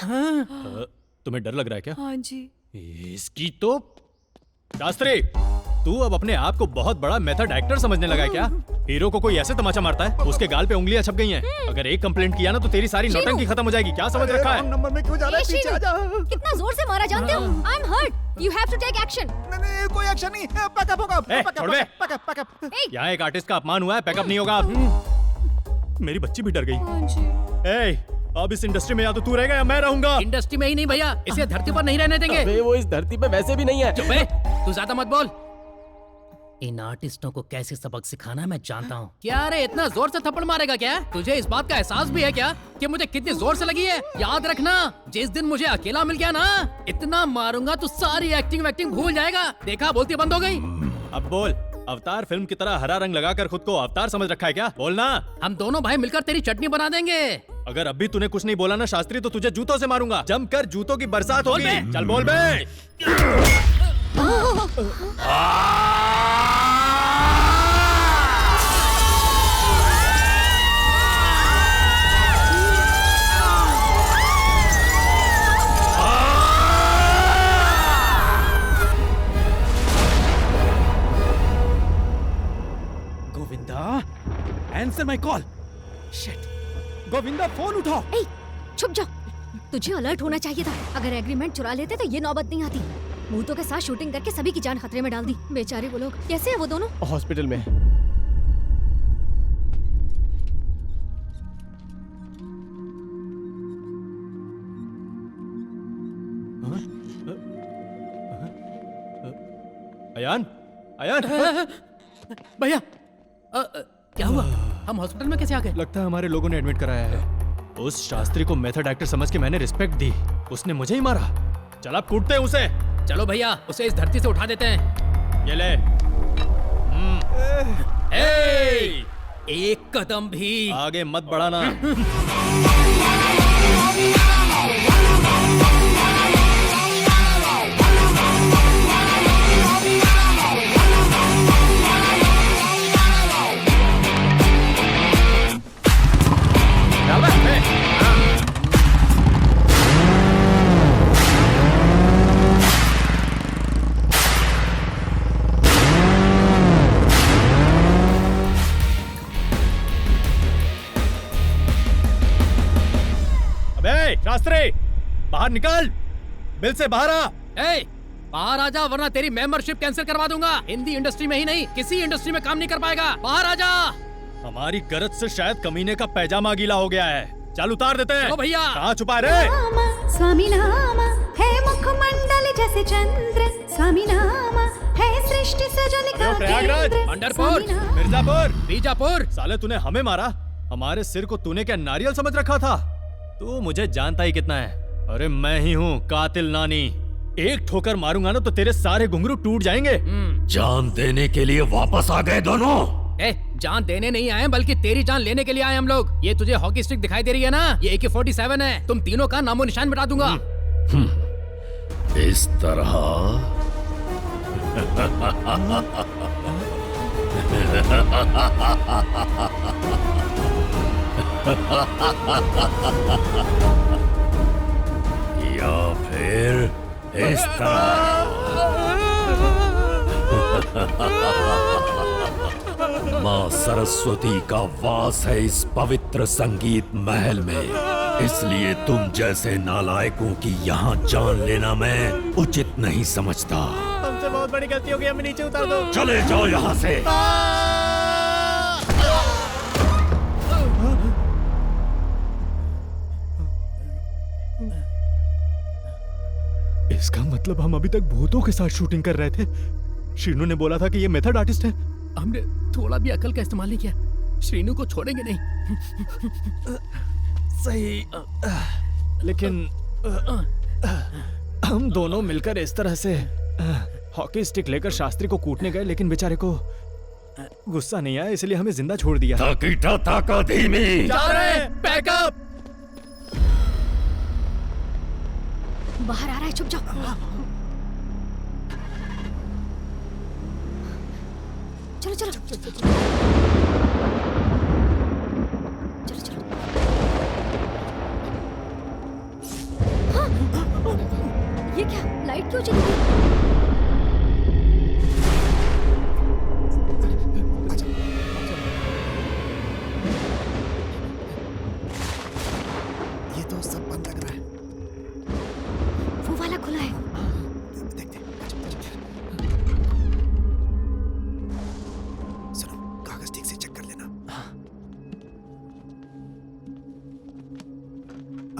तुम्हें डर लग रहा है क्या? हाँ जी। इसकी तो शास्त्री, तू अब अपने आप को बहुत बड़ा मेथड एक्टर समझने लगा है क्या? हीरो को कोई ऐसे तमाचा मारता है, उसके गाल पे उंगलियां छप गई हैं। अगर एक कंप्लेंट किया ना तो तेरी सारी नौटंकी खत्म हो जाएगी। क्या समझ रखा है? नंबर में क्यों जा रहा है? पीछे आ जा। कितना जोर से मारा जानते हो? I am hurt. You have to take action. नहीं, कोई एक्शन नहीं। पैकअप होगा। छोड़ बे। पैकअप। यहाँ एक आर्टिस्ट का अपमान हुआ है, पैकअप नहीं होगा। मेरी बच्ची भी डर गई। अब इस इंडस्ट्री में या तो तू रहेगा या मैं रहूंगा। इंडस्ट्री में ही नहीं भैया, इसे धरती पर नहीं रहने देंगे। अबे वो इस धरती पे वैसे भी नहीं है। चुप बे, तू ज्यादा मत बोल। इन आर्टिस्टों को कैसे सबक सिखाना मैं जानता हूँ। क्या रे इतना जोर से थप्पड़ मारेगा क्या? तुझे इस बात का एहसास भी है क्या कि मुझे कितनी जोर से लगी है? याद रखना, जिस दिन मुझे अकेला मिल गया ना, इतना मारूंगा तो सारी एक्टिंग भूल जाएगा। देखा, बोलती बंद हो गई। अब बोल, अवतार फिल्म की तरह हरा रंग लगाकर खुद को अवतार समझ रखा है क्या? बोलना। हम दोनों भाई मिलकर तेरी चटनी बना देंगे। अगर अभी तूने कुछ नहीं बोला ना शास्त्री, तो तुझे जूतों से मारूंगा। जमकर जूतों की बरसात होगी। चल बोल बे। Answer my call. Shit, Govinda phone उठाओ। ए, छुप जाओ। तुझे अलर्ट होना चाहिए था। अगर एग्रीमेंट चुरा लेते तो ये नौबत नहीं आती। भूतों के साथ शूटिंग करके सभी की जान खतरे में डाल दी। बेचारे वो लोग। कैसे है वो दोनों? हॉस्पिटल में। अयान, अयान। भैया क्या हुआ? हम हॉस्पिटल में कैसे आ गए? लगता है हमारे लोगों ने एडमिट कराया है। उस शास्त्री को मेथड एक्टर समझ के मैंने रिस्पेक्ट दी, उसने मुझे ही मारा। चल अब कूटते हैं उसे। चलो भैया, उसे इस धरती से उठा देते हैं। ये ले। एक कदम भी आगे मत बढ़ाना। शास्त्री, बाहर निकल। बिल से बाहर आ। बाहर आ जा, वरना तेरी मेंबरशिप कैंसिल करवा दूंगा। हिंदी इंडस्ट्री में ही नहीं, किसी इंडस्ट्री में काम नहीं कर पाएगा। बाहर आ जा। हमारी गरज से शायद कमीने का पैजामा गीला हो गया है। चल उतार देते हैं। भैया कहाँ छुपा रहे? स्वामी नाम है मुखमंडल जैसे चंद्र। स्वामी नाम है सृष्टि सजन का प्रयागराज, पंढरपुर, मिर्जापुर, बीजापुर। साले तूने हमें मारा, हमारे सिर को तूने क्या नारियल समझ रखा था? तू मुझे जानता ही कितना है। अरे मैं ही हूँ कातिल नानी। एक ठोकर मारूंगा ना तो तेरे सारे घुंघरू टूट जाएंगे। जान देने के लिए वापस आ गए दोनों। जान देने नहीं आए, बल्कि तेरी जान लेने के लिए आए हम लोग। ये तुझे हॉकी स्टिक दिखाई दे रही है ना, ये AK-47 है। तुम तीनों का नामो निशान मिटा दूंगा। इस तरह या फिर इस तरह। माँ सरस्वती का वास है इस पवित्र संगीत महल में। इसलिए तुम जैसे नालायकों की यहाँ जान लेना मैं उचित नहीं समझता। हमसे बहुत बड़ी गलती हो गई, हमें नीचे उतार दो। चले जाओ यहाँ से। इसका मतलब हम अभी तक भूतों के साथ शूटिंग कर रहे थे। श्रीनू ने बोला था कि ये मेथड आर्टिस्ट है। हमने थोड़ा भी अकल का इस्तेमाल नहीं किया। श्रीनू को छोड़ेंगे नहीं। सही, लेकिन हम दोनों मिलकर इस तरह से हॉकी स्टिक लेकर शास्त्री को कूटने गए, लेकिन बेचारे को गुस्सा नहीं आया, इसलिए हमें जिंदा छोड़ दिया। जा रहे हैं, बैकअप। बाहर आ रहा है, चुप जाओ। चलो चलो चलो चलो। हाँ, ये क्या, लाइट क्यों चली गई? ये तो सब बंद लग रहा है। वो वाला खुला है। सुनो, कागज ठीक से चेक कर लेना।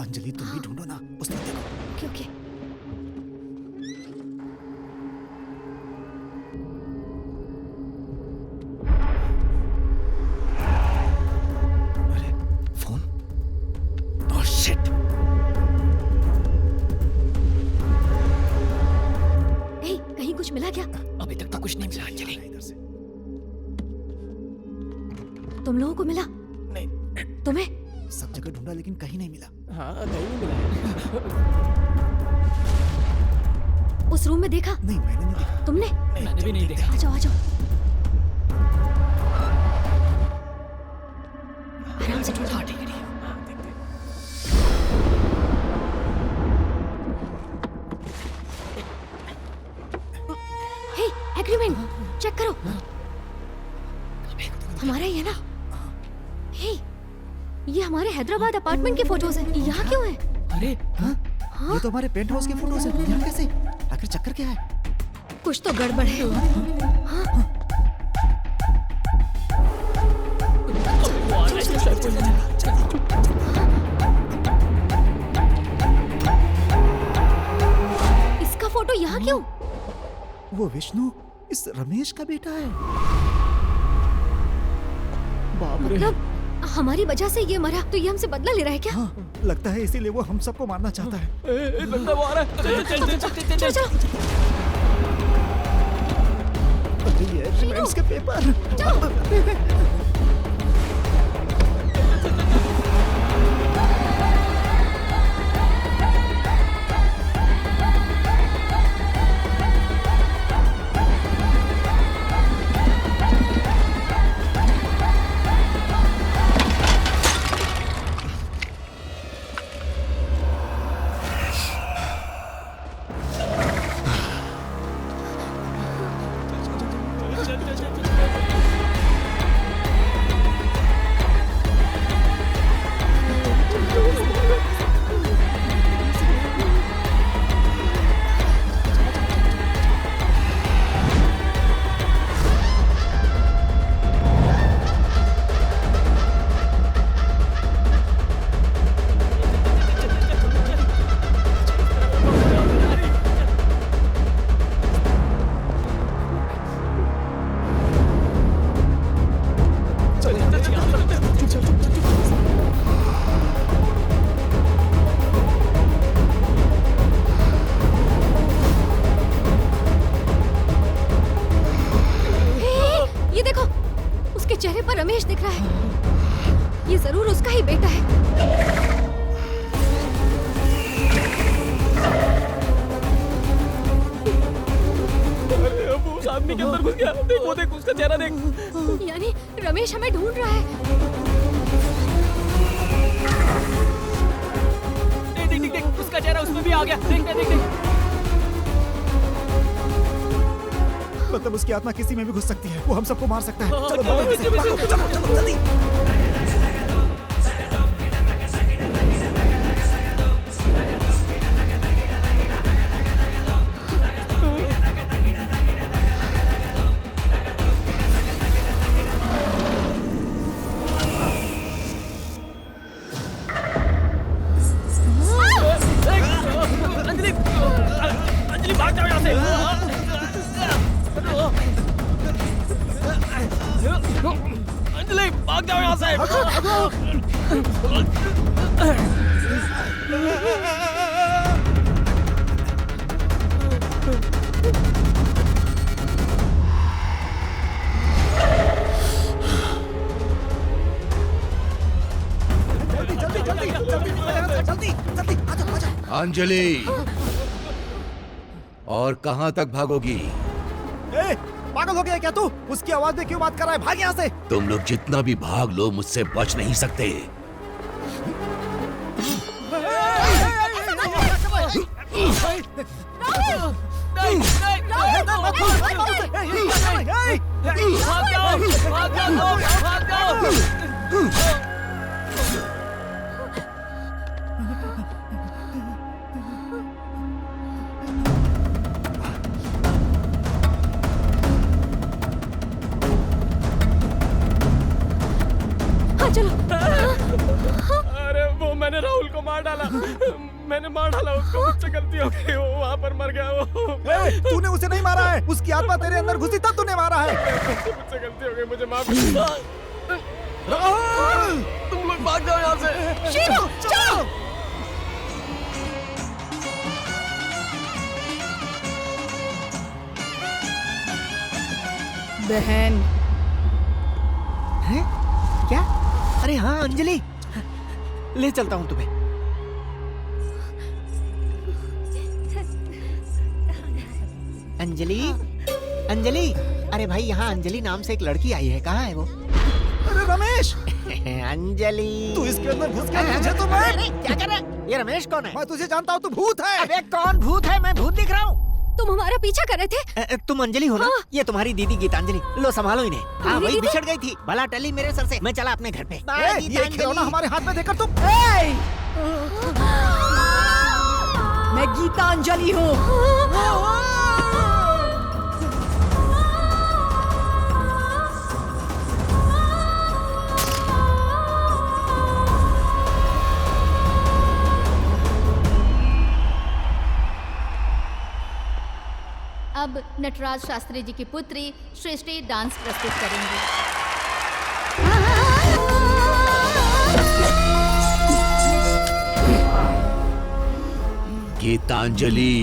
अंजलि तुम भी ढूंढो ना, उस तरफ देखो। Okay okay. अरे फोन। Oh shit. कहीं कुछ मिला क्या? अभी तक तो कुछ नहीं मिला अंजलि। इधर से। तुम लोगों को मिला? नहीं। तुम्हें? सब जगह ढूंढा लेकिन कहीं नहीं मिला। हाँ, कहीं नहीं मिला। उस रूम में देखा? नहीं, मैंने नहीं देखा। तुमने? मैंने भी नहीं देखा। आ जाओ आ जाओ। आराम से ढूंढो। ठीक है। एग्रीमेंट चेक करो। हमारा ही है ना? हे, ये हमारे हैदराबाद अपार्टमेंट के फोटोज हैं। यहाँ क्यों है? अरे हाँ? ये तो हमारे पेंट हाउस के फोटोज हैं। यहाँ कैसे? आखिर चक्कर क्या है? कुछ तो गड़बड़ है। हाँ? इसका फोटो यहाँ क्यों? वो विष्णु इस रमेश का बेटा है। मतलब हमारी वजह से ये मरा, तो ये हमसे बदला ले रहा है क्या? हाँ, लगता है इसीलिए वो हम सबको मारना चाहता है। बंदा वो आ रहा है। चलो चलो। ये रिमेंड्स के पेपर। चेहरे पर रमेश दिख रहा है। ये जरूर उसका ही बेटा है। अरे अब उस आदमी के अंदर घुस गया। देख वो देख उसका चेहरा देख। यानी रमेश हमें ढूंढ रहा है। देख देख देख उसका चेहरा उसमें भी आ गया। देख देख देख। मतलब उसकी आत्मा किसी में भी घुस सकती है, वो हम सबको मार सकता है। चलो भागो, चलो चलो जल्दी। अंजलि भाग जाओ यहाँ से। अंजलि भाग जाओ यहाँ से। अंजलि, और कहां तक भागोगी? ए, पागल हो गया क्या तू? उसकी आवाज में क्यों बात कर रहा है? भाग यहाँ से। तुम लोग जितना भी भाग लो मुझसे बच नहीं सकते। अरे वो मैंने राहुल को मार डाला। मैंने मार डाला उसको, मुझसे गलती हो गई। वो वहाँ पर मर गया वो। तूने उसे नहीं मारा है, उसकी आत्मा तेरे अंदर घुसी तब तूने मारा है। मुझसे गलती हो गई, मुझे माफ राहुल, तुम लोग भाग जाओ यहाँ से। शीरू, चलो। बहन। हैं? क्या? अरे हाँ अंजलि, ले चलता हूँ तुम्हें। अंजलि, अंजलि, अरे भाई यहाँ अंजलि नाम से एक लड़की आई है, कहाँ है वो? अरे रमेश। अंजलि, तू इसके अंदर घुस गया, मुझे तो मैं। क्या कर रहा है? ये रमेश कौन है? मैं तुझे जानता हूँ, तू भूत है। अबे कौन भूत है? मैं भूत दिख रहा हूँ। तुम हमारा पीछा कर रहे थे? तुम अंजलि हो ना? हाँ। ये तुम्हारी दीदी गीतांजलि। लो संभालो इन्हें। हाँ मेरी वही दीदी? बिछड़ गई थी, भला टली मेरे सर से। मैं चला अपने घर पे। ये खिलौना हमारे हाथ में देकर तुम। मैं गीतांजलि हूँ। अब नटराज शास्त्री जी की पुत्री सृष्टि डांस प्रस्तुत करेंगी। गीतांजलि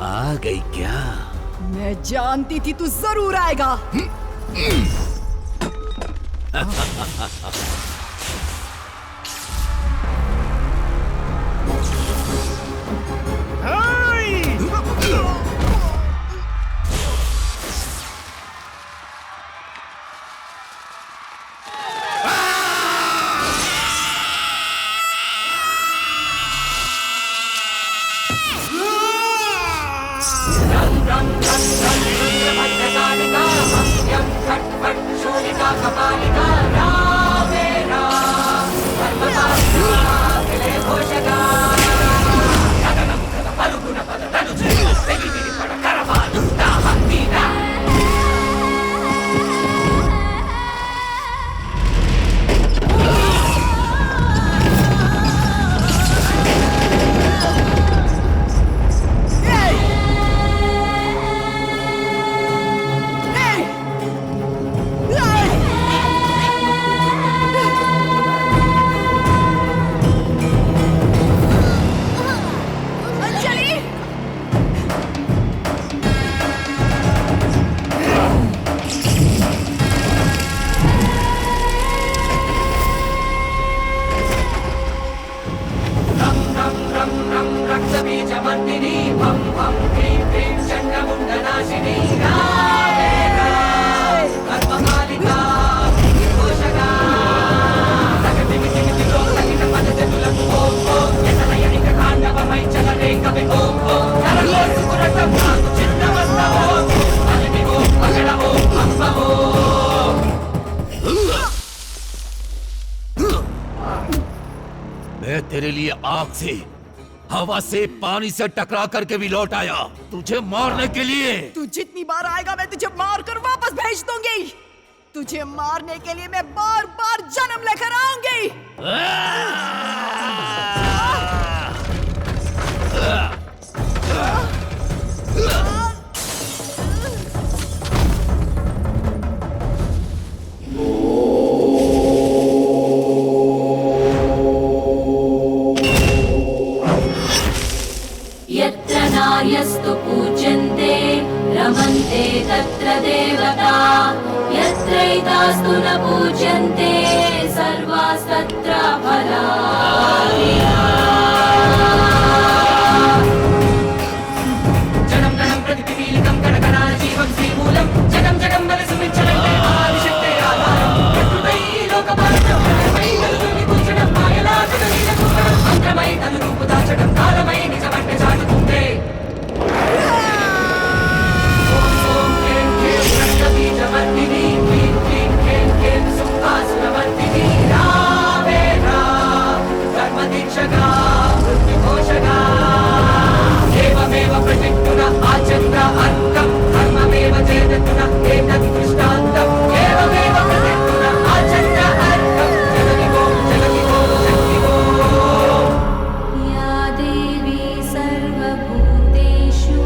आ गई क्या? मैं जानती थी तू जरूर आएगा। मैं तेरे लिए आग से, हवा से, पानी से टकरा करके भी लौट आया तुझे मारने के लिए। तू जितनी बार आएगा मैं तुझे मार कर वापस भेज दूंगी। तुझे मारने के लिए मैं बार बार जन्म लेकर आऊंगी। यत्र नार्यस्तु पूज्यन्ते रमन्ते तत्र देवता यत्रैतास्तु न पूज्यन्ते सर्वास्तत्र फलानि। जनं गणं प्रतिपीलितं गणगणाजीवं श्रीमूलं जगं जगं बलसुमिच्छलं आदिशक्ते आधारं प्रकृतै लोकपालनं मयि तनुजुनि पूजनं मायलाजगलीलकुपरं मन्त्रमयि तनुरूपदाचकं कालमयि निजमन्य चाटुकुम्भे। बीजवर्धिनी क्लीं क्लीं क्लीं क्लीं सुखासुरवर्धिनी रावेरा कर्मदीक्षका मृत्युघोषका एवमेव प्रतिष्ठुना आचन्द्र अर्कं धर्ममेव चेदतुना एतत् दृष्टान्तम् एवमेव प्रतिष्ठुना आचन्द्र अर्कं जगति वो शक्ति वो। या देवी सर्वभूतेषु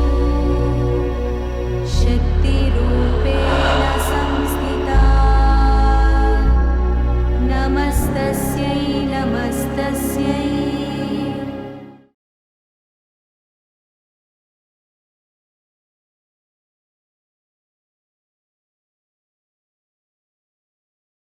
शक्तिरूपेण संस्थिता नमस्तस्यै नमस्तस्यै